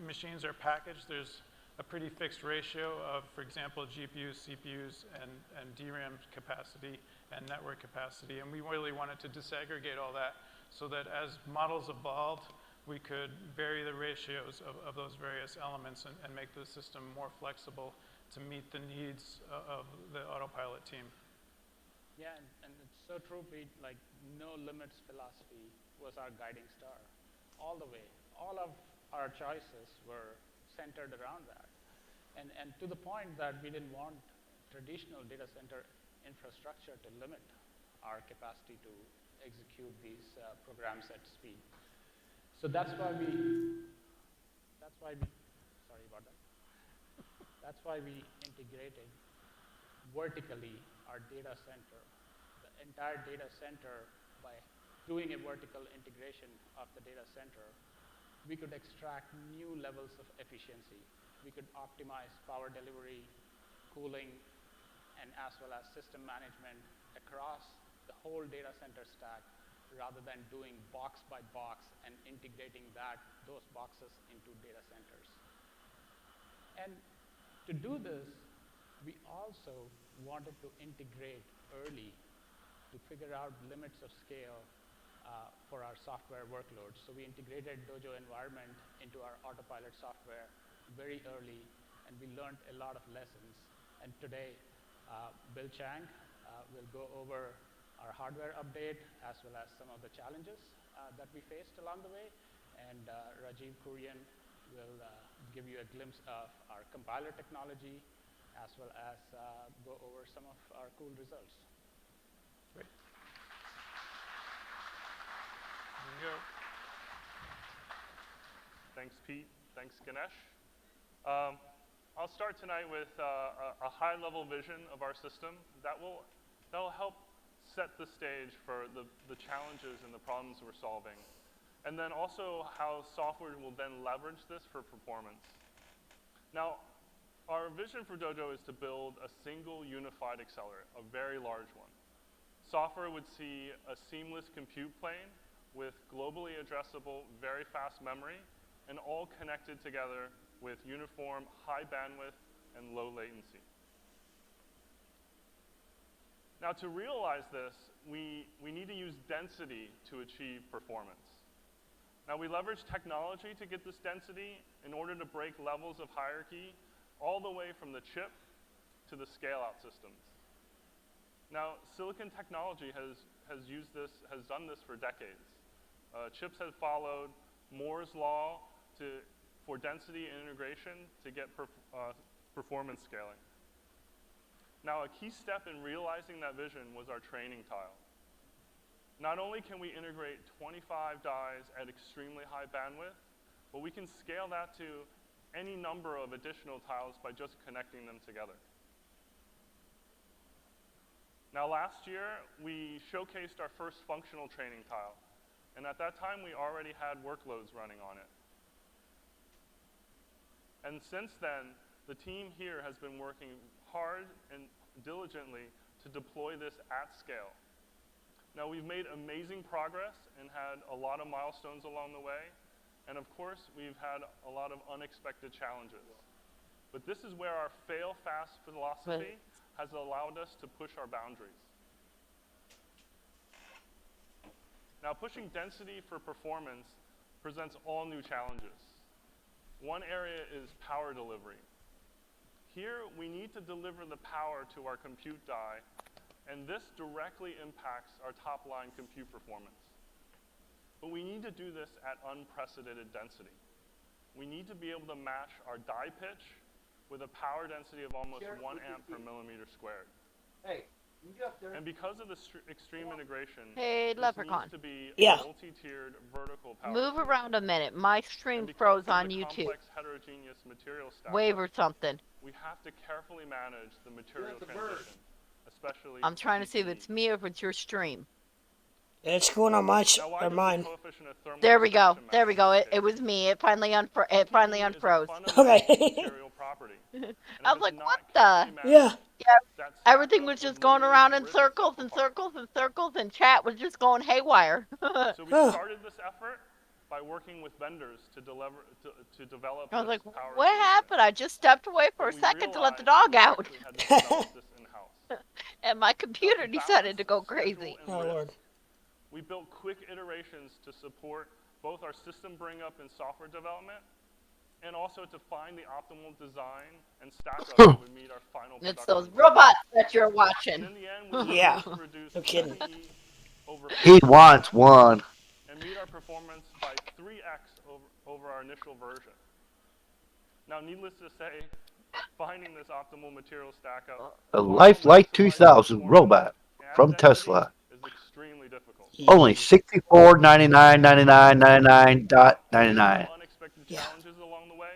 machines are packaged, there's a pretty fixed ratio of, for example, GPUs, CPUs, and DRAM capacity and network capacity. And we really wanted to disaggregate all that so that as models evolved, we could vary the ratios of those various elements and make the system more flexible to meet the needs of the autopilot team. Yeah, and it's so true, Pete, like no limits philosophy was our guiding star all the way. All of our choices were centered around that. And to the point that we didn't want traditional data center infrastructure to limit our capacity to execute these programs at speed. So that's why we integrated vertically our data center, the entire data center. By doing a vertical integration of the data center, we could extract new levels of efficiency. We could optimize power delivery, cooling, and as well as system management across the whole data center stack rather than doing box by box and integrating those boxes into data centers. And to do this, we also wanted to integrate early to figure out limits of scale for our software workloads. So we integrated Dojo environment into our autopilot software very early, and we learned a lot of lessons. And today, Bill Chang will go over our hardware update as well as some of the challenges that we faced along the way. And Rajiv Kurian will give you a glimpse of our compiler technology as well as go over some of our cool results. Great. There you go. Thanks, Pete. Thanks, Ganesh. I'll start tonight with a high-level vision of our system that'll help set the stage for the challenges and the problems we're solving, and then also how software will then leverage this for performance. Now, our vision for Dojo is to build a single unified accelerator, a very large one. Software would see a seamless compute plane with globally addressable, very fast memory, and all connected together with uniform high bandwidth and low latency. Now, to realize this, we need to use density to achieve performance. Now, we leverage technology to get this density in order to break levels of hierarchy all the way from the chip to the scale-out systems. Now, silicon technology has done this for decades. Chips have followed Moore's law for density and integration to get performance scaling. Now, a key step in realizing that vision was our training tile. Not only can we integrate 25 dies at extremely high bandwidth, but we can scale that to any number of additional tiles by just connecting them together. Now, last year, we showcased our first functional training tile. And at that time, we already had workloads running on it. And since then, the team here has been working hard and diligently to deploy this at scale. Now, we've made amazing progress and had a lot of milestones along the way. And of course, we've had a lot of unexpected challenges. But this is where our fail fast philosophy has allowed us to push our boundaries. Now, pushing density for performance presents all new challenges. One area is power delivery. Here, we need to deliver the power to our compute die, and this directly impacts our top-line compute performance. But we need to do this at unprecedented density. We need to be able to match our die pitch with a power density of almost 1 amp per millimeter squared. Hey, you get up there. And because of the extreme integration, Hey, this Leprechaun. needs to be Yeah. a multi-tiered vertical power. Move around a minute. My stream And because froze of on the YouTube. complex heterogeneous material stack, Wave or something. we have to carefully manage the material transition, especially. I'm trying to see if it's me or if it's your stream. It's going on my Now, why or does the mine. coefficient of thermal There we go. expansion There we go. matter? It was me. It finally unfroze. Okay. Material property. And I if was like, it's what not the? carefully managed, Yeah. Yeah. that Everything stack was up just will going literally around in rip circles itself and apart. circles and circles, and chat was just going haywire. So we Huh. started this effort by working with vendors to develop I was like, this power what solution. happened? I just stepped away for a But we second to let the realized dog that we out. actually had to develop this in-house. And my computer To decided to go balance schedule crazy. and Oh, risk, Lord. we built quick iterations to support both our system bring up and software development, and also to find the optimal design and stack up that would meet our final It's production those goals. robots that you're And watching. in the end, we were Yeah. able to reduce No kidding. PE over He wants 50% one. and meet our performance by 3x over our initial version. Now, needless to say, finding this optimal material stack up A while lifelike maximizing 2000 performance robot and from density Tesla. is extremely difficult. Only $64.99.99.99. Unexpected Yeah. challenges along the way.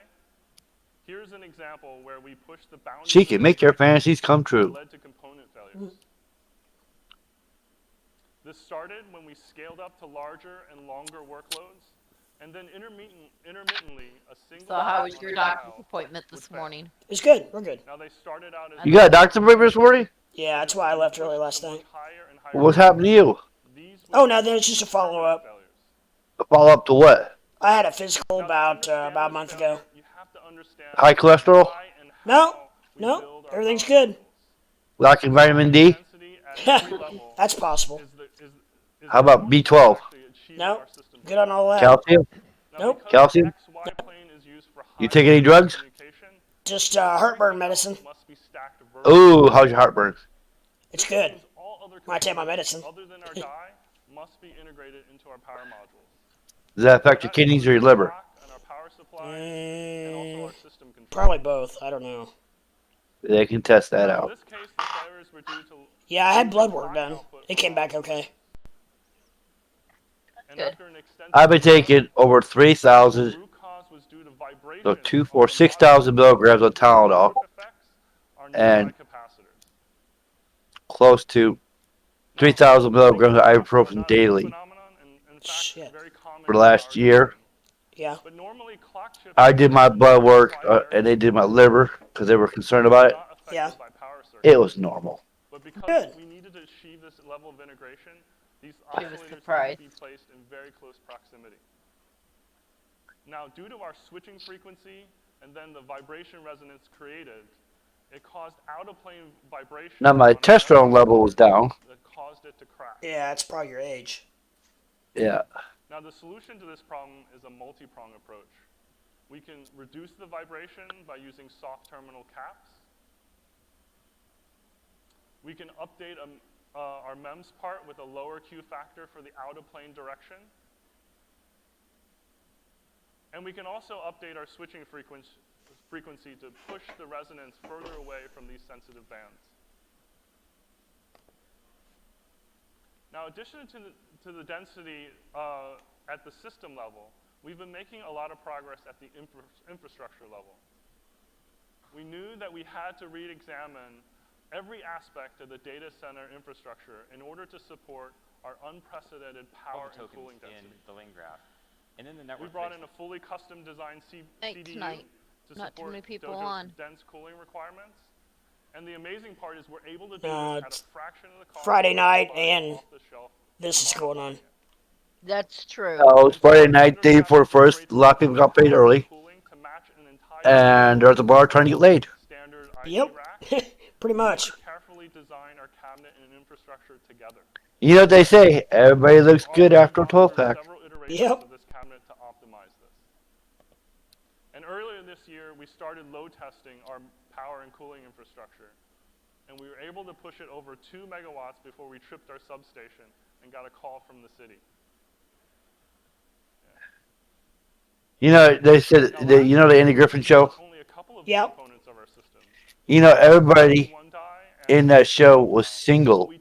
Here's an example where we pushed the boundaries She of can make your integration fantasies come that true. led to component failures. This started when we scaled up to larger and longer workloads, and then intermittently a single. So how was on your a doctor's file appointment would this fail. morning? It's good. We're good. Now they started out as You got a doctor's appointment this morning? Yeah, that's why I left early last night. higher and higher. What's happened to you? These would Oh, become no, there's just a follow-up. failures. A follow up to what? I had a physical Now, to about understand a this month failure, ago. you have to understand High cholesterol? why and No, how we no, build our everything's power good. modules. Lacking vitamin D? Density at every level That's possible. is How about B12? actually achieving No, our system good on all that. Calcium? Now, Nope. because Calcium? the XY plane is used for You high take any drugs? communication, Just heartburn medicine. must be stacked vertically. Ooh, how's your heartburn? It's This good. means all other When I take my components medicine. other than our die must be integrated into our power modules. Does that affect your That kidneys or your includes our liver? clock and our power supply, and also our system control. Probably both. I don't know. They can test that Now, in out. this case, the failures were due to Yeah, I had blood losing work clock done. output It came back okay. and Good. after an extensive I've been taking over 3,000, root cause was due to vibration so of 6,000 milligrams of Tylenol, effects are and nearby capacitors. close to 3,000 milligrams of ibuprofen daily Phenomenon, and in fact, Shit. very common for in the last our year. system. Yeah. But normally clock chips I did my blood work, and they did my liver because they were concerned about it. not affected Yeah. by power circuits. It was normal. But because Good. we needed to achieve this level of integration, these She was oscillators need surprised. to be placed in very close proximity. Now, due to our switching frequency and then the vibration resonance created, it caused out-of-plane vibration. Now my on our testosterone level was down. that caused it to crack. Yeah, it's probably your age. Yeah. Now, the solution to this problem is a multi-prong approach. We can reduce the vibration by using soft terminal caps. We can update our MEMS part with a lower Q factor for the out-of-plane direction. And we can also update our switching frequency to push the resonance further away from these sensitive bands. Now, in addition to the density at the system level, we've been making a lot of progress at the infrastructure level. We knew that we had to re-examine every aspect of the data center infrastructure in order to support our unprecedented power and tokens cooling in density. the lane graph. And then the network. We brought in a fully custom designed Night CDU tonight. to Not too support many people Doge's on. dense cooling requirements. And the amazing part is we're able to do No, this at it's a fraction of the cost Friday of night buying and off-the-shelf this is going on. That's true. Oh, it's Friday night, day before first. A lot of people got paid early. cooling to match an entire and they're at the bar trying to get laid. Standard Yep. Pretty much. Carefully design our cabinet and infrastructure together. You know what they say? Everybody looks good after a 12-pack. Iterations of this cabinet to optimize this. And earlier this year, we started load testing our power and cooling infrastructure. And we were able to push it over 2 megawatts before we tripped our substation and got a call from the city. You know, they said, you know the Andy Griffin show? Yep. You know, everybody in that show was single,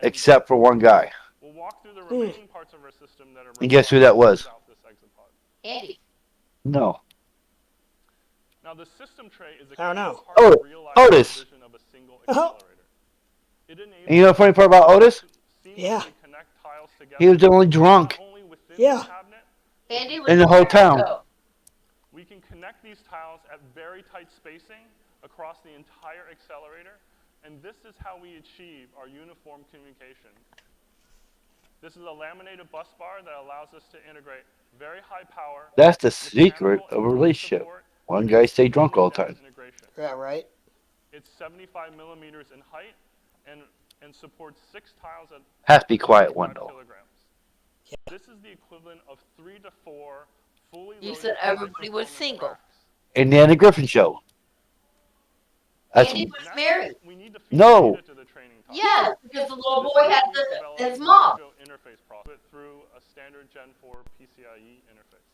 except for one guy. We'll walk through the remaining parts of our system that are And guess who that was? Andy. No. Now the system tray is a I don't know. Otis. of a single Uh-huh. It enables And you know the funny part about Otis? Yeah. connect tiles together. He was the only drunk Yeah. Andy was in the whole town. We can connect these tiles at very tight spacing across the entire accelerator, and this is how we achieve our uniform communication. This is a laminated bus bar that allows us to integrate very high power. That's the secret of a relationship. One guy stay drunk all the time. Yeah, right. It's 75 millimeters in height and supports 6 tiles at Has to be quiet one, 5 though. kilograms. This is the equivalent of 3 to 4 fully You loaded said everybody was high-performance single. racks. In the Andy Griffin show. That's, Andy was married. no. Yeah, because the little boy had his mom. Interface process through a standard Gen 4 PCIe interface.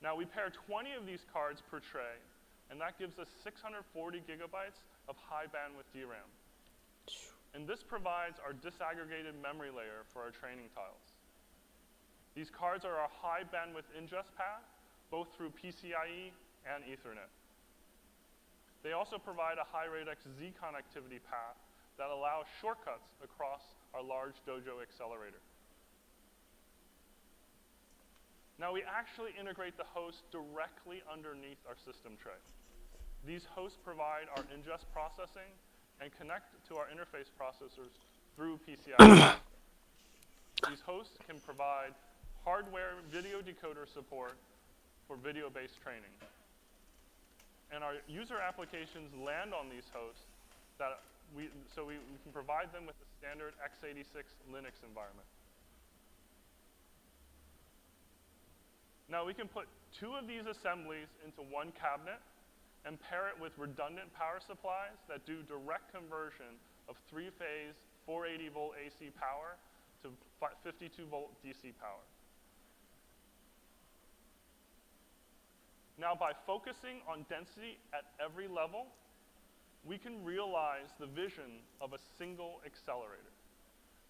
Now we pair 20 of these cards per tray, and that gives us 640 gigabytes of high bandwidth DRAM. And this provides our disaggregated memory layer for our training tiles. These cards are our high bandwidth ingest path, both through PCIe and Ethernet. They also provide a high radix Z connectivity path that allows shortcuts across our large Dojo accelerator. Now we actually integrate the host directly underneath our system tray. These hosts provide our ingest processing and connect to our interface processors through PCIe. These hosts can provide hardware video decoder support for video-based training. And our user applications land on these hosts so we can provide them with the standard x86 Linux environment. Now we can put 2 of these assemblies into one cabinet and pair it with redundant power supplies that do direct conversion of 3-phase 480-volt AC power to 52-volt DC power. Now, by focusing on density at every level, we can realize the vision of a single accelerator.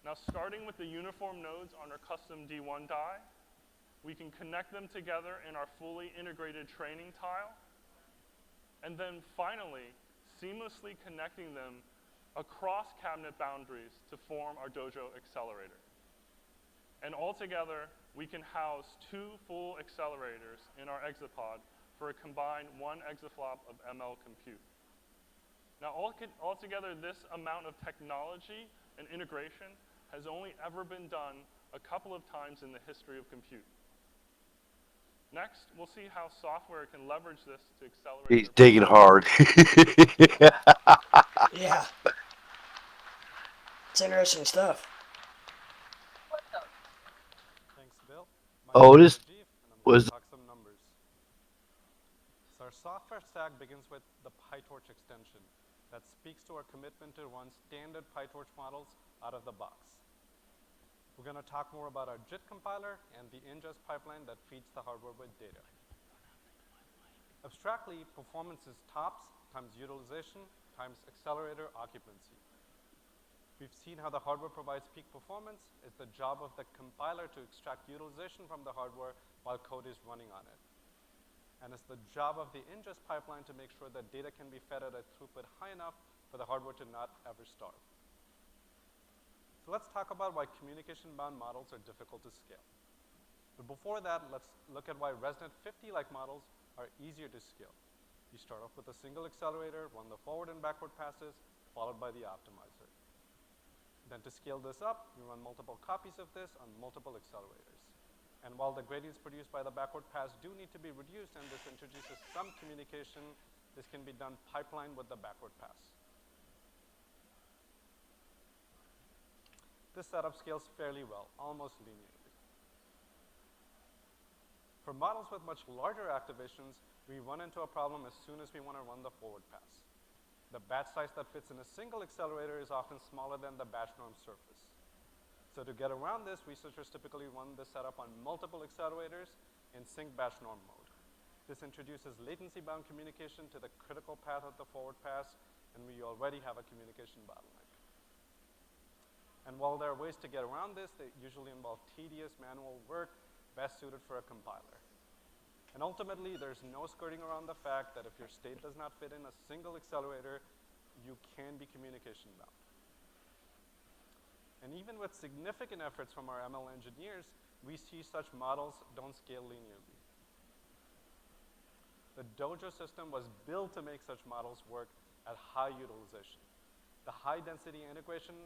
Now, starting with the uniform nodes on our custom D1 die, we can connect them together in our fully integrated training tile, and then finally, seamlessly connecting them across cabinet boundaries to form our Dojo accelerator. And altogether, we can house 2 full accelerators in our exapod for a combined 1 exaflop of ML compute. Now, altogether, this amount of technology and integration has only ever been done a couple of times in the history of compute. Next, we'll see how software can leverage this to accelerate. He's digging hard. Yeah. It's interesting stuff. Thanks, Bill. Otis was. Talk some numbers. So our software stack begins with the PyTorch extension that speaks to our commitment to run standard PyTorch models out of the box. We're going to talk more about our JIT compiler and the ingest pipeline that feeds the hardware with data. Abstractly, performance is TOPS times utilization times accelerator occupancy. We've seen how the hardware provides peak performance. It's the job of the compiler to extract utilization from the hardware while code is running on it. And it's the job of the ingest pipeline to make sure that data can be fed at a throughput high enough for the hardware to not ever starve. So let's talk about why communication-bound models are difficult to scale. But before that, let's look at why ResNet 50-like models are easier to scale. You start off with a single accelerator, run the forward and backward passes, followed by the optimizer. Then to scale this up, you run multiple copies of this on multiple accelerators. And while the gradients produced by the backward pass do need to be reduced, and this introduces some communication, this can be done pipeline with the backward pass. This setup scales fairly well, almost linearly. For models with much larger activations, we run into a problem as soon as we want to run the forward pass. The batch size that fits in a single accelerator is often smaller than the batch norm surface. So to get around this, researchers typically run this setup on multiple accelerators in sync batch norm mode. This introduces latency-bound communication to the critical path of the forward pass, and we already have a communication bottleneck. And while there are ways to get around this, they usually involve tedious manual work best suited for a compiler. And ultimately, there's no skirting around the fact that if your state does not fit in a single accelerator, you can be communication bound. And even with significant efforts from our ML engineers, we see such models don't scale linearly. The Doge system was built to make such models work at high utilization. The high-density integration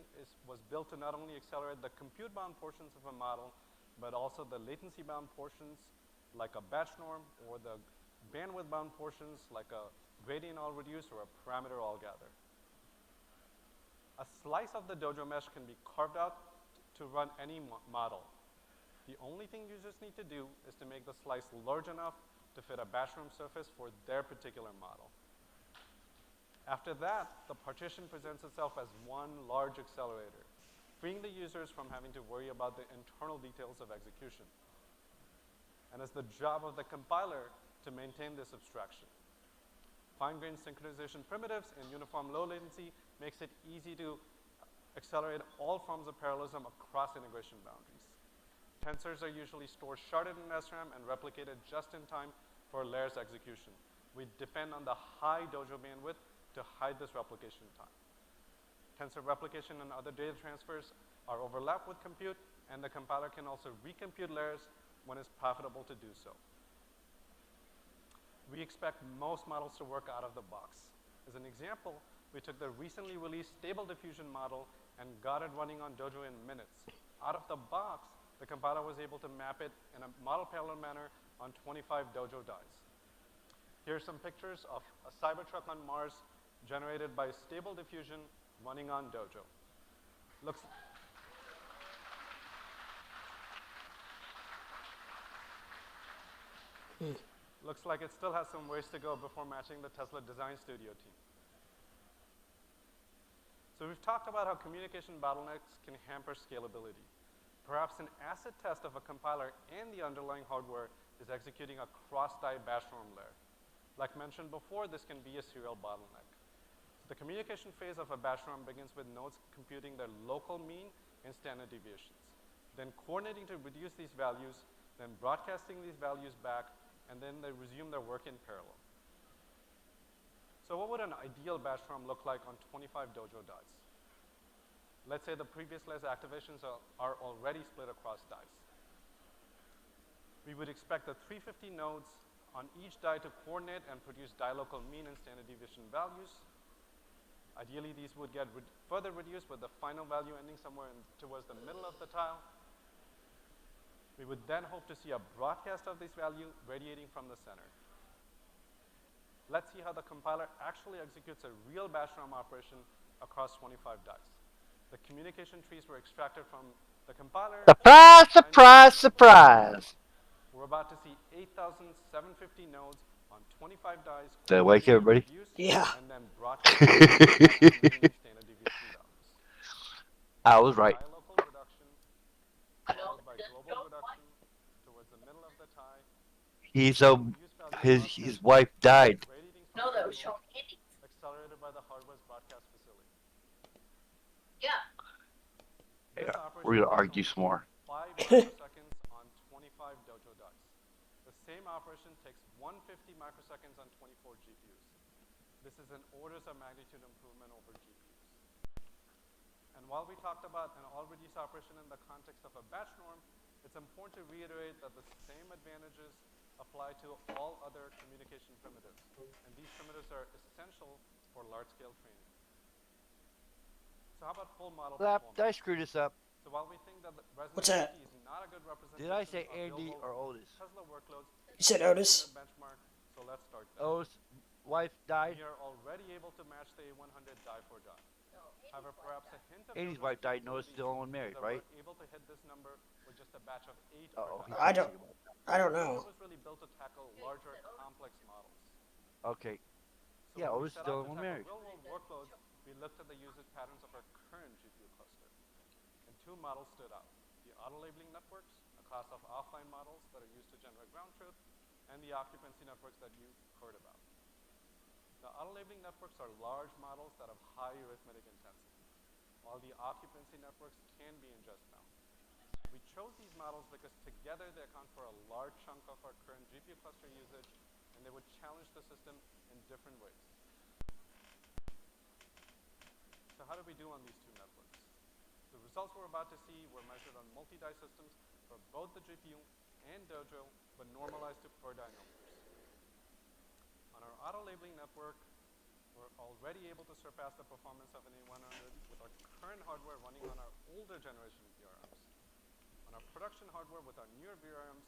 was built to not only accelerate the compute-bound portions of a model, but also the latency-bound portions, like a batch norm, or the bandwidth-bound portions, like a gradient all reduce or a parameter all gather. A slice of the Dojo mesh can be carved out to run any model. The only thing users need to do is to make the slice large enough to fit a batch norm surface for their particular model. After that, the partition presents itself as one large accelerator, freeing the users from having to worry about the internal details of execution. And it's the job of the compiler to maintain this abstraction. Fine-grained synchronization primitives and uniform low latency makes it easy to accelerate all forms of parallelism across integration boundaries. Tensors are usually stored sharded in SRAM and replicated just in time for layers execution. We depend on the high Dojo bandwidth to hide this replication time. Tensor replication and other data transfers are overlapped with compute, and the compiler can also recompute layers when it's profitable to do so. We expect most models to work out of the box. As an example, we took the recently released Stable Diffusion model and got it running on Dojo in minutes. Out of the box, the compiler was able to map it in a model parallel manner on 25 Dojo dies. Here are some pictures of a Cybertruck on Mars generated by Stable Diffusion running on Dojo. Looks like it still has some ways to go before matching the Tesla Design Studio team. So we've talked about how communication bottlenecks can hamper scalability. Perhaps an acid test of a compiler and the underlying hardware is executing a cross-die batch norm layer. Like mentioned before, this can be a serial bottleneck. The communication phase of a batch norm begins with nodes computing their local mean and standard deviations, then coordinating to reduce these values, then broadcasting these values back, and then they resume their work in parallel. So what would an ideal batch norm look like on 25 Dojo dies? Let's say the previous layer's activations are already split across dies. We would expect the 350 nodes on each die to coordinate and produce die local mean and standard deviation values. Ideally, these would get further reduced with the final value ending somewhere towards the middle of the tile. We would then hope to see a broadcast of this value radiating from the center. Let's see how the compiler actually executes a real batch norm operation across 25 dies. The communication trees were extracted from the compiler. Surprise, surprise, surprise. We're about to see 8,750 nodes on 25 dies. Did I wake everybody? Yeah. And then broadcast standard deviation values. I was right. Local reduction, followed by global reduction towards the middle of the tie. His wife died. No, that was showing Andy. Accelerated by the hardware's broadcast facility. Yeah. Yeah, we're gonna argue some more. 5 microseconds on 25 Dojo dies. The same operation takes 150 microseconds on 24 GPUs. This is an orders of magnitude improvement over GPUs. And while we talked about an all-reduce operation in the context of a batch norm, it's important to reiterate that the same advantages apply to all other communication primitives. And these primitives are essential for large-scale training. So how about full model performance? I screwed this up. So while we think that What's that? resonant is not a good representation Did I say of Andy real-world or Otis? Tesla workloads, You said we Otis? need a benchmark. So let's start there. Otis' wife died. We are already able to match the A100 die for die. However, perhaps a hint of Andy's wife died. Noah's still only married, that right? we're able to hit this number with just a batch of 8 Uh-oh, he I can't don't. see him. I don't It know. was really built to tackle larger, complex models. Okay. So Yeah, when we Otis set still out to only tackle married. real-world workloads, we looked at the usage patterns of our current GPU cluster. And 2 models stood out. The auto-labeling networks, a class of offline models that are used to generate ground truth, and the occupancy networks that you heard about. The auto-labeling networks are large models that have high arithmetic intensity, while the occupancy networks can be ingest bound. We chose these models because together they account for a large chunk of our current GPU cluster usage, and they would challenge the system in different ways. So how did we do on these 2 networks? The results we're about to see were measured on multi-die systems for both the GPU and Dojo, but normalized to per die numbers. On our auto-labeling network, we're already able to surpass the performance of an A100 with our current hardware running on our older generation VRMs. On our production hardware with our newer VRMs,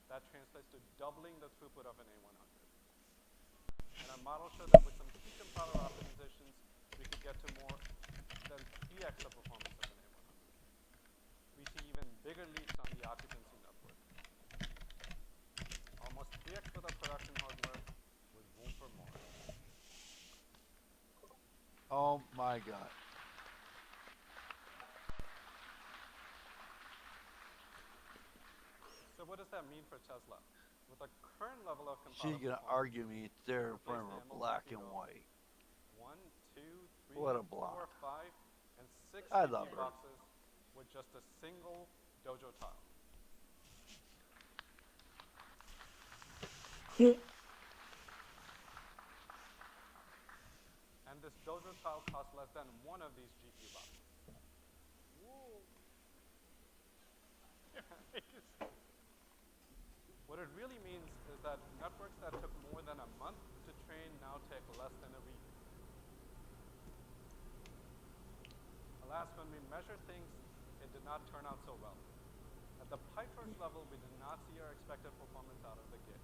that translates to doubling the throughput of an A100. And our model showed that with some key compiler optimizations, we could get to more than 3x the performance of an A100. We see even bigger leaps on the occupancy network. Almost 3x with our production hardware with room for more. Oh my God. So what does that mean for Tesla? With the current level of She's compiler gonna argue me. It's there in front of her, black and white. 1, 2, 3, What a 4, block. 5, and 6 I GPU love her. boxes with just a single Dojo tile. And this Dojo tile costs less than one of these GPU boxes. What it really means is that networks that took more than a month to train now take less than a week. Alas, when we measured things, it did not turn out so well. At the PyTorch level, we did not see our expected performance out of the gate.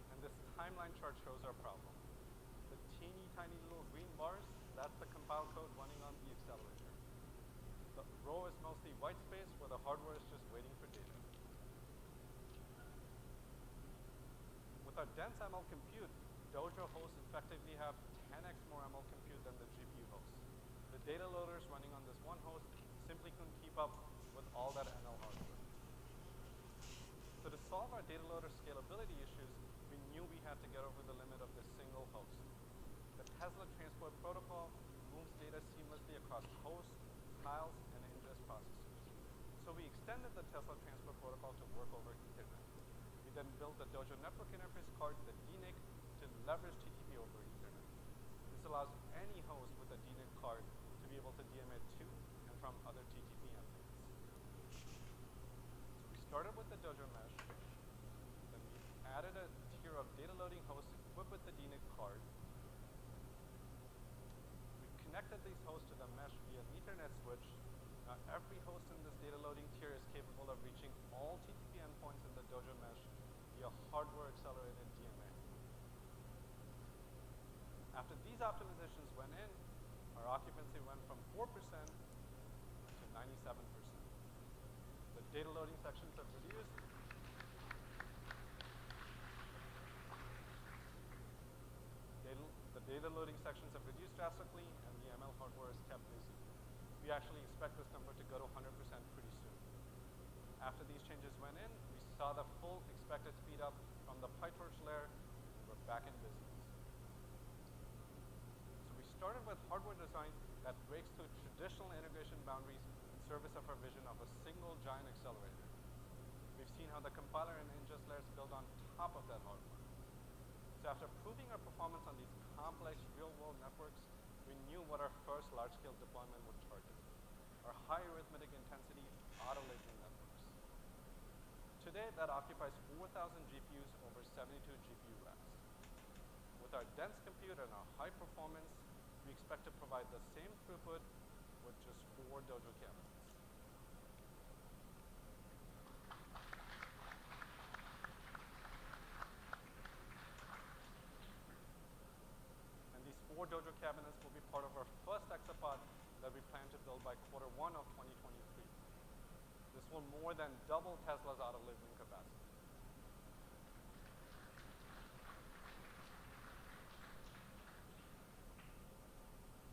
And this timeline chart shows our problem. The teeny tiny little green bars, that's the compile code running on the accelerator. The row is mostly white space where the hardware is just waiting for data. With our dense ML compute, Dojo hosts effectively have 10x more ML compute than the GPU hosts. The data loaders running on this one host simply couldn't keep up with all that ML hardware. So to solve our data loader scalability issues, we knew we had to get over the limit of this single host. The Tesla Transport Protocol moves data seamlessly across hosts, tiles, and ingest processors. So we extended the Tesla Transport Protocol to work over Ethernet. We then built the Dojo Network Interface card, the DNIC, to leverage TTP over Ethernet. This allows any host with a DNIC card to be able to DMA to and from other TTP endpoints. So we started with the Dojo mesh, then we added a tier of data loading hosts equipped with the DNIC card. We connected these hosts to the mesh via an Ethernet switch. Now every host in this data loading tier is capable of reaching all TTP endpoints in the Dojo mesh via hardware accelerated DMA. After these optimizations went in, our occupancy went from 4% to 97%. The data loading sections have reduced. The data loading sections have reduced drastically, and the ML hardware is kept busy. We actually expect this number to go to 100% pretty soon. After these changes went in, we saw the full expected speed up from the PyTorch layer, and we're back in business. So we started with hardware design that breaks through traditional integration boundaries in service of our vision of a single giant accelerator. We've seen how the compiler and ingest layers build on top of that hardware. So after proving our performance on these complex real-world networks, we knew what our first large-scale deployment would target: our high arithmetic intensity auto-labeling networks. Today, that occupies 4,000 GPUs over 72 GPU racks. With our dense compute and our high performance, we expect to provide the same throughput with just 4 Dojo cabinets. by Q1 of 2023. This will more than double Tesla's auto-labeling capacity.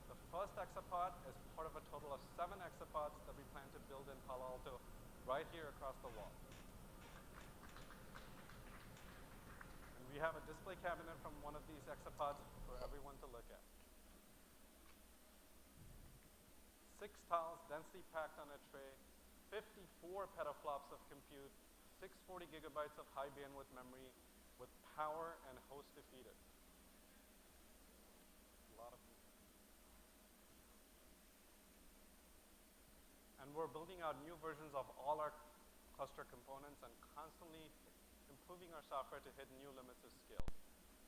The first exapod is part of a total of 7 exapods that we plan to build in Palo Alto right here across the wall. And we have a display cabinet from one of these exapods for everyone to look at. 6 tiles densely packed on a tray, 54 petaflops of compute, 640 gigabytes of high bandwidth memory with power and host to feed it. A lot of compute. And we're building out new versions of all our cluster components and constantly improving our software to hit new limits of scale.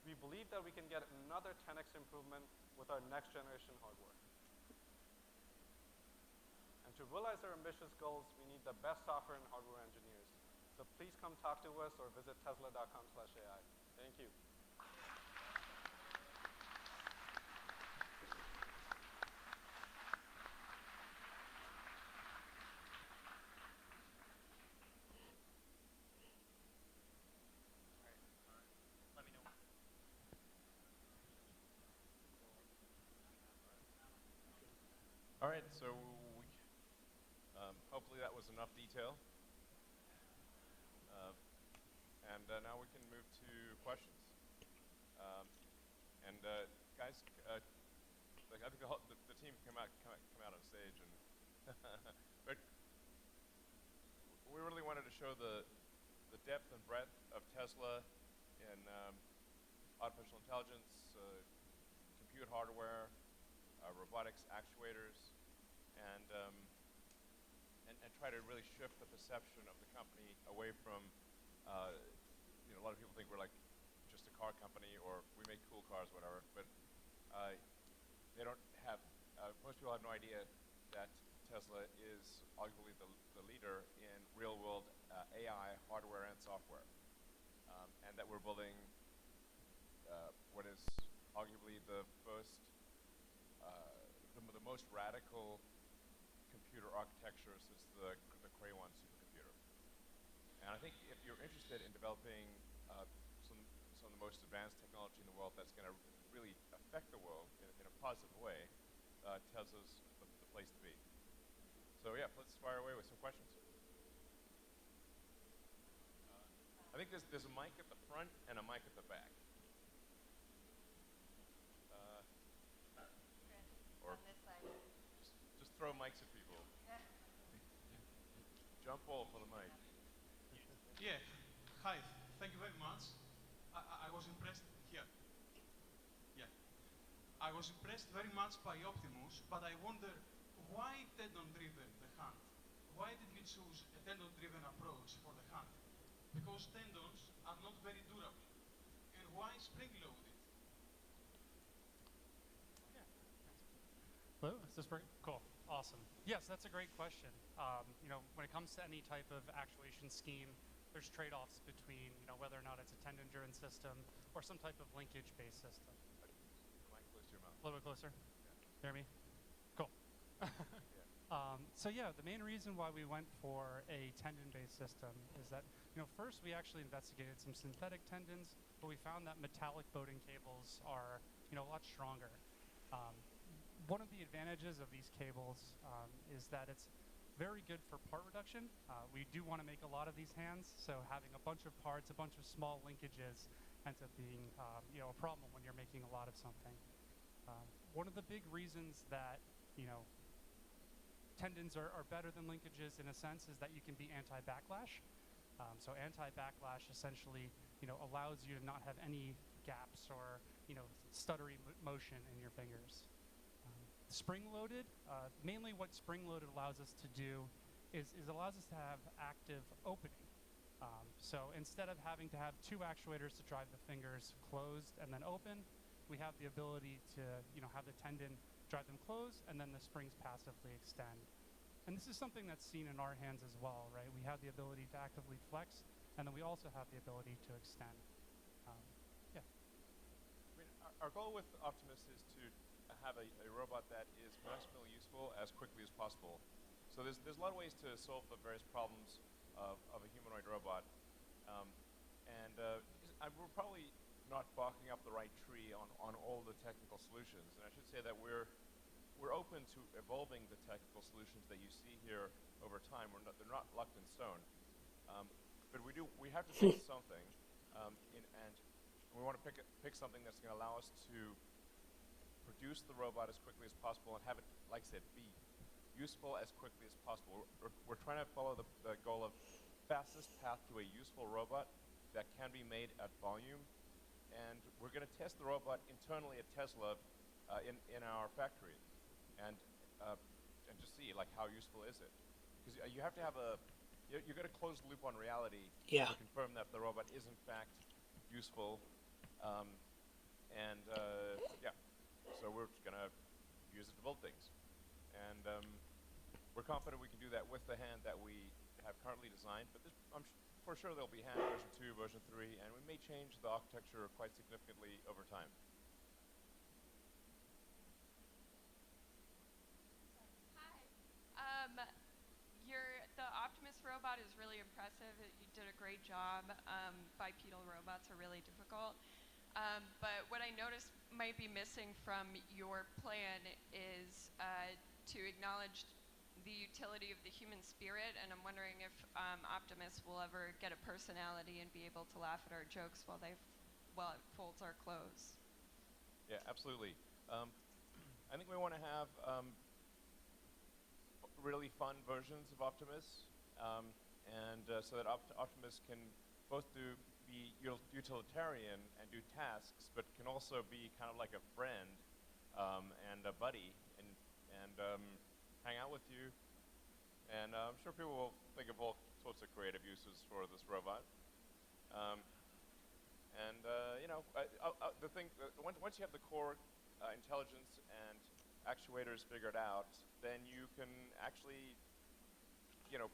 We believe that we can get another 10x improvement with our next generation hardware. And to realize our ambitious goals, we need the best software and hardware engineers. So please come talk to us or visit tesla.com/AI. Thank you. All right, so hopefully that was enough detail. And now we can move to questions. Guys, like I think the team come out on stage, and but we really wanted to show the depth and breadth of Tesla in artificial intelligence, compute hardware, robotics actuators, and try to really shift the perception of the company away from, a lot of people think we're like just a car company or we make cool cars, whatever, but they don't have, most people have no idea that Tesla is arguably the leader in real world AI hardware and software, and that we're building what is arguably the most radical computer architecture since the Cray 1 supercomputer. And I think if you're interested in developing some of the most advanced technology in the world that's going to really affect the world in a positive way, Tesla's the place to be. So yeah, let's fire away with some questions. I think there's a mic at the front and a mic at the back. Or on this side. Just throw mics at people. Jump ball for the mic. Yeah. Hi. Thank you very much. I was impressed here. Yeah. I was impressed very much by Optimus, but I wonder why tendon-driven the hunt? Why did you choose a tendon-driven approach for the hunt? Because tendons are not very durable. And why spring-loaded? Hello, is this working? Cool, awesome. Yes, that's a great question. When it comes to any type of actuation scheme, there's trade-offs between, whether or not it's a tendon-driven system or some type of linkage-based system. Mic close to your mouth. A little bit closer. Yeah. Hear me? Cool. So yeah, the main reason why we went for a tendon-based system is that, first we actually investigated some synthetic tendons, but we found that metallic boating cables are, a lot stronger. One of the advantages of these cables is that it's very good for part reduction. We do want to make a lot of these hands, so having a bunch of parts, a bunch of small linkages ends up being a problem when you're making a lot of something. One of the big reasons that tendons are better than linkages in a sense is that you can be anti-backlash. So anti-backlash essentially allows you to not have any gaps or stuttery motion in your fingers. Spring-loaded, mainly what spring-loaded allows us to do is allows us to have active opening. So instead of having to have 2 actuators to drive the fingers closed and then open, we have the ability to have the tendon drive them closed and then the springs passively extend. And this is something that's seen in our hands as well, right? We have the ability to actively flex, and then we also have the ability to extend. Yeah. I mean, our goal with Optimus is to have a robot that is maximally useful as quickly as possible. possible. So there's a lot of ways to solve the various problems of a humanoid robot. We're probably not barking up the right tree on all the technical solutions. And I should say that we're open to evolving the technical solutions that you see here over time. They're not locked in stone. But we have to pick something, and we want to pick something that's going to allow us to produce the robot as quickly as possible and have it, like I said, be useful as quickly as possible. We're trying to follow the goal of fastest path to a useful robot that can be made at volume, and we're going to test the robot internally at Tesla in our factory, and just see like how useful is it, because you have to have you're going to close the loop on reality to confirm that the robot is in fact useful, so we're just going to use it to build things, and we're confident we can do that with the hand that we have currently designed, but for sure there'll be hand version 2, version 3, and we may change the architecture quite significantly over time. The Optimus robot is really impressive. You did a great job. Bipedal robots are really difficult. But what I noticed might be missing from your plan is to acknowledge the utility of the human spirit, and I'm wondering if Optimus will ever get a personality and be able to laugh at our jokes while it folds our clothes. Yeah, absolutely. I think we want to have really fun versions of Optimus, so that Optimus can both be utilitarian and do tasks, but can also be kind of like a friend and a buddy and hang out with you. And I'm sure people will think of all sorts of creative uses for this robot. The thing, once you have the core intelligence and actuators figured out, then you can actually,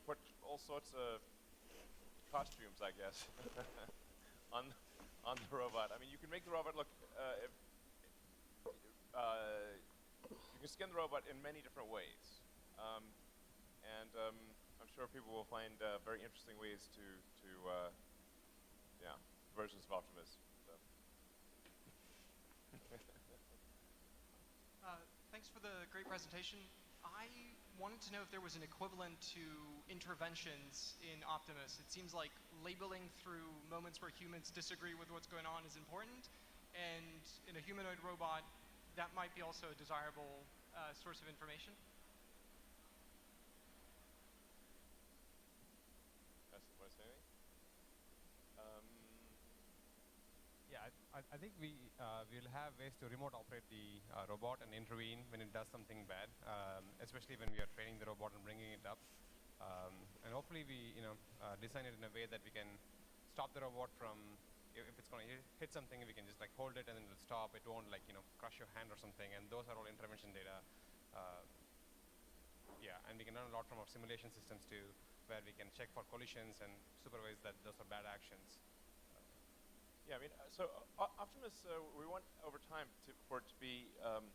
put all sorts of costumes, I guess, on the robot. I mean, you can make the robot look. You can skin the robot in many different ways, I'm sure people will find very interesting ways to versions of Optimus. So. Thanks for the great presentation. I wanted to know if there was an equivalent to interventions in Optimus. It seems like labeling through moments where humans disagree with what's going on is important, and in a humanoid robot, that might be also a desirable source of information. Yeah, I think we'll have ways to remote operate the robot and intervene when it does something bad, especially when we are training the robot and bringing it up. And hopefully we design it in a way that we can stop the robot from, if it's going to hit something, we can just like hold it and then it'll stop. It won't crush your hand or something, and those are all intervention data. And we can learn a lot from our simulation systems too, where we can check for collisions and supervise that those are bad actions. Yeah, I mean, so Optimus, we want over time for it to be, an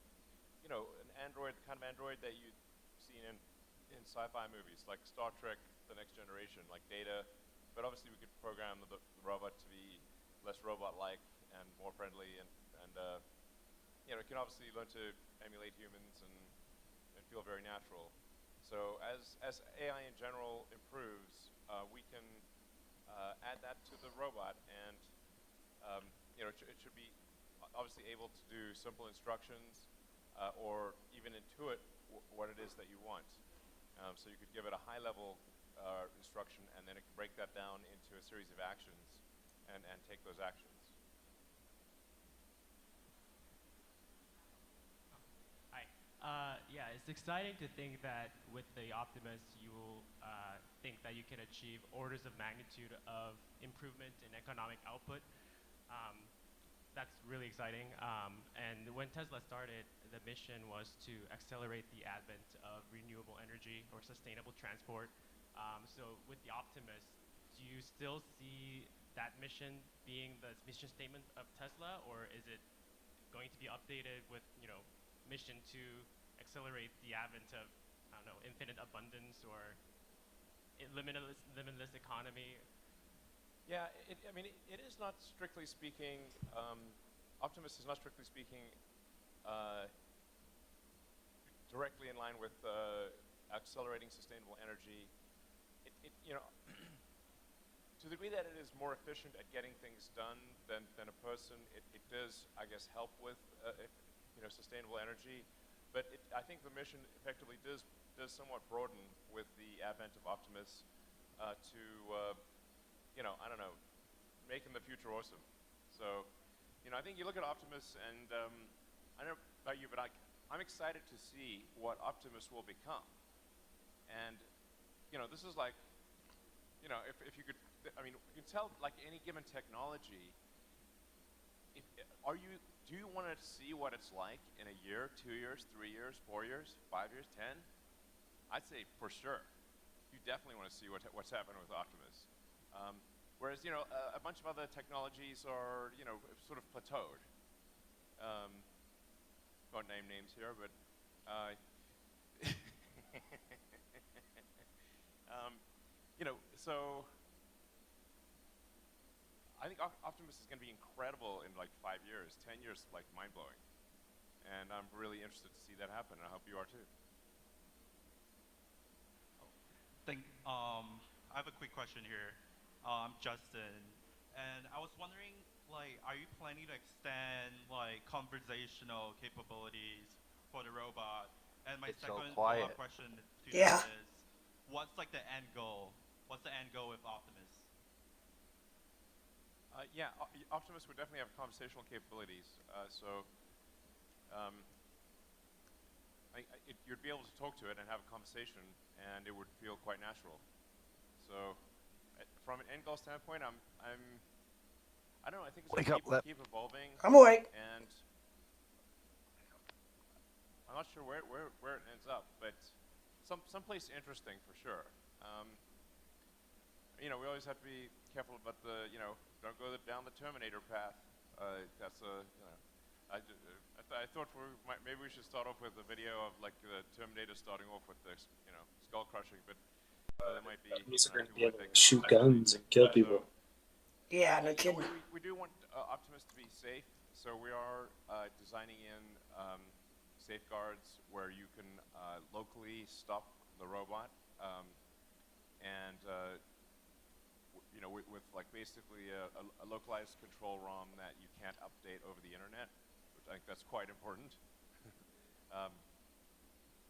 android, the kind of android that you've seen in sci-fi movies, like Star Trek: The Next Generation, like Data. But obviously, we could program the robot to be less robot-like and more friendly, and it can obviously learn to emulate humans and feel very natural. So as AI in general improves, we can add that to the robot, and it should be obviously able to do simple instructions or even intuit what it is that you want. So you could give it a high-level instruction, and then it can break that down into a series of actions and take those actions. Hi. Yeah, it's exciting to think that with the Optimus, you will think that you can achieve orders of magnitude of improvement in economic output. That's really exciting. And when Tesla started, the mission was to accelerate the advent of renewable energy or sustainable transport. So with the Optimus, do you still see that mission being the mission statement of Tesla, or is it going to be updated with, mission to accelerate the advent of, don't know, infinite abundance or limitless economy? Yeah, I mean, it is not strictly speaking, Optimus is not strictly speaking directly in line with accelerating sustainable energy. You know, to the degree that it is more efficient at getting things done than a person, it does, I guess, help with sustainable energy. But I think the mission effectively does somewhat broaden with the advent of Optimus to I don't know, making the future awesome. So, I think you look at Optimus, and I don't know about you, but I'm excited to see what Optimus will become. And, this is like, if you could, I mean, you can tell, like any given technology, do you want to see what it's like in a year, 2 years, 3 years, 4 years, 5 years, 10? I'd say for sure. You definitely want to see what's happening with Optimus. Whereas, a bunch of other technologies are, sort of plateaued. Won't name names here, but so I think Optimus is going to be incredible in like 5 years, 10 years, like mind-blowing. And I'm really interested to see that happen, and I hope you are too. I have a quick question here. I'm Justin, and I was wondering, like, are you planning to extend like conversational capabilities for the robot? And my second follow-up question to that is, what's like the end goal? What's the end goal with Optimus? Yeah, Optimus would definitely have conversational capabilities. You'd be able to talk to it and have a conversation, and it would feel quite natural. So, from an end goal standpoint, I don't know. I think it's going to keep evolving. I'm awake. And I'm not sure where it ends up, but someplace interesting for sure. We always have to be careful about don't go down the Terminator path. That's I thought maybe we should start off with a video of like the Terminator starting off with this, skull crushing, but that might be. Are going to be able to shoot guns and kill people. Yeah, no kidding. We do want Optimus to be safe, so we are designing in safeguards where you can locally stop the robot, and with like basically a localized control ROM that you can't update over the internet, which I think that's quite important,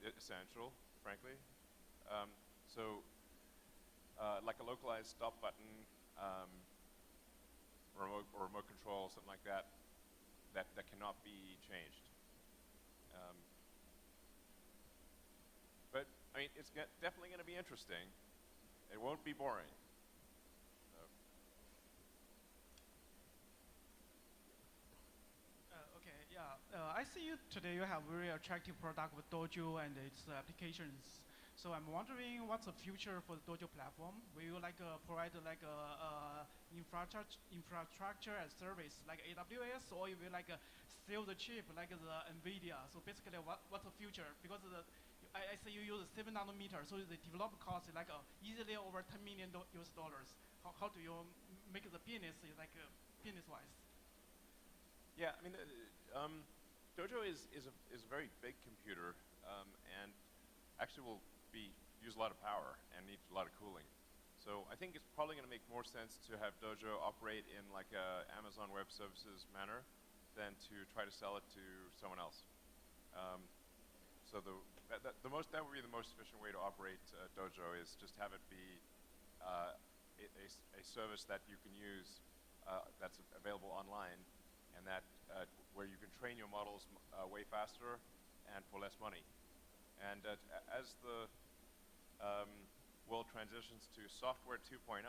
essential, frankly. Like a localized stop button, remote control, something like that cannot be changed. But I mean, it's definitely going to be interesting. It won't be boring. I see today you have very attractive product with Doge and its applications. So I'm wondering what's the future for the Doge platform? Will you provide infrastructure as service like AWS, or you will sell the chip like the NVIDIA? So basically, what's the future? Because I see you use 7 nanometer, so the development cost is easily over $10 million US dollars. How do you make the business business wise? Yeah, I mean, Dojo is a very big computer, and actually will use a lot of power and need a lot of cooling. So I think it's probably going to make more sense to have Dojo operate in like a Amazon Web Services manner than to try to sell it to someone else. So that would be the most efficient way to operate Dojo, is just have it be a service that you can use that's available online, and that where you can train your models way faster and for less money. And as the world transitions to software 2.0,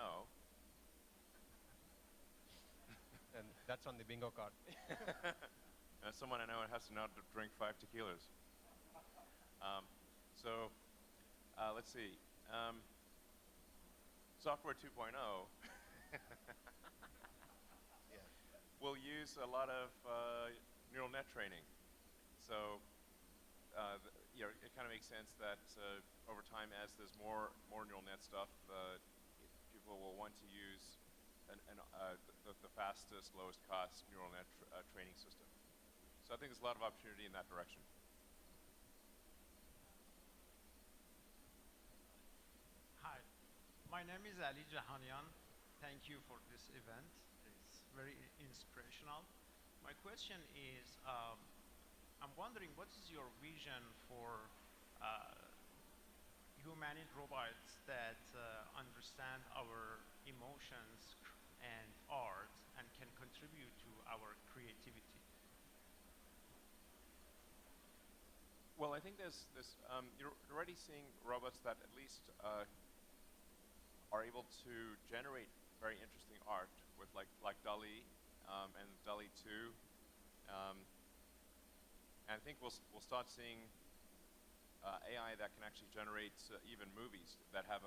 and that's on the bingo card. As someone I know, it has to now drink 5 tequilas. Let's see. Software 2.0 will use a lot of neural net training. So, it kind of makes sense that over time, as there's more neural net stuff, people will want to use the fastest, lowest cost neural net training system. So I think there's a lot of opportunity in that direction. Hi, my name is Ali Jahanian. Thank you for this event. It's very inspirational. My question is, I'm wondering what is your vision for humanoid robots that understand our emotions and art and can contribute to our creativity? Well, I think you're already seeing robots that at least are able to generate very interesting art with like DALL-E and DALL-E 2. And I think we'll start seeing AI that can actually generate even movies that have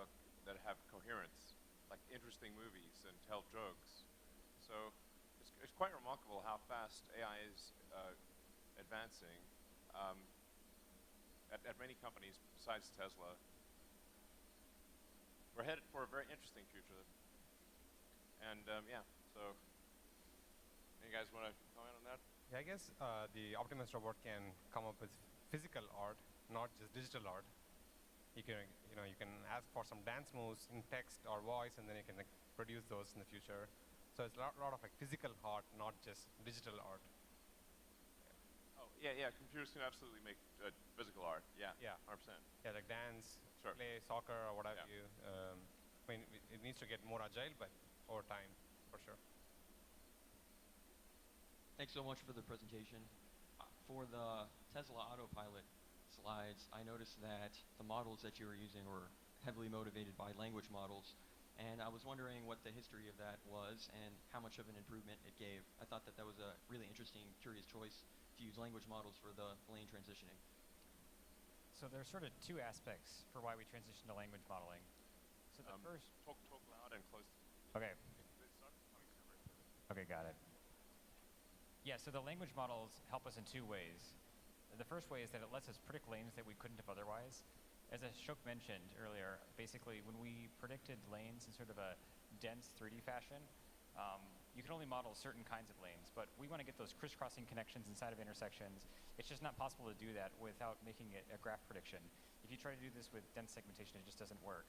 coherence, like interesting movies and tell jokes. So it's quite remarkable how fast AI is advancing. At many companies besides Tesla. We're headed for a very interesting future. And yeah, so you guys want to comment on that? Yeah, I guess the Optimus robot can come up with physical art, not just digital art. You can ask for some dance moves in text or voice, and then you can produce those in the future. So it's a lot of physical art, not just digital art. Yeah, computers can absolutely make physical art. Yeah, 100%. Yeah, like dance, sure. Play soccer, or what have you. I mean, it needs to get more agile, but over time, for sure. Thanks so much for the presentation. For the Tesla Autopilot slides, I noticed that the models that you were using were heavily motivated by language models, and I was wondering what the history of that was and how much of an improvement it gave. I thought that was a really interesting, curious choice to use language models for the lane transitioning. So there are sort of two aspects for why we transition to language modeling. So the first... Talk loud and close. Okay. Okay, got it. Yeah, so the language models help us in two ways. The first way is that it lets us predict lanes that we couldn't have otherwise. As Ashok mentioned earlier, basically when we predicted lanes in sort of a dense 3D fashion, you can only model certain kinds of lanes, but we want to get those crisscrossing connections inside of intersections. It's just not possible to do that without making it a graph prediction. If you try to do this with dense segmentation, it just doesn't work.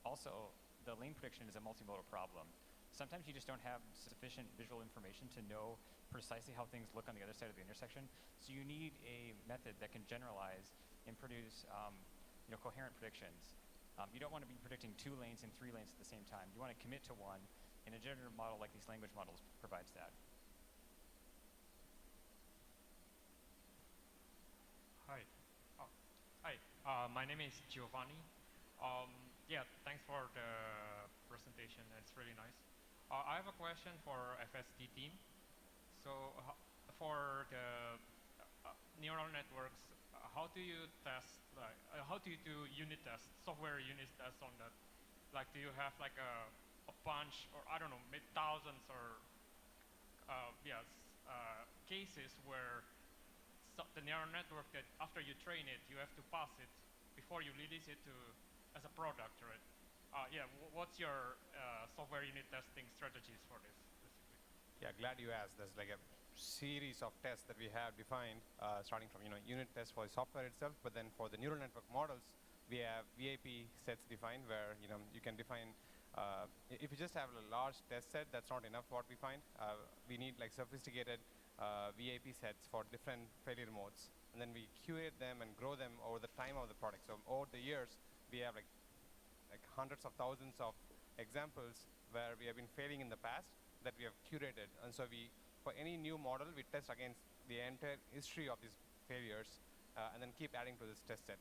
Also, the lane prediction is a multimodal problem. Sometimes you just don't have sufficient visual information to know precisely how things look on the other side of the intersection, so you need a method that can generalize and produce coherent predictions. You don't want to be predicting 2 lanes and 3 lanes at the same time. You want to commit to one, and a generative model like these language models provides that. Hi. My name is Giovanni. Yeah, thanks for the presentation. It's really nice. I have a question for FSD team. So for the neural networks, how do you test, how do you do unit tests, software unit tests on that? Like, do you have like a bunch, or I don't know, maybe thousands or cases where the neural network, that after you train it, you have to pass it before you release it as a product, right? What's your software unit testing strategies for this? Yeah, glad you asked. There's like a series of tests that we have defined, starting from unit tests for the software itself, but then for the neural network models, we have VIP sets defined where you can define. If you just have a large test set, that's not enough. What we find, we need like sophisticated VIP sets for different failure modes, and then we curate them and grow them over the time of the product. So over the years, we have like hundreds of thousands of examples where we have been failing in the past that we have curated. And so for any new model, we test against the entire history of these failures and then keep adding to this test set.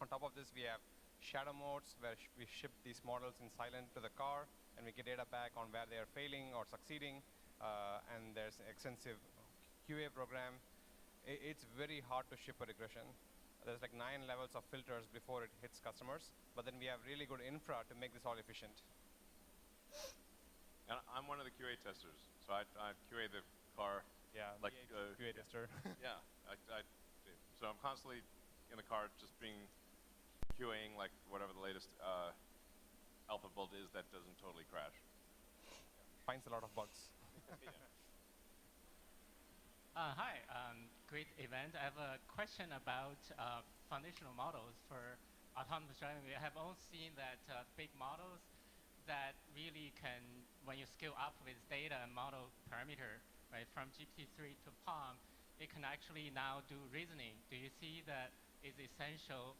On top of this, we have shadow modes where we ship these models in silent to the car, and we get data back on where they are failing or succeeding. And there's an extensive QA program. It's very hard to ship a regression. There's like 9 levels of filters before it hits customers, but then we have really good infra to make this all efficient. And I'm one of the QA testers, so I QA the car. Yeah, like QA tester. Yeah, so So I'm constantly in the car just queuing like whatever the latest alpha build is that doesn't totally crash. Finds a lot of bugs. Hi, great event. I have a question about foundational models for autonomous driving. We have all seen that big models that really can, when you scale up with data and model parameter, right, from GPT-3 to Palm, it can actually now do reasoning. Do you see that is essential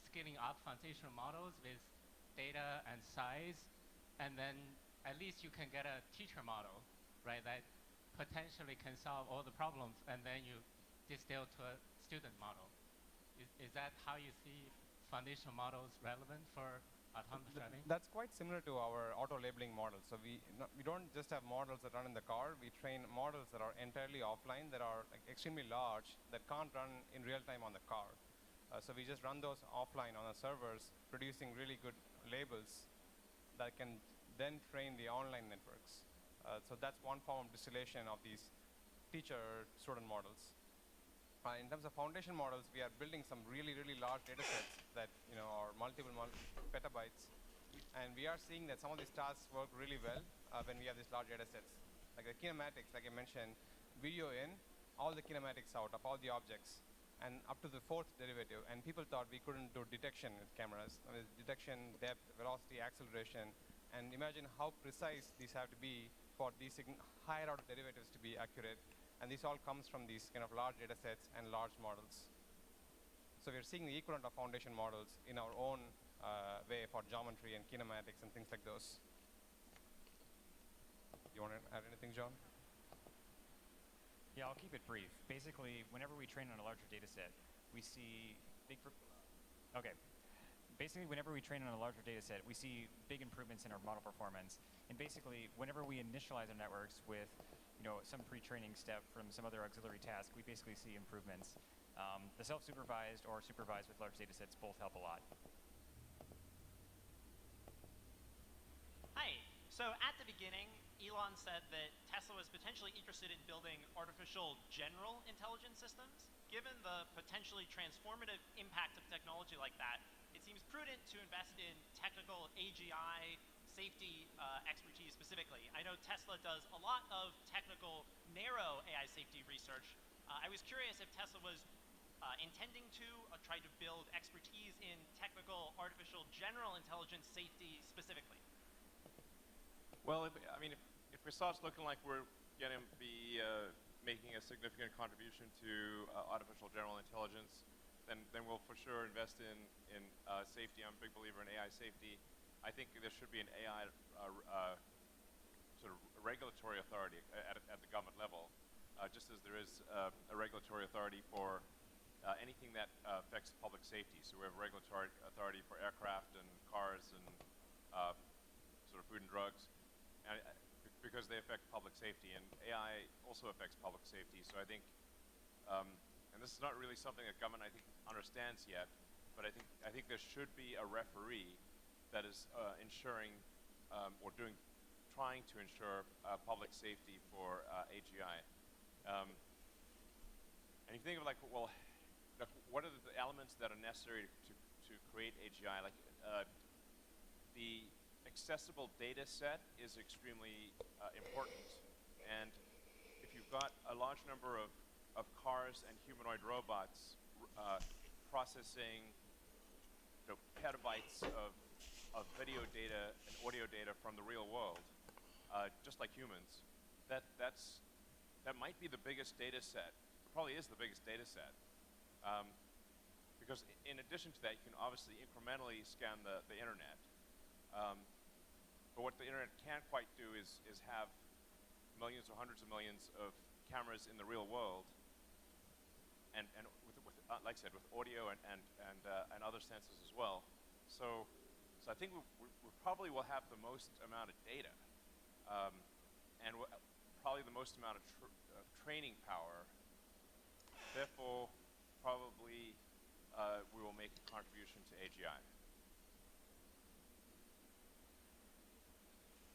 scaling up foundational models with data and size, and then at least you can get a teacher model, right, that potentially can solve all the problems, and then you distill to a student model. Is that how you see foundational models relevant for autonomous driving? That's quite similar to our auto labeling model. So we don't just have models that run in the car. We train models that are entirely offline, that are like extremely large, that can't run in real time on the car. So we just run those offline on the servers, producing really good labels that can then train the online networks. So that's one form of distillation of these teacher-student models. In terms of foundation models, we are building some really, really large data sets that are multiple petabytes. And we are seeing that some of these tasks work really well when we have these large data sets. Like the kinematics, like I mentioned, video in, all the kinematics out of all the objects, and up to the fourth derivative. And people thought we couldn't do detection with cameras. Detection, depth, velocity, acceleration. And imagine how precise these have to be for these higher order derivatives to be accurate. And this all comes from these kind of large data sets and large models. So we're seeing the equivalent of foundation models in our own way for geometry and kinematics and things like those. You want to add anything, John? Yeah, I'll keep it brief. Basically, whenever we train on a larger data set, we see Basically, whenever we train on a larger data set, we see big improvements in our model performance. And basically, whenever we initialize our networks with some pre-training step from some other auxiliary task, we basically see improvements. The self-supervised or supervised with large data sets both help a lot. Hi. So at the beginning, Elon said that Tesla was potentially interested in building artificial general intelligence systems. Given the potentially transformative impact of technology like that, it seems prudent to invest in technical AGI safety expertise specifically. I know Tesla does a lot of technical narrow AI safety research. I was curious if Tesla was intending to try to build expertise in technical artificial general intelligence safety specifically. Well, if it starts looking like we're going to be making a significant contribution to artificial general intelligence, then we'll for sure invest in safety. I'm a big believer in AI safety. I think there should be an AI sort of regulatory authority at the government level, just as there is a regulatory authority for anything that affects public safety. So we have regulatory authority for aircraft and cars and sort of food and drugs, and because they affect public safety. And AI also affects public safety. So I think, and this is not really something that government I think understands yet, but I think there should be a referee that is ensuring or trying to ensure public safety for AGI. And you think of what are the elements that are necessary to create AGI? Like the accessible data set is extremely important, and if you've got a large number of cars and humanoid robots processing petabytes of video data and audio data from the real world, just like humans, that might be the biggest data set. It probably is the biggest data set. Because in addition to that, you can obviously incrementally scan the internet. But what the internet can't quite do is have millions or hundreds of millions of cameras in the real world, and with like I said, with audio and other sensors as well. So I think we probably will have the most amount of data, and probably the most amount of training power. Therefore, probably we will make a contribution to AGI.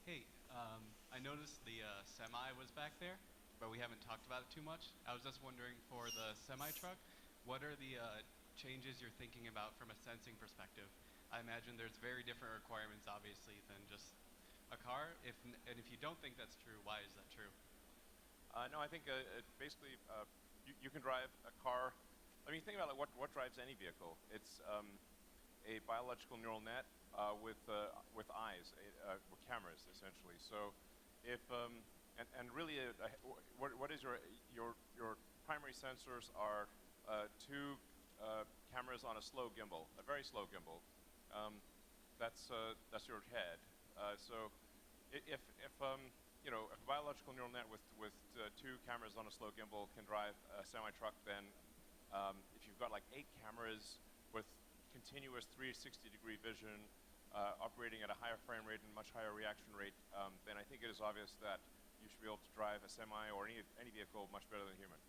Hey, I noticed the semi was back there, but we haven't talked about it too much. I was just wondering, for the semi truck, what are the changes you're thinking about from a sensing perspective? I imagine there's very different requirements, obviously, than just a car. And if you don't think that's true, why is that true? No, I think basically you can drive a car. I mean, think about like what drives any vehicle. It's a biological neural net with eyes, with cameras, essentially. So if and really, what is your primary sensors are two cameras on a slow gimbal, a very slow gimbal. That's your head. So if you know, if a biological neural net with two cameras on a slow gimbal can drive a semi-truck, then if you've got like 8 cameras with continuous 360-degree vision operating at a higher frame rate and much higher reaction rate, then I think it is obvious that you should be able to drive a semi or any vehicle much better than a human.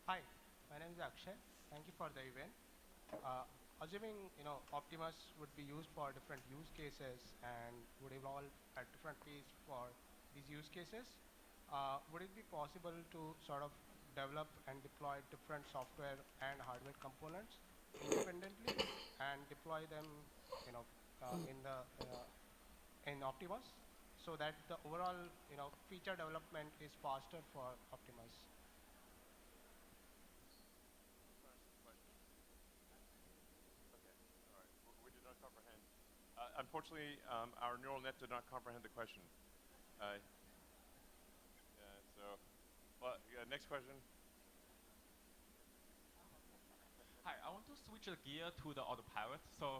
Hi, my name is Akshay. Thank you for the event. Assuming Optimus would be used for different use cases and would evolve at different pace for these use cases, would it be possible to sort of develop and deploy different software and hardware components independently and deploy them, in Optimus, so that the overall feature development is faster for Optimus? We did not comprehend. Unfortunately, our neural net did not comprehend the question. Next question. Hi, I want to switch the gear to the autopilot. So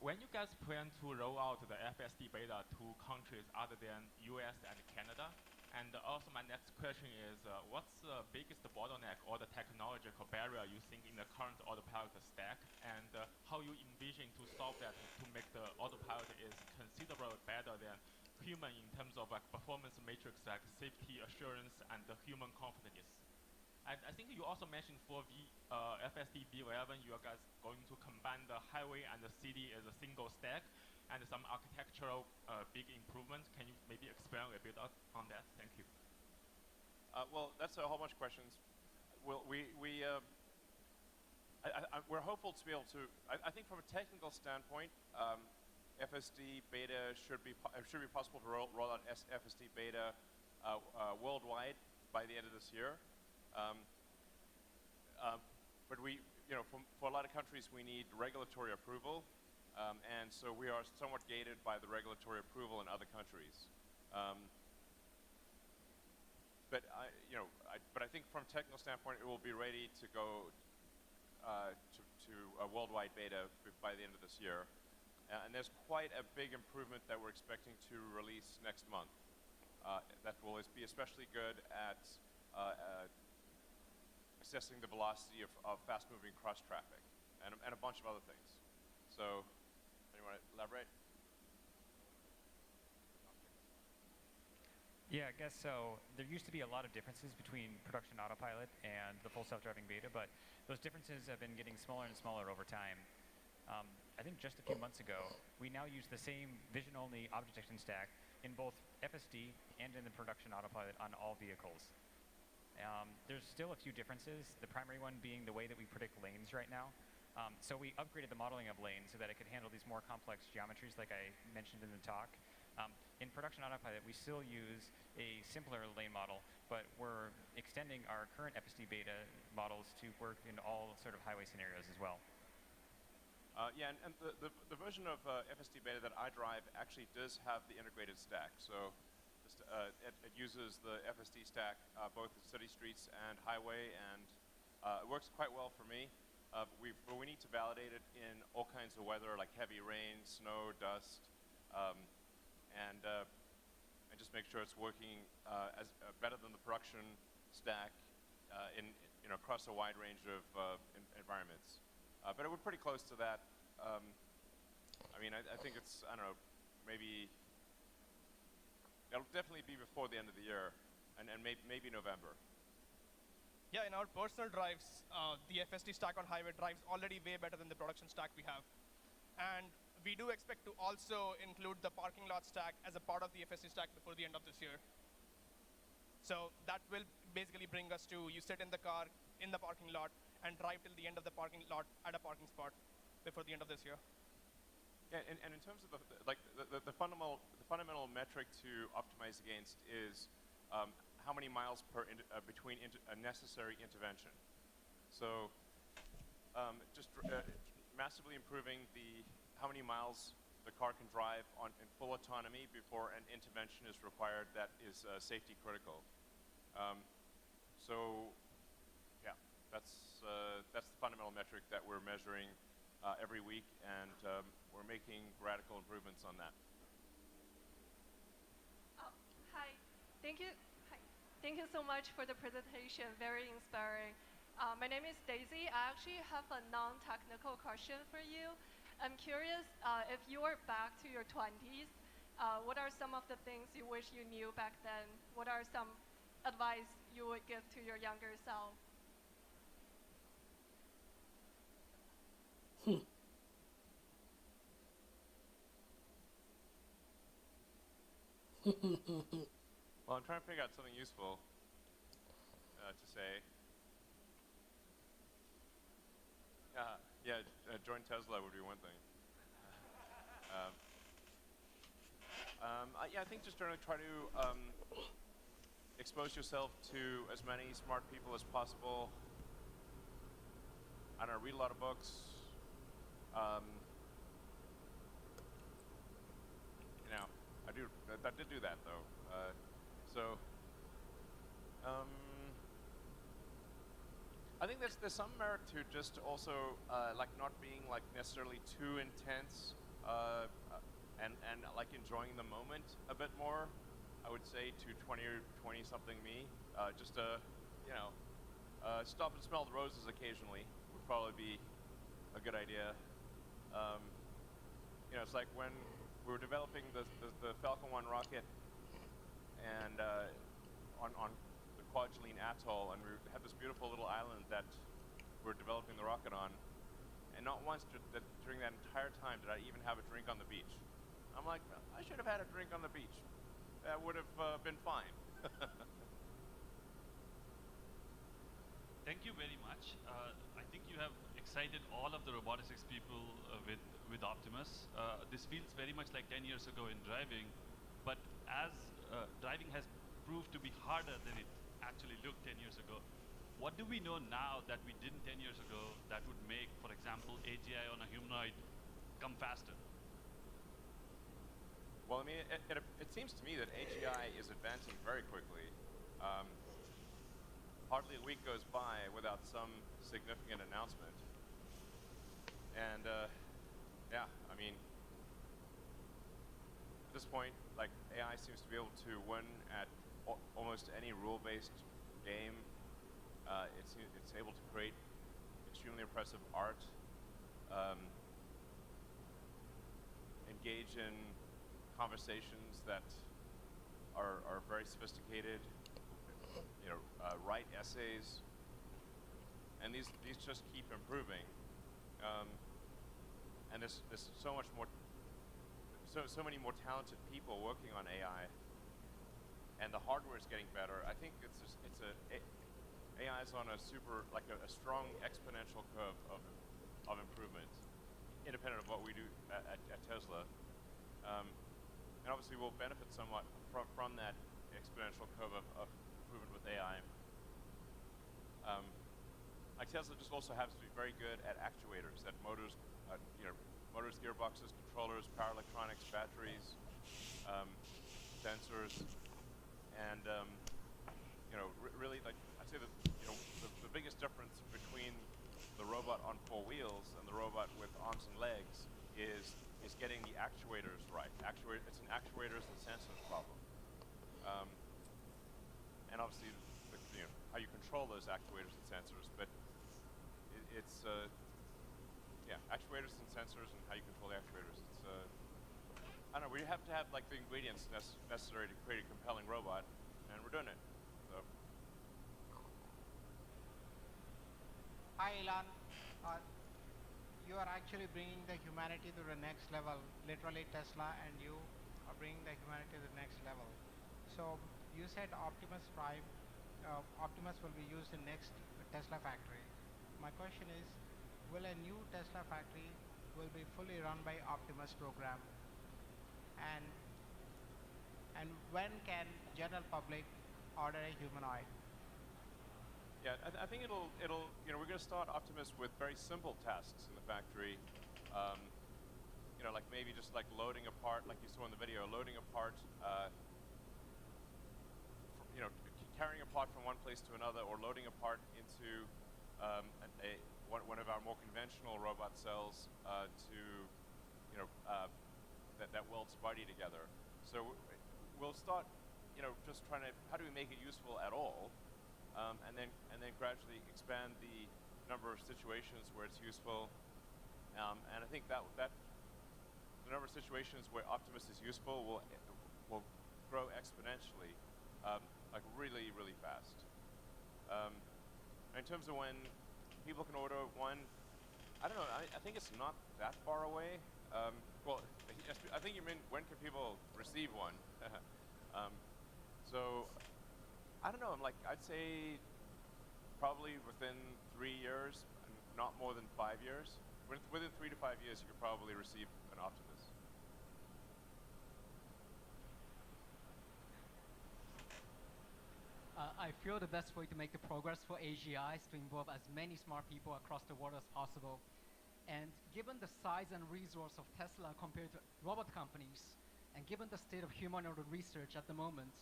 when you guys plan to roll out the FSD beta to countries other than US and Canada? And also my next question is, what's the biggest bottleneck or the technological barrier you think in the current autopilot stack? And how you envision to solve that to make the autopilot is considerably better than human in terms of like performance matrix like safety assurance and the human confidence? And I think you also mentioned for FSD V11, you are guys going to combine the highway and the city as a single stack and some architectural big improvements. Can you maybe expand a bit on that? Thank you. Well, that's a whole bunch of questions. We're hopeful to be able to. I think from a technical standpoint, FSD beta should be possible to roll out FSD beta worldwide by the end of this year. But for a lot of countries, we need regulatory approval, and so we are somewhat gated by the regulatory approval in other countries. But I think from a technical standpoint, it will be ready to go to a worldwide beta by the end of this year. And there's quite a big improvement that we're expecting to release next month. That will be especially good at assessing the velocity of fast-moving cross-traffic and a bunch of other things. So, anyone want to elaborate? Yeah, I guess so. There used to be a lot of differences between production autopilot and the full self-driving beta, but those differences have been getting smaller and smaller over time. I think just a few months ago, we now use the same vision-only object detection stack in both FSD and in the production autopilot on all vehicles. There's still a few differences, the primary one being the way that we predict lanes right now. So we upgraded the modeling of lanes so that it could handle these more complex geometries like I mentioned in the talk. In production autopilot, we still use a simpler lane model, but we're extending our current FSD beta models to work in all sort of highway scenarios as well. Yeah, and the version of FSD beta that I drive actually does have the integrated stack. So it uses the FSD stack both in city streets and highway, and it works quite well for me. But we need to validate it in all kinds of weather, like heavy rain, snow, dust, and just make sure it's working better than the production stack across a wide range of environments. But we're pretty close to that. I mean, I think it's, I don't know, maybe, it'll definitely be before the end of the year, and maybe November. Yeah, in our personal drives, the FSD stack on highway drives already way better than the production stack we have. And we do expect to also include the parking lot stack as a part of the FSD stack before the end of this year. So that will basically bring us to you sit in the car in the parking lot and drive till the end of the parking lot at a parking spot before the end of this year. Yeah, and in terms of the fundamental metric to optimize against is how many miles between a necessary intervention. So just massively improving how many miles the car can drive in full autonomy before an intervention is required that is safety critical. So yeah, that's the fundamental metric that we're measuring every week, and we're making radical improvements on that. Hi, thank you. Hi. Thank you so much for the presentation, very inspiring. My name is Daisy. I actually have a non-technical question for you. I'm curious, if you were back to your 20s, what are some of the things you wish you knew back then? What are some advice you would give to your younger self? Well, I'm trying to figure out something useful to say. Join Tesla would be one thing. I think just generally try to expose yourself to as many smart people as possible. I don't know, read a lot of books. I did do that though. I think there's some merit to just also like not being like necessarily too intense and like enjoying the moment a bit more. I would say to 20 or 20 something me, just stop and smell the roses occasionally would probably be a good idea. It's like when we were developing the Falcon 1 rocket and on the Kwajalein Atoll, and we had this beautiful little island that we're developing the rocket on, and not once during that entire time did I even have a drink on the beach. I'm like, I should have had a drink on the beach. That would have been fine. Thank you very much. I think you have excited all of the robotics people with Optimus. This feels very much like 10 years ago in driving, but as driving has proved to be harder than it actually looked 10 years ago, what do we know now that we didn't 10 years ago that would make, for example, AGI on a humanoid come faster? Well, I mean, it seems to me that AGI is advancing very quickly. Hardly a week goes by without some significant announcement. And yeah, I mean, at this point, like AI seems to be able to win at almost any rule-based game. It's able to create extremely impressive art, engage in conversations that are very sophisticated, write essays, and these just keep improving. And there's so much more, so many more talented people working on AI, and the hardware is getting better. I think AI is on a strong exponential curve of improvement, independent of what we do at Tesla. And obviously we'll benefit somewhat from that exponential curve of improvement with AI. Like Tesla just also happens to be very good at actuators, at motors, motors, gearboxes, controllers, power electronics, batteries, sensors, and really, like I'd say that the biggest difference between the robot on 4 wheels and the robot with arms and legs is getting the actuators right. It's an actuators and sensors problem. And obviously, how you control those actuators and sensors, but it's actuators and sensors and how you control the actuators. It's I don't know. We have to have like the ingredients necessary to create a compelling robot, and we're doing it. So. Hi, Elon. You are actually bringing the humanity to the next level. Literally, Tesla and you are bringing the humanity to the next level. So you said Optimus Prime Optimus will be used in next Tesla factory. My question is, will a new Tesla factory will be fully run by Optimus program, and when can general public order a humanoid? Yeah, I think you know, we're going to start Optimus with very simple tasks in the factory. You know, like maybe just like loading a part, like you saw in the video, loading a part, you know, carrying a part from one place to another, or loading a part into one of our more conventional robot cells to, you know, that welds body together. So we'll start, you know, just trying to, how do we make it useful at all? And then gradually expand the number of situations where it's useful. And I think that the number of situations where Optimus is useful will grow exponentially, like really, really fast. In terms of when people can order one, I don't know. I think it's not that far away. Well, I think you mean when can people receive one? So I don't know. I'd say probably within 3 years, and not more than 5 years. Within 3 to 5 years, you could probably receive an Optimus. I feel the best way to make the progress for AGI is to involve as many smart people across the world as possible. And given the size and resource of Tesla compared to robot companies, and given the state of humanoid research at the moment,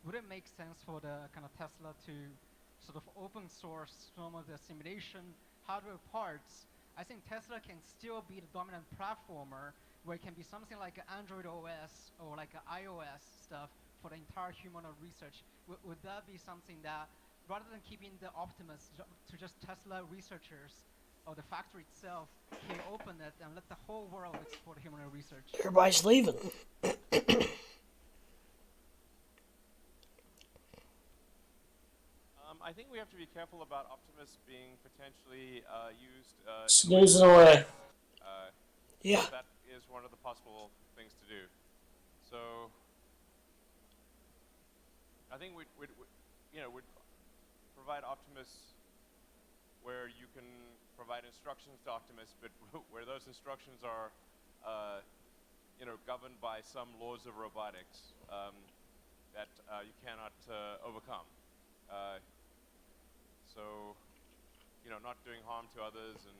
would it make sense for the kind of Tesla to sort of open source some of the simulation hardware parts? I think Tesla can still be the dominant platformer where it can be something like an Android OS or like an iOS stuff for the entire humanoid research. Would that be something that, rather than keeping the Optimus to just Tesla researchers or the factory itself, can open it and let the whole world explore humanoid research? Everybody's leaving. I think we have to be careful about Optimus being potentially used. Snoozing away. Yeah. That is one of the possible things to do. So I think we'd provide Optimus where you can provide instructions to Optimus, but where those instructions are, governed by some laws of robotics that you cannot overcome. So, not doing harm to others, and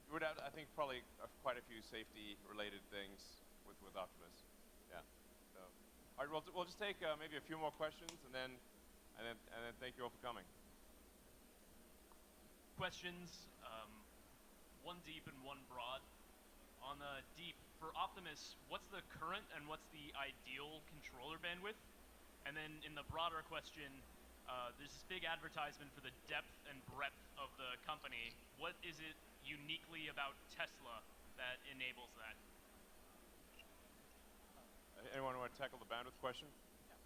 you would have, I think, probably quite a few safety-related things with Optimus. Yeah. So, all right, we'll just take maybe a few more questions, and then thank you all for coming. Questions, one deep and one broad. On the deep, for Optimus, what's the current and what's the ideal controller bandwidth? And then in the broader question, there's this big advertisement for the depth and breadth of the company. What is it uniquely about Tesla that enables that? Anyone want to tackle the bandwidth question? Yeah.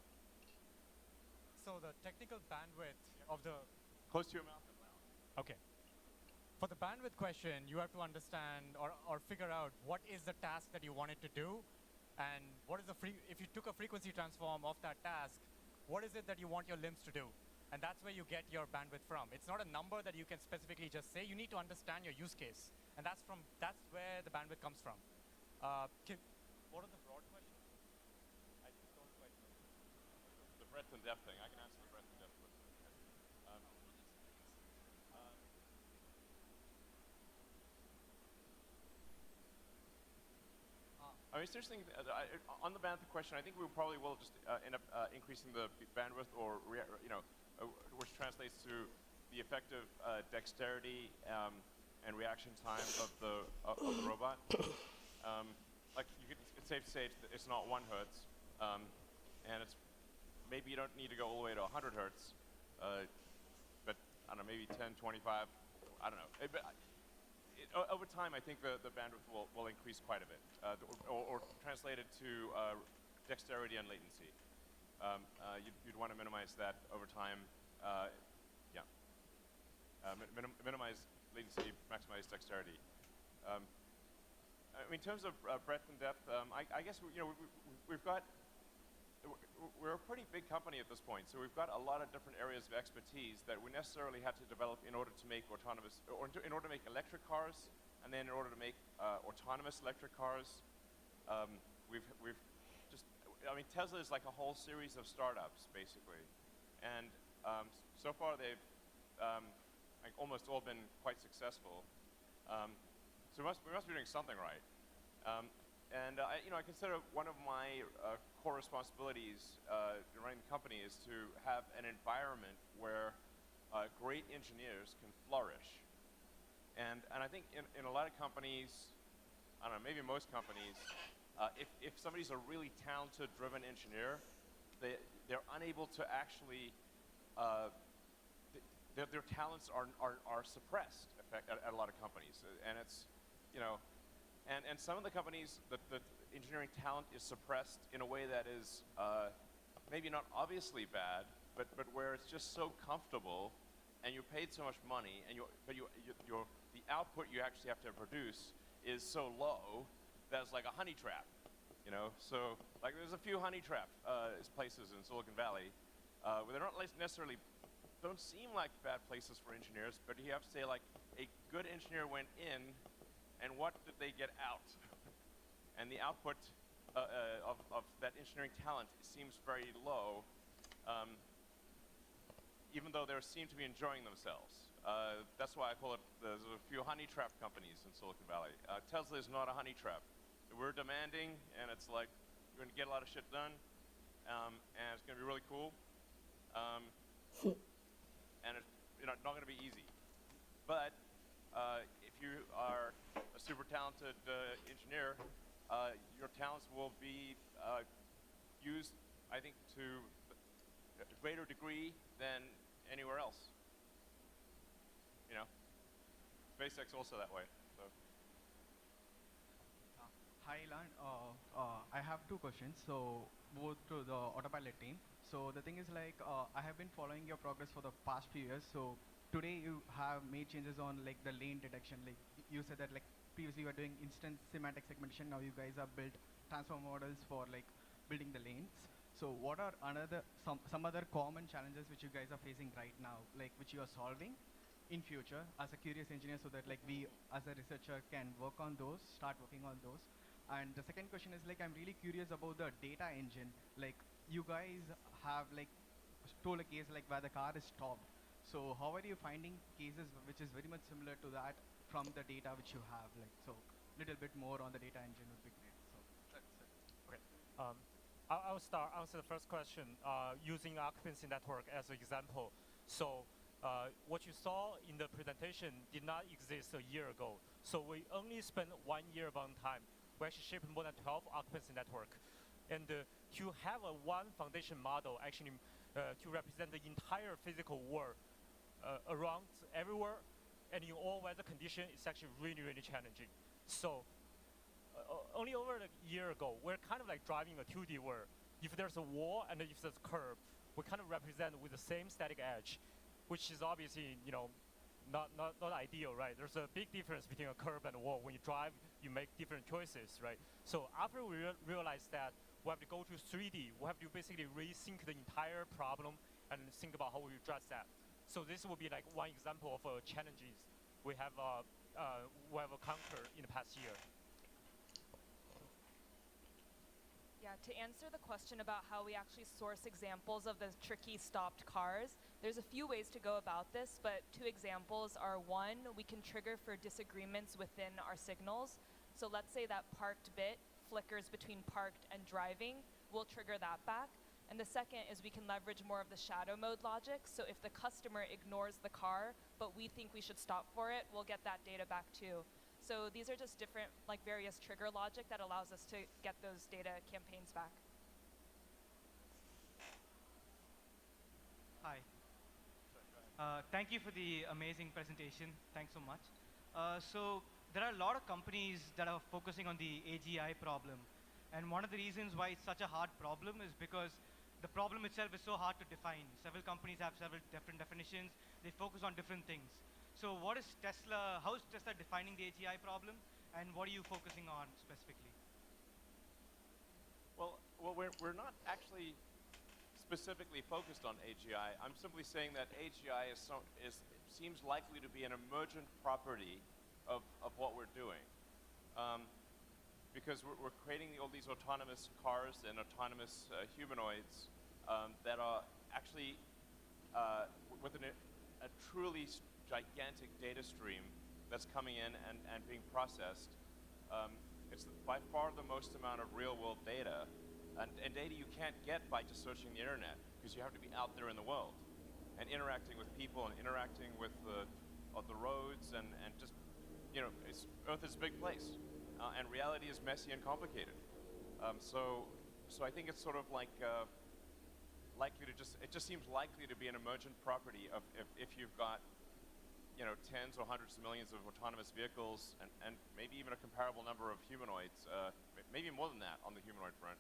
So the technical bandwidth of the... Close to your mouth and loud. Okay. For the bandwidth question, you have to understand or figure out what is the task that you want it to do, and what is the if you took a frequency transform of that task, what is it that you want your limbs to do? And that's where you get your bandwidth from. It's not a number that you can specifically just say. You need to understand your use case, and that's where the bandwidth comes from. What are the broad questions? I don't quite know. The breadth and depth thing. I can answer the breadth and depth question. I mean, it's interesting, on the bandwidth question, I think we probably will just end up increasing the bandwidth, or, which translates to the effective dexterity and reaction time of the robot. It's safe to say it's not 1 hertz, and it's maybe you don't need to go all the way to 100 hertz, but I don't know, maybe 10, 25, I don't know. Over time, I think the bandwidth will increase quite a bit, or translated to dexterity and latency. You'd want to minimize that over time. Minimize latency, maximize dexterity. I mean, in terms of breadth and depth, I guess we've got we're a pretty big company at this point, so we've got a lot of different areas of expertise that we necessarily had to develop in order to make autonomous, or in order to make electric cars, and then in order to make autonomous electric cars. We've just, I mean, Tesla is like a whole series of startups, basically. And so far they've like almost all been quite successful. So we must be doing something right. I consider one of my core responsibilities in running the company is to have an environment where great engineers can flourish. And I think in a lot of companies, I don't know, maybe most companies, if somebody's a really talented, driven engineer, they're unable to actually, their talents are suppressed at a lot of companies. And it's, and some of the companies, the engineering talent is suppressed in a way that is maybe not obviously bad, but where it's just so comfortable, and you're paid so much money, and the output you actually have to produce is so low that it's like a honey trap, So like there's a few honey trap places in Silicon Valley where they're not necessarily, don't seem like bad places for engineers, but you have to say like a good engineer went in, and what did they get out? And the output of that engineering talent seems very low, even though they seem to be enjoying themselves. That's why I call it, there's a few honey trap companies in Silicon Valley. Tesla is not a honey trap. We're demanding, and it's like, you're going to get a lot of shit done, and it's going to be really cool. And it's not going to be easy. But if you are a super talented engineer, your talents will be used, I think, to a greater degree than anywhere else. SpaceX also that way. So. Hi, Ilan. I have two questions. So both to the Autopilot team. So the thing is like, I have been following your progress for the past few years. So today you have made changes on like the lane detection. Like you said that like previously you were doing instant semantic segmentation. Now you guys have built transform models for like building the lanes. So what are some other common challenges which you guys are facing right now, like which you are solving in future as a curious engineer, so that like we as a researcher can work on those, start working on those? And the second question is like, I'm really curious about the data engine. Like you guys have like told a case like where the car is stopped. So how are you finding cases which is very much similar to that from the data which you have? Like, so little bit more on the data engine would be great. So that's it. Okay. I'll answer the first question using occupancy network as an example. So what you saw in the presentation did not exist a year ago. So we only spent 1 year of time. We actually shipped more than 12 occupancy network. And to have one foundation model actually to represent the entire physical world around everywhere and in all weather conditions, it's actually really, really challenging. So only over a year ago, we're kind of like driving a 2D world. If there's a wall and if there's a curve, we kind of represent with the same static edge, which is obviously, not ideal, right? There's a big difference between a curve and a wall. When you drive, you make different choices, right? So after we realized that we have to go to 3D, we have to basically rethink the entire problem and think about how we address that. So this will be like one example of challenges we have conquered in the past year. Yeah, to answer the question about how we actually source examples of the tricky stopped cars, there's a few ways to go about this, but two examples are: one, we can trigger for disagreements within our signals. So let's say that parked bit flickers between parked and driving, we'll trigger that back. And the second is we can leverage more of the shadow mode logic. So if the customer ignores the car, but we think we should stop for it, we'll get that data back too. So these are just different, like various trigger logic that allows us to get those data campaigns back. Hi. Thank you for the amazing presentation. Thanks so much. So there are a lot of companies that are focusing on the AGI problem. And one of the reasons why it's such a hard problem is because the problem itself is so hard to define. Several companies have several different definitions. They focus on different things. So what is Tesla, how is Tesla defining the AGI problem, and what are you focusing on specifically? Well, Well, we're not actually specifically focused on AGI. I'm simply saying that AGI seems likely to be an emergent property of what we're doing. Because we're creating all these autonomous cars and autonomous humanoids that are actually with a truly gigantic data stream that's coming in and being processed. It's by far the most amount of real-world data, and data you can't get by just searching the internet, because you have to be out there in the world and interacting with people and interacting with the roads and just, you know, Earth is a big place, and reality is messy and complicated. So I think it's sort of like it just seems likely to be an emergent property of if you've got, you know, tens or hundreds of millions of autonomous vehicles and maybe even a comparable number of humanoids, maybe more than that on the humanoid front.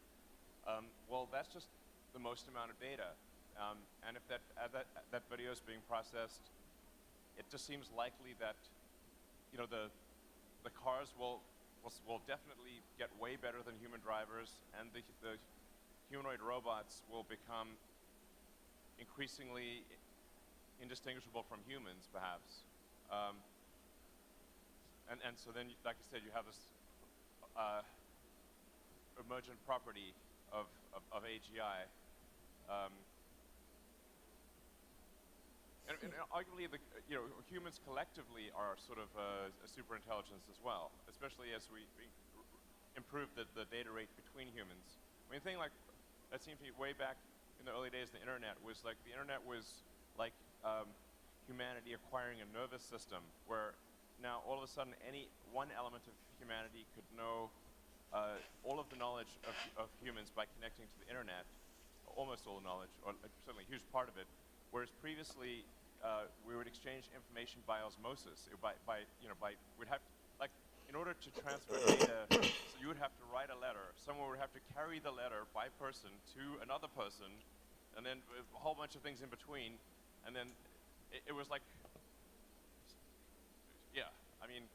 Well, that's just the most amount of data. And if that video is being processed, it just seems likely that, you know, the cars will definitely get way better than human drivers, and the humanoid robots will become increasingly indistinguishable from humans, perhaps. And so then, like I said, you have this emergent property of AGI. And arguably, you know, humans collectively are sort of a super intelligence as well, especially as we improve the data rate between humans. I mean, the thing like that seemed to be way back in the early days of the internet was like the internet was like humanity acquiring a nervous system, where now all of a sudden any one element of humanity could know all of the knowledge of humans by connecting to the internet, almost all the knowledge, or certainly a huge part of it. Whereas previously, we would exchange information by osmosis. We'd have to, like, in order to transfer data, so you would have to write a letter. Someone would have to carry the letter by person to another person, and then a whole bunch of things in between, and then it was like, yeah, I mean,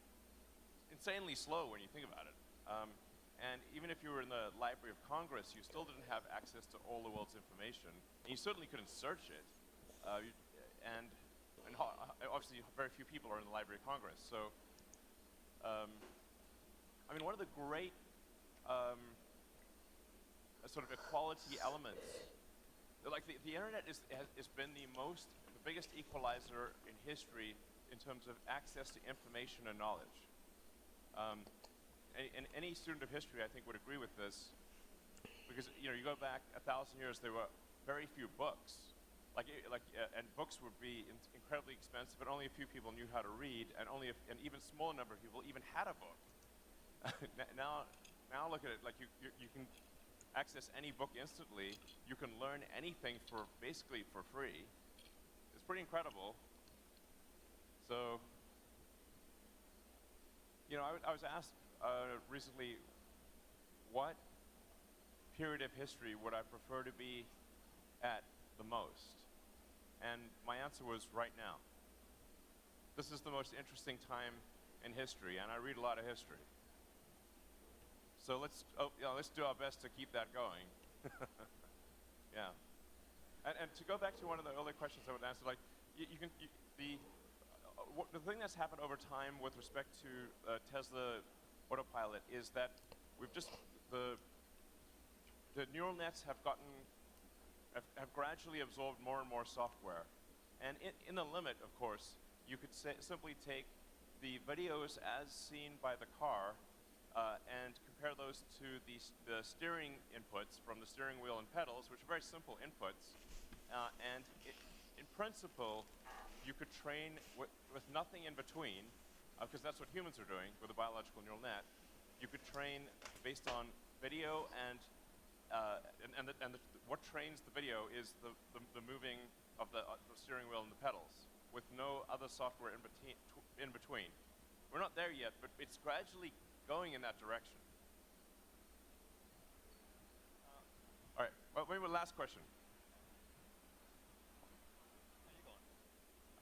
insanely slow when you think about it. And even if you were in the Library of Congress, you still didn't have access to all the world's information, and you certainly couldn't search it. And obviously, very few people are in the Library of Congress. So, I mean, one of the great sort of equality elements, like the internet has been the biggest equalizer in history in terms of access to information and knowledge. And any student of history, I think, would agree with this, because, you know, you go back 1,000 years, there were very few books. And books would be incredibly expensive, but only a few people knew how to read, and only an even smaller number of people even had a book. Now look at it, like you can access any book instantly. You can learn anything basically for free. It's pretty incredible. So, you know, I was asked recently, what period of history would I prefer to be at the most? And my answer was right now. This is the most interesting time in history, and I read a lot of history. So let's do our best to keep that going. Yeah. And to go back to one of the earlier questions I would answer, like the thing that's happened over time with respect to Tesla Autopilot is that the neural nets have gradually absorbed more and more software. And in the limit, of course, you could simply take the videos as seen by the car and compare those to the steering inputs from the steering wheel and pedals, which are very simple inputs. And in principle, you could train with nothing in between, because that's what humans are doing with a biological neural net. You could train based on video and what trains the video is the moving of the steering wheel and the pedals, with no other software in between. We're not there yet, but it's gradually going in that direction. All right, well, maybe the last question.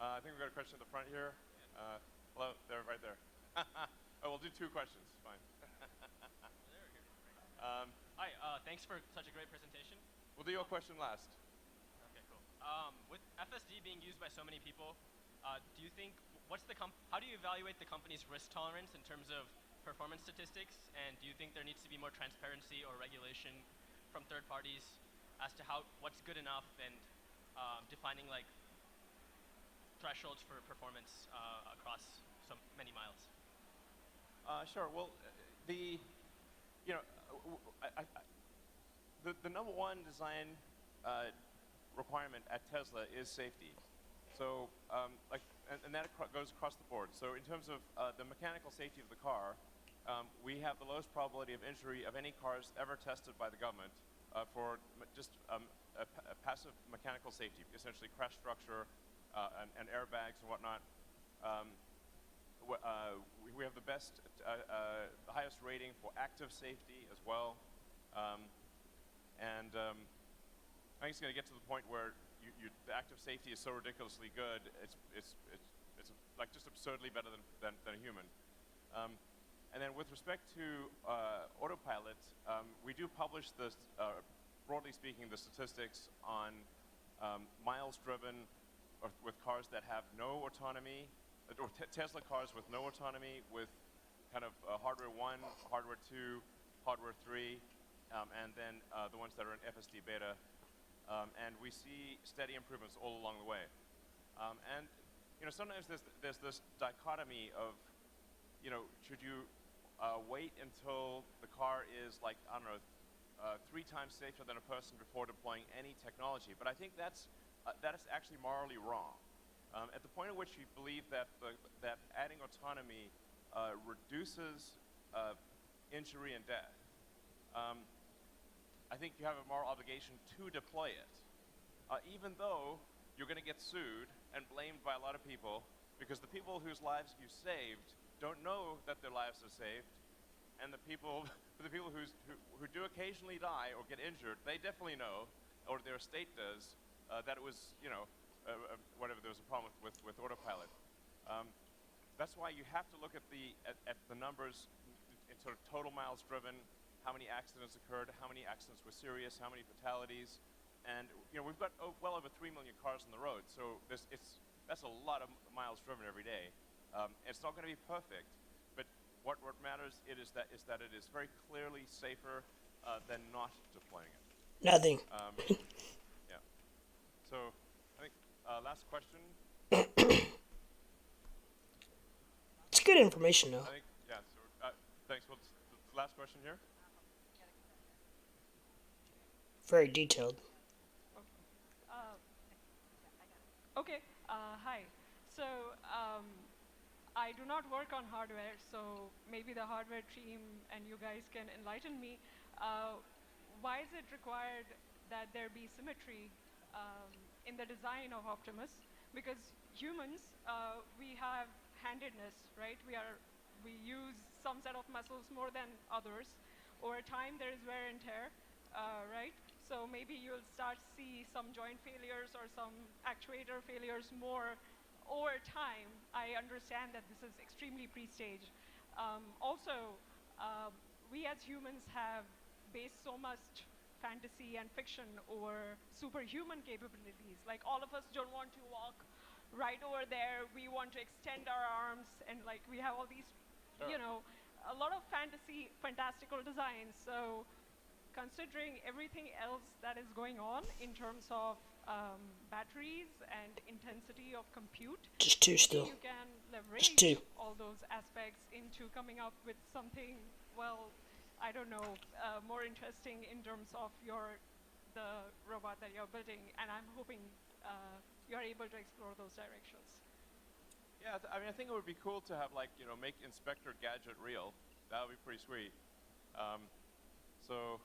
I think we've got a question at the front here. Hello, there, right there. Oh, we'll do two questions, fine. Hi, thanks for such a great presentation. We'll do your question last. Okay, cool. With FSD being used by so many people, do you think, how do you evaluate the company's risk tolerance in terms of performance statistics? And do you think there needs to be more transparency or regulation from third parties as to what's good enough and defining like thresholds for performance across so many miles? Sure. Well, the number one design requirement at Tesla is safety. So, and that goes across the board. So, in terms of the mechanical safety of the car, we have the lowest probability of injury of any cars ever tested by the government for just a passive mechanical safety, essentially crash structure and airbags and whatnot. We have the best, the highest rating for active safety as well. I think it's going to get to the point where the active safety is so ridiculously good, it's like just absurdly better than a human. And then with respect to autopilot, we do publish the, broadly speaking, the statistics on miles driven with cars that have no autonomy, or Tesla cars with no autonomy, with kind of hardware 1, hardware 2, hardware 3, and then the ones that are in FSD beta. And we see steady improvements all along the way. And sometimes there's this dichotomy of, should you wait until the car is like, I don't know, 3 times safer than a person before deploying any technology? But I think that is actually morally wrong. At the point at which you believe that that adding autonomy reduces injury and death, I think you have a moral obligation to deploy it, even though you're going to get sued and blamed by a lot of people, because the people whose lives you saved don't know that their lives are saved, and the people who do occasionally die or get injured, they definitely know, or their estate does, that it was, whatever, there was a problem with autopilot. That's why you have to look at the numbers in sort of total miles driven, how many accidents occurred, how many accidents were serious, how many fatalities, and we've got well over 3 million cars on the road, so that's a lot of miles driven every day. It's not going to be perfect, but what matters is that it is very clearly safer than not deploying it. Nothing. Yeah. So I think last question. It's good information, though. I think, yeah. So thanks. Well, the last question here. Very detailed. Okay. Hi. So I do not work on hardware, so maybe the hardware team and you guys can enlighten me. Why is it required that there be symmetry in the design of Optimus? Because humans, we have handedness, right? We use some set of muscles more than others. Over time, there is wear and tear, right? So maybe you'll start to see some joint failures or some actuator failures more over time. I understand that this is extremely pre-stage. Also, we as humans have based so much fantasy and fiction over superhuman capabilities. Like all of us don't want to walk right over there. We want to extend our arms, and like we have all these, a lot of fantastical designs. So considering everything else that is going on in terms of batteries and intensity of compute, just two still. You can leverage all those aspects into coming up with something, well, I don't know, more interesting in terms of the robot that you're building, and I'm hoping you're able to explore those directions. Yeah, I mean, I think it would be cool to have make Inspector Gadget real. That would be pretty sweet. So,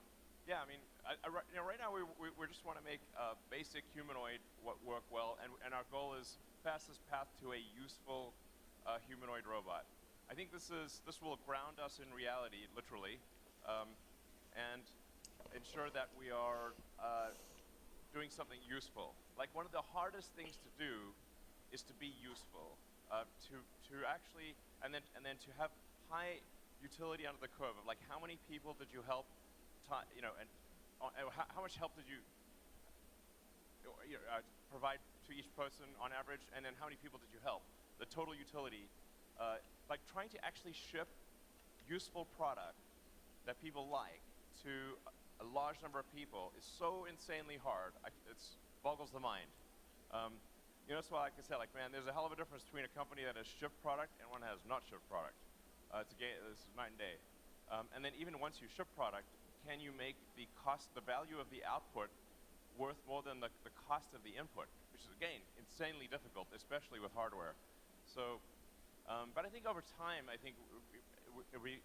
yeah, I mean, right now we just want to make basic humanoid work well, and our goal is fastest path to a useful humanoid robot. I think this will ground us in reality, literally, and ensure that we are doing something useful. Like one of the hardest things to do is to be useful, to actually, and then to have high utility under the curve of like how many people did you help time, and how much help did you provide to each person on average, and then how many people did you help? The total utility, like trying to actually ship useful product that people like to a large number of people is so insanely hard. It boggles the mind. That's why, like I said, man, there's a hell of a difference between a company that has shipped product and one that has not shipped product. It's night and day. And then even once you ship product, can you make the value of the output worth more than the cost of the input, which is, again, insanely difficult, especially with hardware. So, but I think over time, I think it would be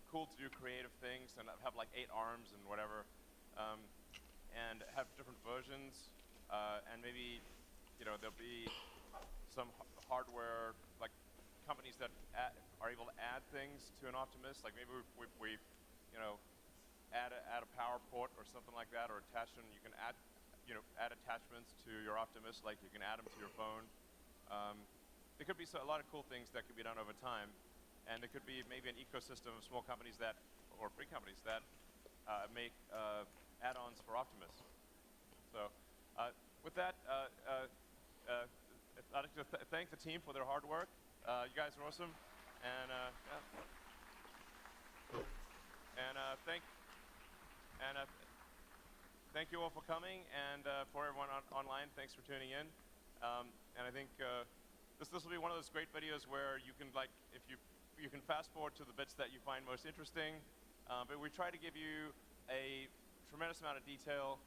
cool to do creative things and have like 8 arms and whatever, and have different versions, and maybe, there'll be some hardware, like companies that are able to add things to an Optimus, like maybe we add a power port or something like that, or attach them. You can add attachments to your Optimus, like you can add them to your phone. There could be a lot of cool things that could be done over time, and there could be maybe an ecosystem of small companies or big companies that make add-ons for Optimus. So, with that, I'd like to thank the team for their hard work. You guys are awesome, and thank you all for coming, and for everyone online, thanks for tuning in. And I think this will be one of those great videos where you can, if you can fast forward to the bits that you find most interesting, but we try to give you a tremendous amount of detail,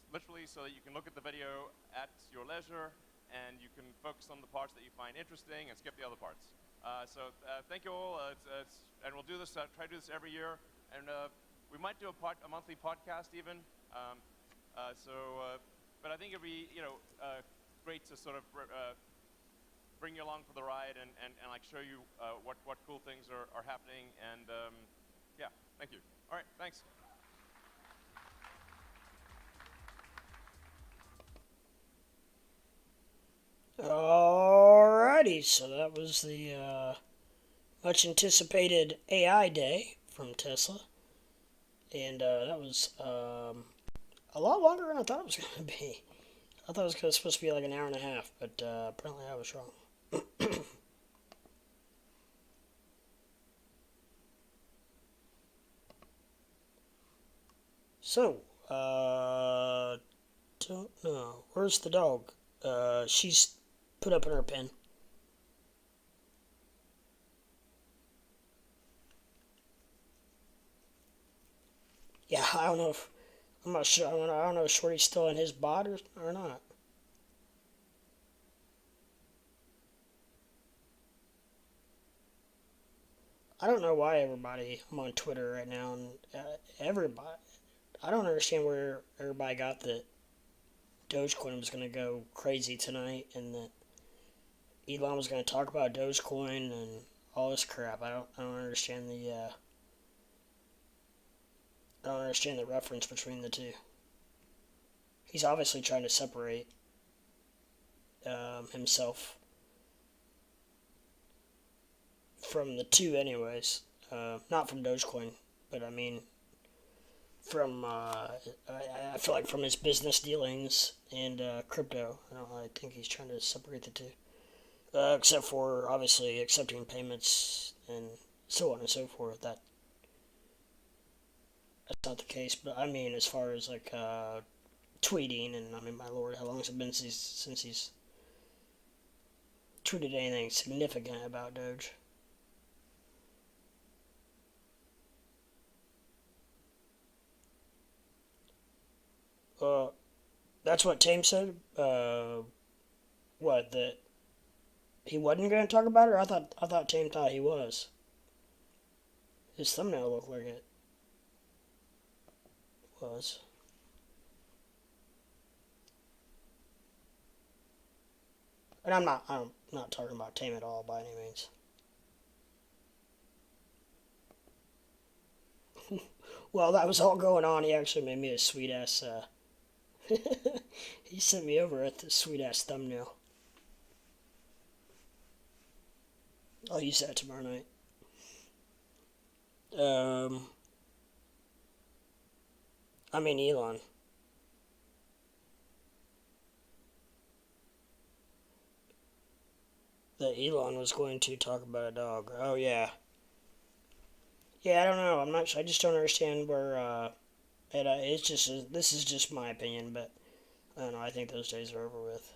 literally, so that you can look at the video at your leisure, and you can focus on the parts that you find interesting and skip the other parts. So thank you all, and we'll do this. Try to do this every year, and we might do a monthly podcast even. But I think it'd be great to sort of bring you along for the ride and like show you what cool things are happening. And yeah, thank you. All right, thanks. Alrighty, so that was the much anticipated AI day from Tesla, and that was a lot longer than I thought it was going to be. I thought it was supposed to be like an hour and a half, but apparently I was wrong. So, don't know. Where's the dog? She's put up in her pen. Yeah, I don't know if... I'm not sure. I don't know if Shorty's still in his bot or not. I don't know why I'm on Twitter right now, and everybody... I don't understand where everybody got that Dogecoin was going to go crazy tonight, and that Elon was going to talk about Dogecoin and all this crap. I don't understand the reference between the two. He's obviously trying to separate himself from the two anyways. Not from Dogecoin, but I mean from, I feel like from his business dealings and crypto. I think he's trying to separate the two. Except for, obviously, accepting payments and so on and so forth. That's not the case, but I mean, as far as like tweeting, and I mean, my lord, how long has it been since he's tweeted anything significant about Doge? That's what Tame said. What, that he wasn't going to talk about it? Or I thought Tame thought he was. His thumbnail looked like it was. And I'm not talking about Tame at all by any means. While that was all going on, he actually made me a sweet ass. He sent me over at the sweet ass thumbnail. I'll use that tomorrow night. I mean Elon. That Elon was going to talk about a dog. Oh yeah. Yeah, I don't know. I'm not. I just don't understand where. It's just. This is just my opinion, but I don't know. I think those days are over with.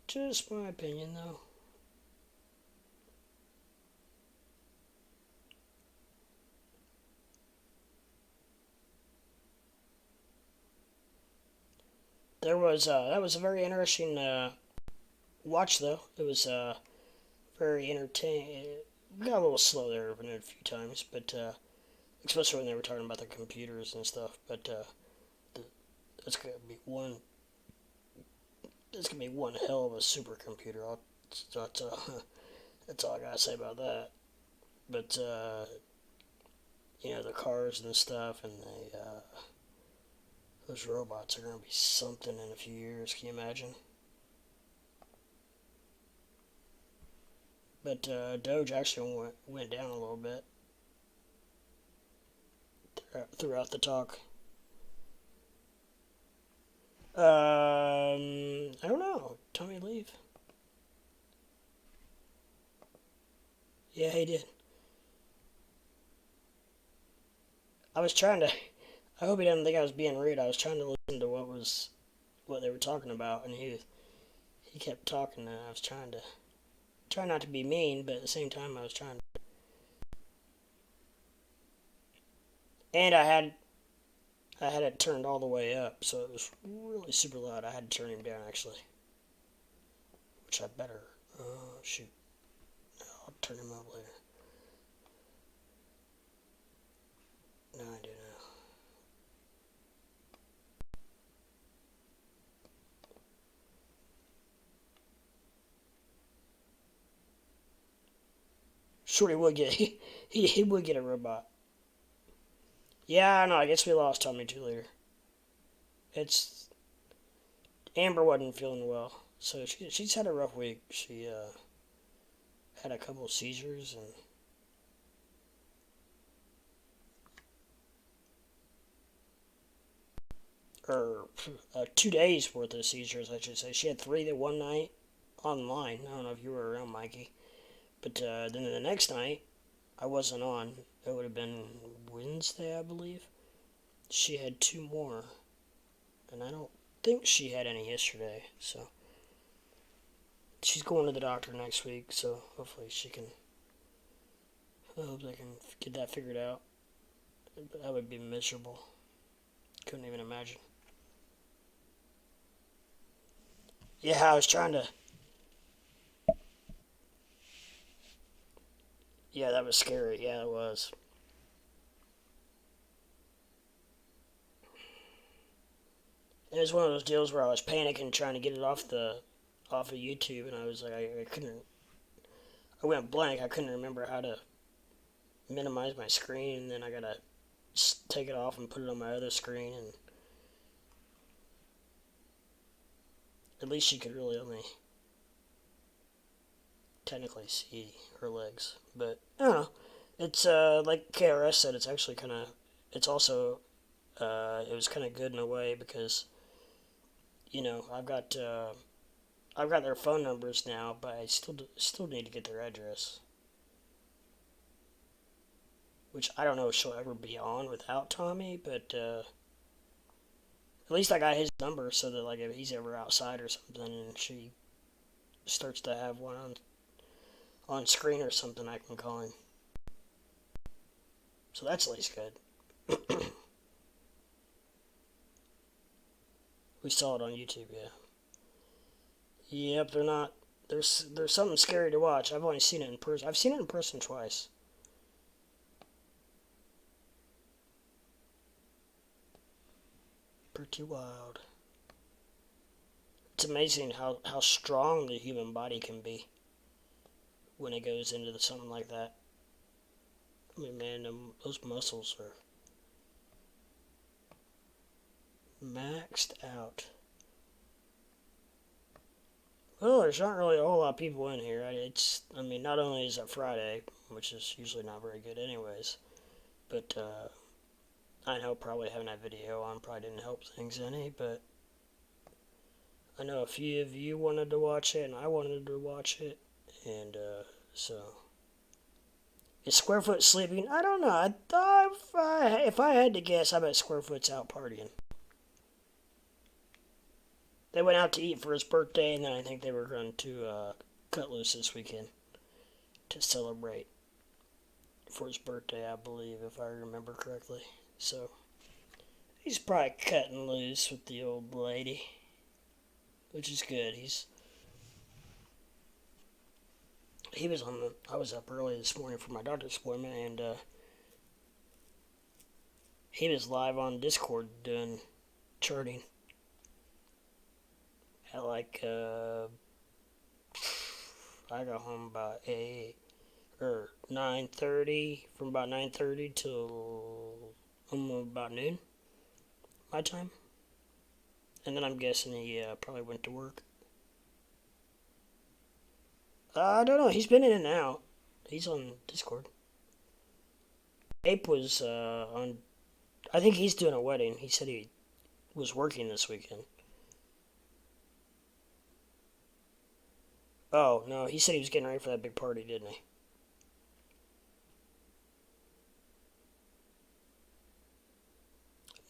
Just my opinion, though. There was that was a very interesting watch, though. It was very entertaining. Got a little slow there a few times, but especially when they were talking about the computers and stuff. But it's gonna be one. It's gonna be one hell of a supercomputer. That's, that's all I gotta say about that. But the cars and stuff, and those robots are gonna be something in a few years. Can you imagine? But Doge actually went down a little bit throughout the talk. I don't know. Tell me to leave. Yeah, he did. I was trying to. I hope he didn't think I was being rude. I was trying to listen to what they were talking about, and he kept talking, and I was try not to be mean, but at the same time I was trying to. And I had it turned all the way up, so it was really super loud. I had to turn him down actually, which I better. Oh shoot! I'll turn him up later. No, I do now. Sure, he would get he would get a robot. Yeah, I know. I guess we lost Tommy too later. It's Amber wasn't feeling well, so she's had a rough week. She had a couple of seizures and or 2 days worth of seizures, I should say. She had 3 that one night online. I don't know if you were around, Mikey, but then the next night I wasn't on. It would have been Wednesday, I believe. She had 2 more, and I don't think she had any yesterday. So she's going to the doctor next week. So hopefully she can. I hope they can get that figured out. That would be miserable. Couldn't even imagine. Yeah, I was trying to. Yeah, that was scary. Yeah, it was. And it was one of those deals where I was panicking trying to get it off of YouTube, and I was like, I couldn't. I went blank. I couldn't remember how to minimize my screen, and then I gotta take it off and put it on my other screen, and at least she could really only technically see her legs. But I don't know. It's like KRS said. It's actually kind of. It's also. It was kind of good in a way because. I've got their phone numbers now, but I still need to get their address. Which I don't know if she'll ever be on without Tommy, but at least I got his number so that like if he's ever outside or something and she starts to have one on screen or something, I can call him. So that's at least good. We saw it on YouTube, yeah. Yep, they're not. There's something scary to watch. I've only seen it in person. I've seen it in person twice. Pretty wild. It's amazing how strong the human body can be when it goes into something like that. I mean, man, those muscles are maxed out. Well, there's not really a whole lot of people in here. I mean, not only is it Friday, which is usually not very good anyways, But I know probably having that video on probably didn't help things any, but I know a few of you wanted to watch it, and I wanted to watch it, and so is Squarefoot sleeping? I don't know. I thought if I had to guess, I bet Squarefoot's out partying. They went out to eat for his birthday, and then I think they were going to cut loose this weekend to celebrate for his birthday, I believe, if I remember correctly. So he's probably cutting loose with the old lady, which is good. He was on the. I was up early this morning for my doctor's appointment, and he was live on Discord doing charting at like I got home about 9:30, from about 9:30 till about noon my time, and then I'm guessing he probably went to work. I don't know. He's been in and out. He's on Discord. Ape was on. I think he's doing a wedding. He said he was working this weekend. Oh, no. He said he was getting ready for that big party, didn't he?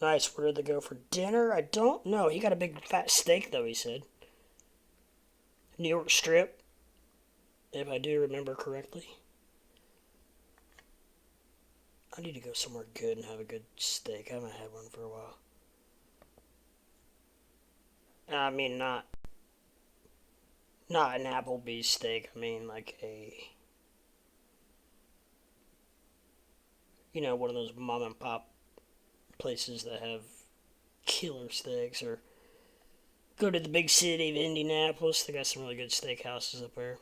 Nice. Where did they go for dinner? I don't know. He got a big fat steak, though, he said. New York Strip, if I do remember correctly. I need to go somewhere good and have a good steak. I haven't had one for a while. I mean, not an Applebee's steak. I mean, like one of those mom and pop places that have killer steaks, or go to the big city of Indianapolis. They got some really good steakhouses up there.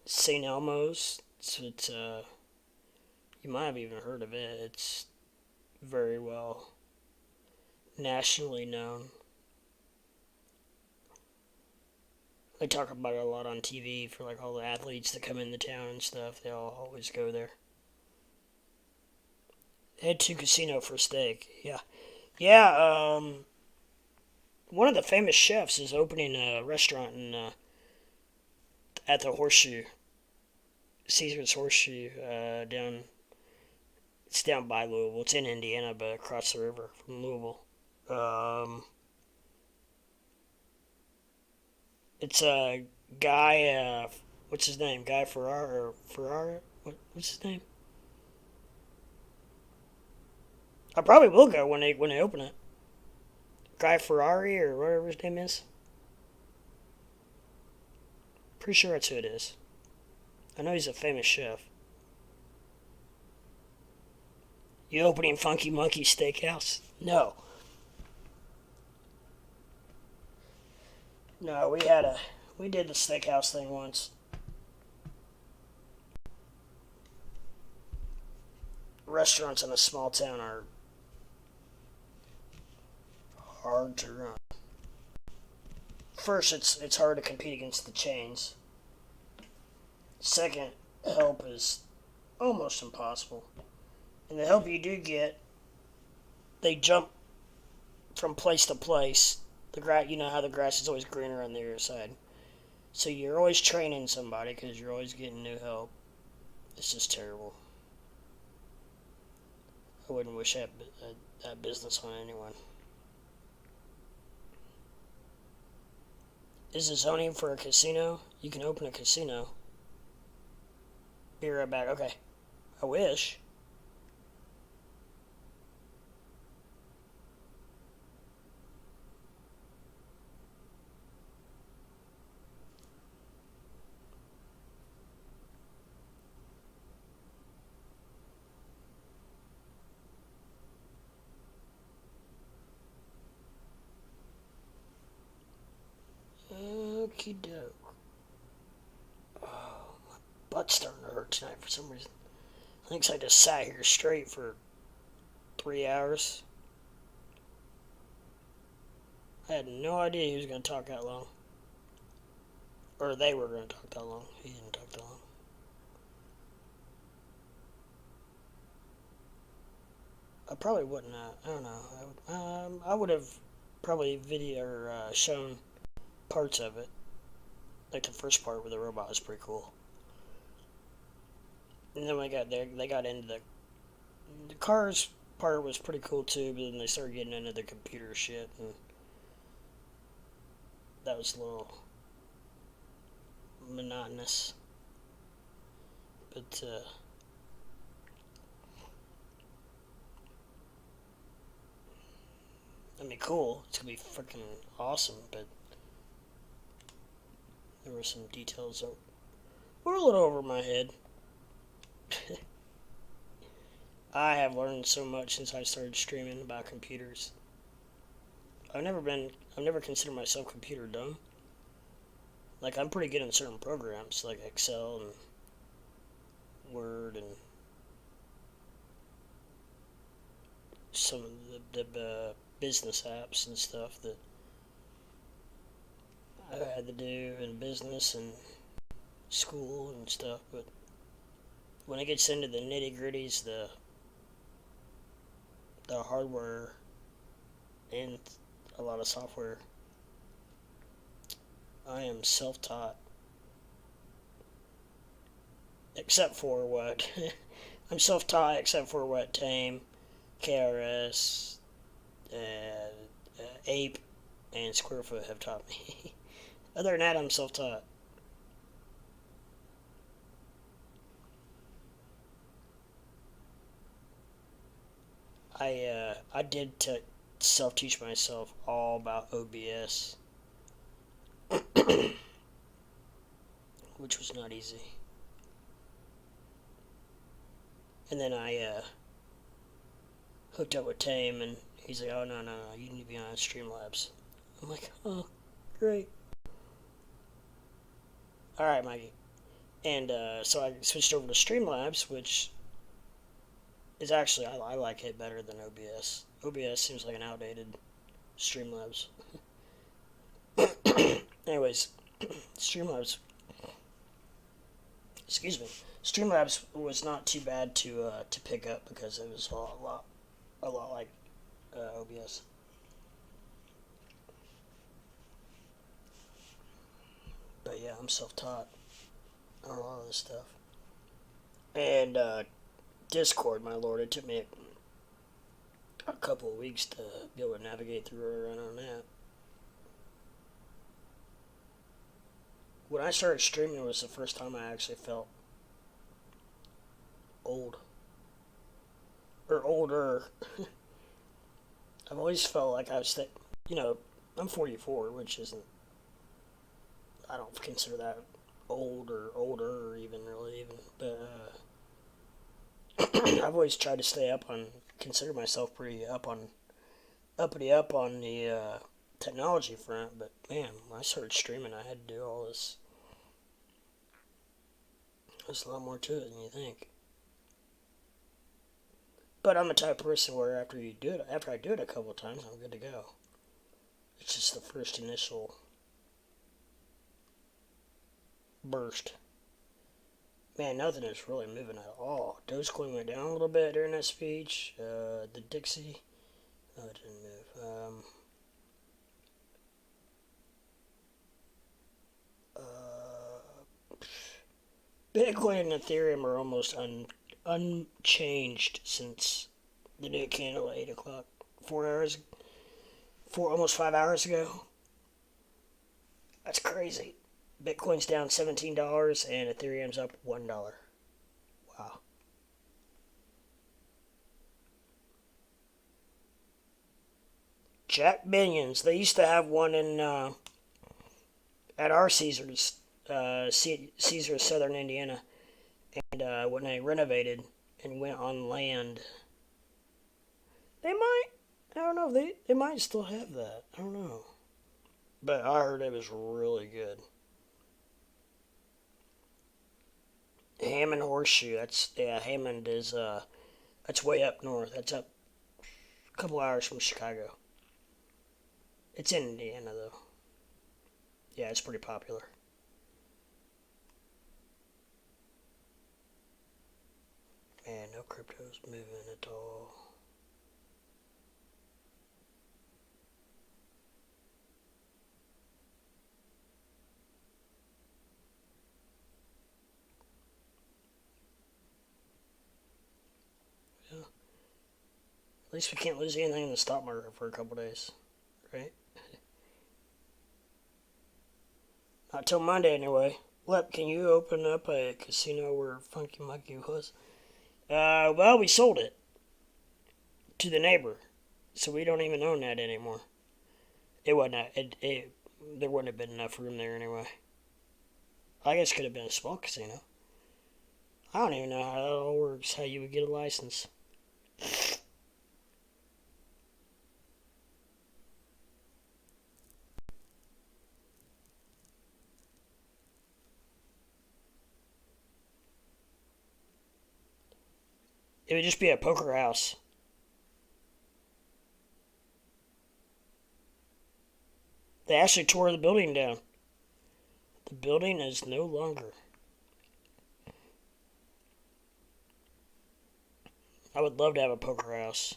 St. Elmo's. It's you might have even heard of it. It's very well nationally known. They talk about it a lot on TV for like all the athletes that come into town and stuff. They all always go there. Head to casino for steak. Yeah. One of the famous chefs is opening a restaurant at the Horseshoe, Caesar's Horseshoe, down. It's down by Louisville. It's in Indiana, but across the river from Louisville. It's a guy. What's his name? Guy Ferrara. What's his name? I probably will go when they open it. Guy Ferrari or whatever his name is. Pretty sure that's who it is. I know he's a famous chef. You opening Funky Monkey Steakhouse? No. No, we did the steakhouse thing once. Restaurants in a small town are hard to run. First, it's hard to compete against the chains. Second, help is almost impossible. And the help you do get, they jump from place to place. You know how the grass is always greener on the other side. So you're always training somebody because you're always getting new help. It's just terrible. I wouldn't wish that business on anyone. Is the zoning for a casino? You can open a casino. Be right back. Okay. I wish. Okie doke. Oh, my butt's starting to hurt tonight for some reason. I think I just sat here straight for 3 hours. I had no idea he was going to talk that long. Or they were going to talk that long. He didn't talk that long. I probably wouldn't. I don't know. I would have probably video or shown parts of it. Like the first part where the robot was pretty cool. And then we got there, they got into the cars part was pretty cool too, but then they started getting into the computer shit, and that was a little monotonous. But I mean, cool. It's gonna be freaking awesome, but there were some details that were a little over my head. I have learned so much since I started streaming about computers. I've never considered myself computer dumb. Like, I'm pretty good in certain programs, like Excel and Word and some of the business apps and stuff that I had to do in business and school and stuff, but when it gets into the nitty-gritties, the hardware and a lot of software, I am self-taught. Except for what? I'm self-taught except for what Tame, KRS, Ape, and Squarefoot have taught me. Other than that, I'm self-taught. I did self-teach myself all about OBS, which was not easy. And then I hooked up with Tame, and he's like, "Oh no, you need to be on Streamlabs." I'm like, "Oh, great. All right, Mikey." And so I switched over to Streamlabs, which is actually I like it better than OBS. OBS seems like an outdated Streamlabs. Anyways, Streamlabs. Excuse me. Streamlabs was not too bad to pick up because it was a lot like OBS. But yeah, I'm self-taught on a lot of this stuff. And Discord, my lord, it took me a couple of weeks to be able to navigate through around on that. When I started streaming, it was the first time I actually felt old. Or older. I've always felt like I was, I'm 44, which isn't, I don't consider that old or older or even really even, but I've always tried to stay consider myself pretty uppity up on the technology front, but man, when I started streaming, I had to do all this. There's a lot more to it than you think. But I'm the type of person where after I do it a couple of times, I'm good to go. It's just the first initial burst. Man, nothing is really moving at all. Dogecoin went down a little bit during that speech. The Dixie, no, it didn't move. Bitcoin and Ethereum are almost unchanged since the new candle at 8 o'clock. Almost 5 hours ago. That's crazy. Bitcoin's down $17 and Ethereum's up $1. Wow. Jack Binions. They used to have one in at our Caesars Southern Indiana, and when they renovated and went on land, I don't know, they might still have that. I don't know, but I heard it was really good. Hammond Horseshoe. Hammond is that's way up north. That's up a couple hours from Chicago. It's in Indiana though. Yeah, it's pretty popular. Man, no crypto's moving at all. least we can't lose anything in the stock market for a couple days, right? Not till Monday anyway. Lep, can you open up a casino where Funky Monkey was? Well, we sold it to the neighbor, so we don't even own that anymore. It wasn't. There wouldn't have been enough room there anyway. I guess it could have been a small casino. I don't even know how that all works. How you would get a license. It would just be a poker house. They actually tore the building down. The building is no longer. I would love to have a poker house.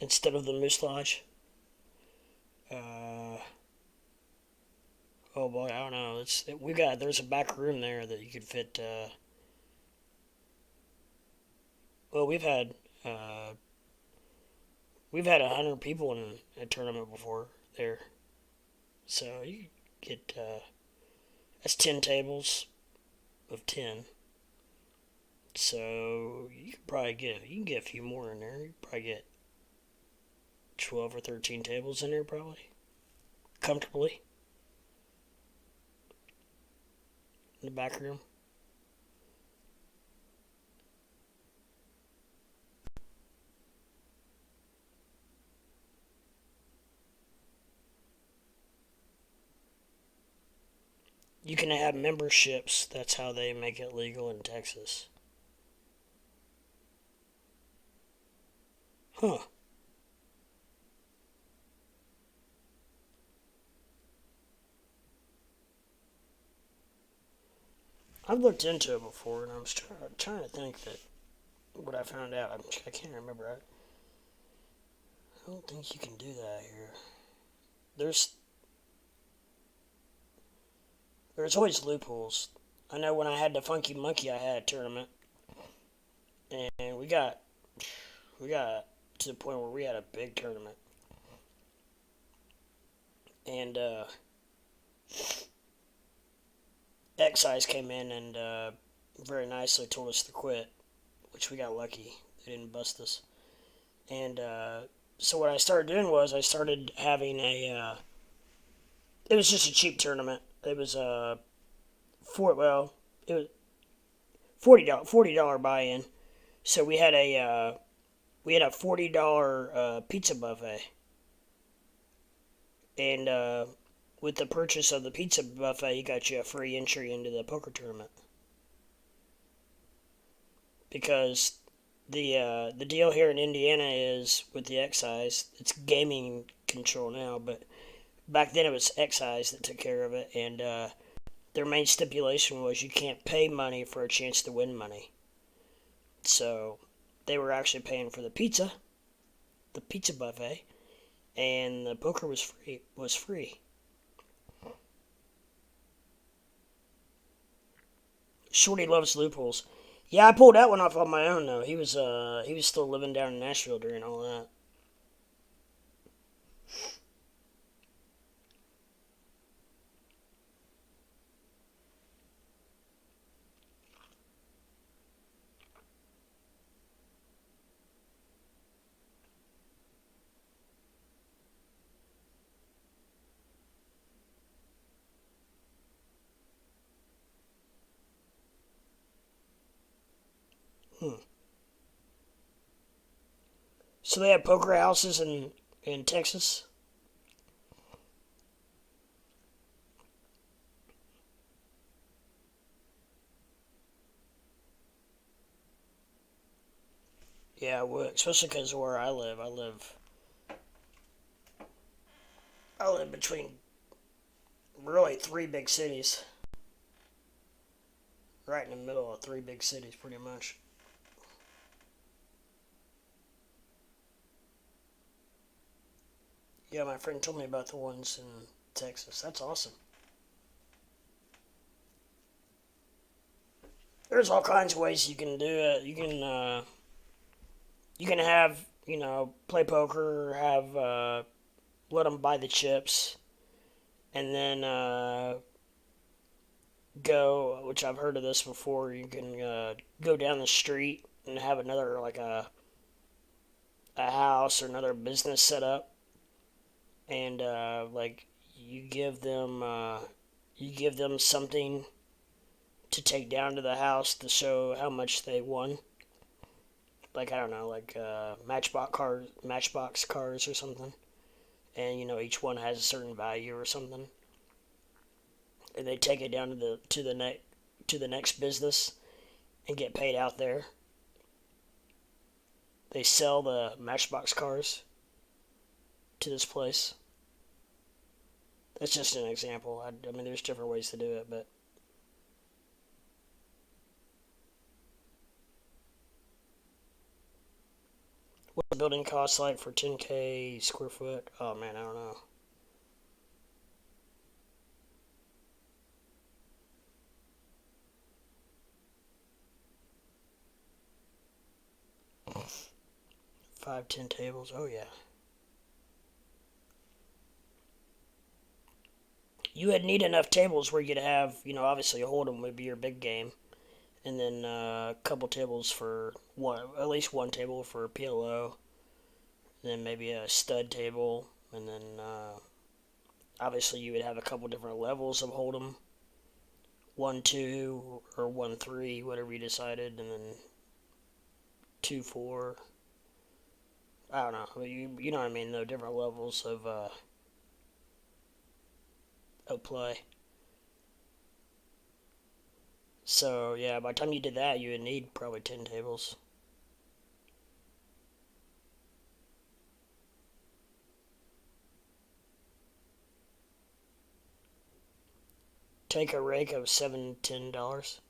Instead of the Moose Lodge. Oh boy, I don't know. There's a back room there that you could fit. Well, we've had 100 people in a tournament before there, so you get that's 10 tables of 10. So you can get a few more in there. You could probably get 12 or 13 tables in there probably comfortably in the back room. You can have memberships. That's how they make it legal in Texas. Huh. I've looked into it before, and I was trying to think that what I found out. I can't remember. I don't think you can do that here. There's always loopholes. I know when I had the Funky Monkey, I had a tournament, and we got to the point where we had a big tournament, and Excise came in and very nicely told us to quit, which we got lucky. They didn't bust us. And so what I started doing was I started having it was just a cheap tournament. It was it was $40 buy-in. So we had a $40 pizza buffet. And with the purchase of the pizza buffet, you got you a free entry into the poker tournament. Because the deal here in Indiana is with the excise, it's gaming control now, but back then it was excise that took care of it, and their main stipulation was you can't pay money for a chance to win money. So they were actually paying for the pizza buffet, and the poker was free. Shorty loves loopholes. Yeah, I pulled that one off on my own though. He was still living down in Nashville during all that. So they have poker houses in Texas? Yeah, well, especially because where I live between really 3 big cities. Right in the middle of 3 big cities, pretty much. Yeah, my friend told me about the ones in Texas. That's awesome. There's all kinds of ways you can do it. You can have, play poker, have let them buy the chips, and then go, which I've heard of this before. You can go down the street and have another like a house or another business set up, and like you give them something to take down to the house to show how much they won. Like I don't know, like Matchbox cars or something, and each one has a certain value or something, and they take it down to the next business and get paid out there. They sell the Matchbox cars to this place. That's just an example. I mean, there's different ways to do it, but what the building costs like for 10K square foot? Oh man, I don't know. Five, 10 tables. Oh yeah. You would need enough tables where you'd have, obviously a hold'em would be your big game, and then a couple tables for at least one table for PLO, then maybe a stud table, and then obviously you would have a couple different levels of hold'em, 1-2 or 1-3, whatever you decided, and then 2-4. I don't know. You know what I mean, though, different levels of play. So yeah, by the time you did that, you would need probably 10 tables. Take a rake of $7, $10.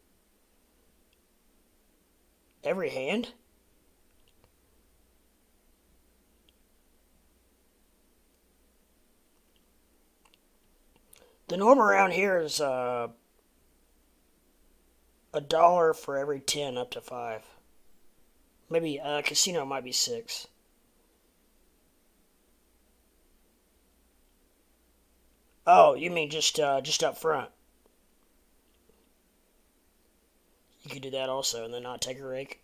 Every hand? The norm around here is $1 for every 10 up to 5. Maybe casino might be 6. Oh, you mean just up front? You could do that also, and then not take a rake.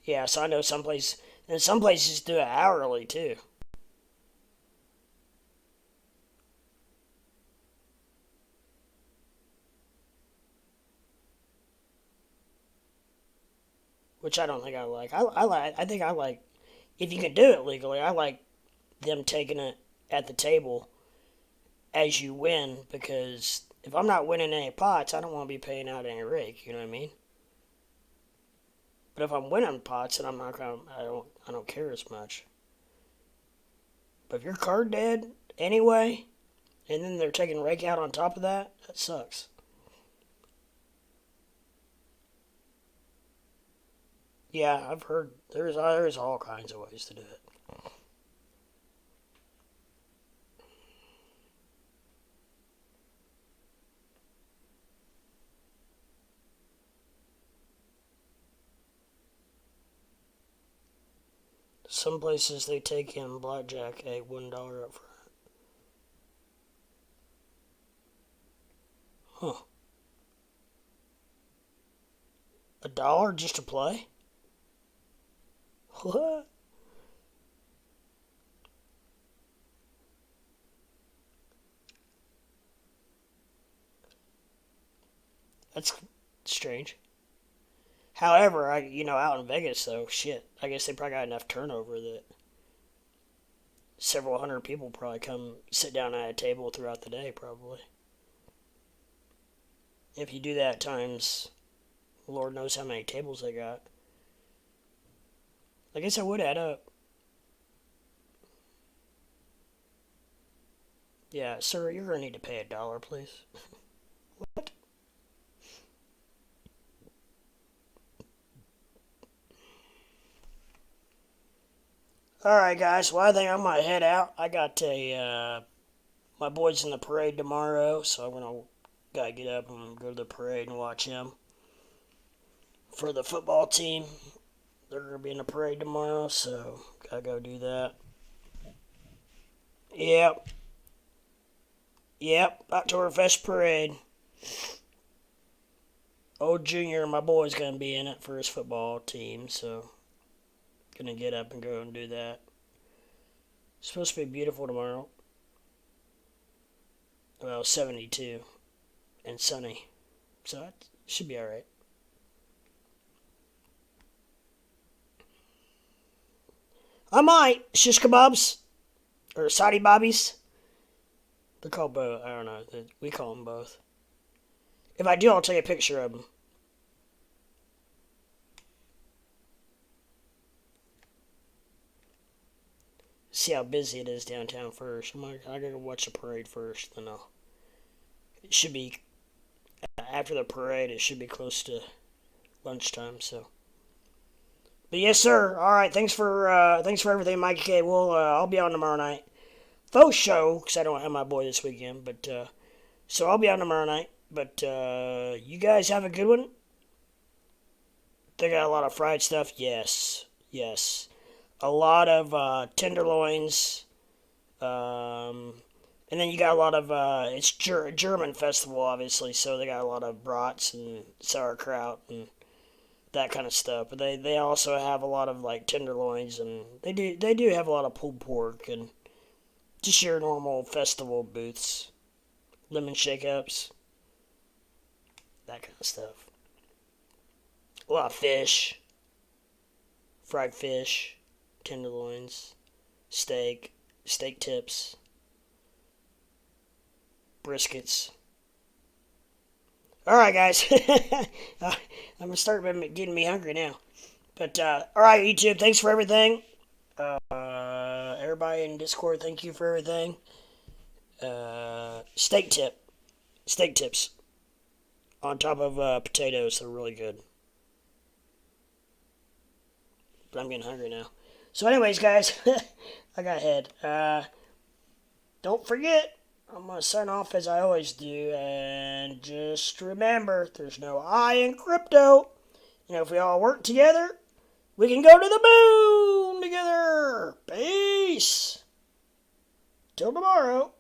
Yeah, so I know some places do it hourly too. Which I don't think I like. I think I like, if you can do it legally, I like them taking it at the table as you win, because if I'm not winning any pots, I don't want to be paying out any rake, you know what I mean? But if I'm winning pots, then I don't care as much. But if your card dead anyway, and then they're taking rake out on top of that, that sucks. Yeah, I've heard there's all kinds of ways to do it. Some places they take in blackjack a $1 up front. Huh. $1 just to play? What? That's strange. However, out in Vegas though, shit, I guess they probably got enough turnover that several hundred people probably come sit down at a table throughout the day, probably. If you do that times, Lord knows how many tables they got. I guess I would add up. Yeah, sir, you're gonna need to pay $1, please. What? Alright, guys. Well, I think I might head out. I got my boy's in the parade tomorrow, so I'm going to gotta get up and go to the parade and watch him. For the football team, they're going to be in the parade tomorrow, so gotta go do that. Yep. Oktoberfest parade. Old Junior, my boy's going to be in it for his football team, so gonna get up and go and do that. It's supposed to be beautiful tomorrow. Well, 72 and sunny, so it should be alright. I might shish kebabs or Saudi bobbies. They're called both. I don't know. We call them both. If I do, I'll take a picture of them. See how busy it is downtown first. I gotta watch the parade first, then it should be after the parade. It should be close to lunchtime. So, but yes, sir. All right. Thanks for everything, Mikey K. I'll be on tomorrow night. Faux show because I don't have my boy this weekend. But so I'll be on tomorrow night. But you guys have a good one. They got a lot of fried stuff. Yes. A lot of tenderloins, and then you got a lot of it's German festival, obviously, so they got a lot of brats and sauerkraut and that kind of stuff. But they also have a lot of like tenderloins, and they do have a lot of pulled pork and just your normal festival booths, lemon shake-ups, that kind of stuff. A lot of fish, fried fish. Tenderloins, steak tips, briskets. Alright, guys. I'm going to start getting me hungry now. But, alright, YouTube, thanks for everything. Everybody in Discord, thank you for everything. Steak tips. On top of potatoes, they're really good. But I'm getting hungry now. So anyways, guys, I got head. Don't forget, I'm going to sign off as I always do. And just remember, there's no I in crypto. And if we all work together, we can go to the moon together. Peace. Till tomorrow.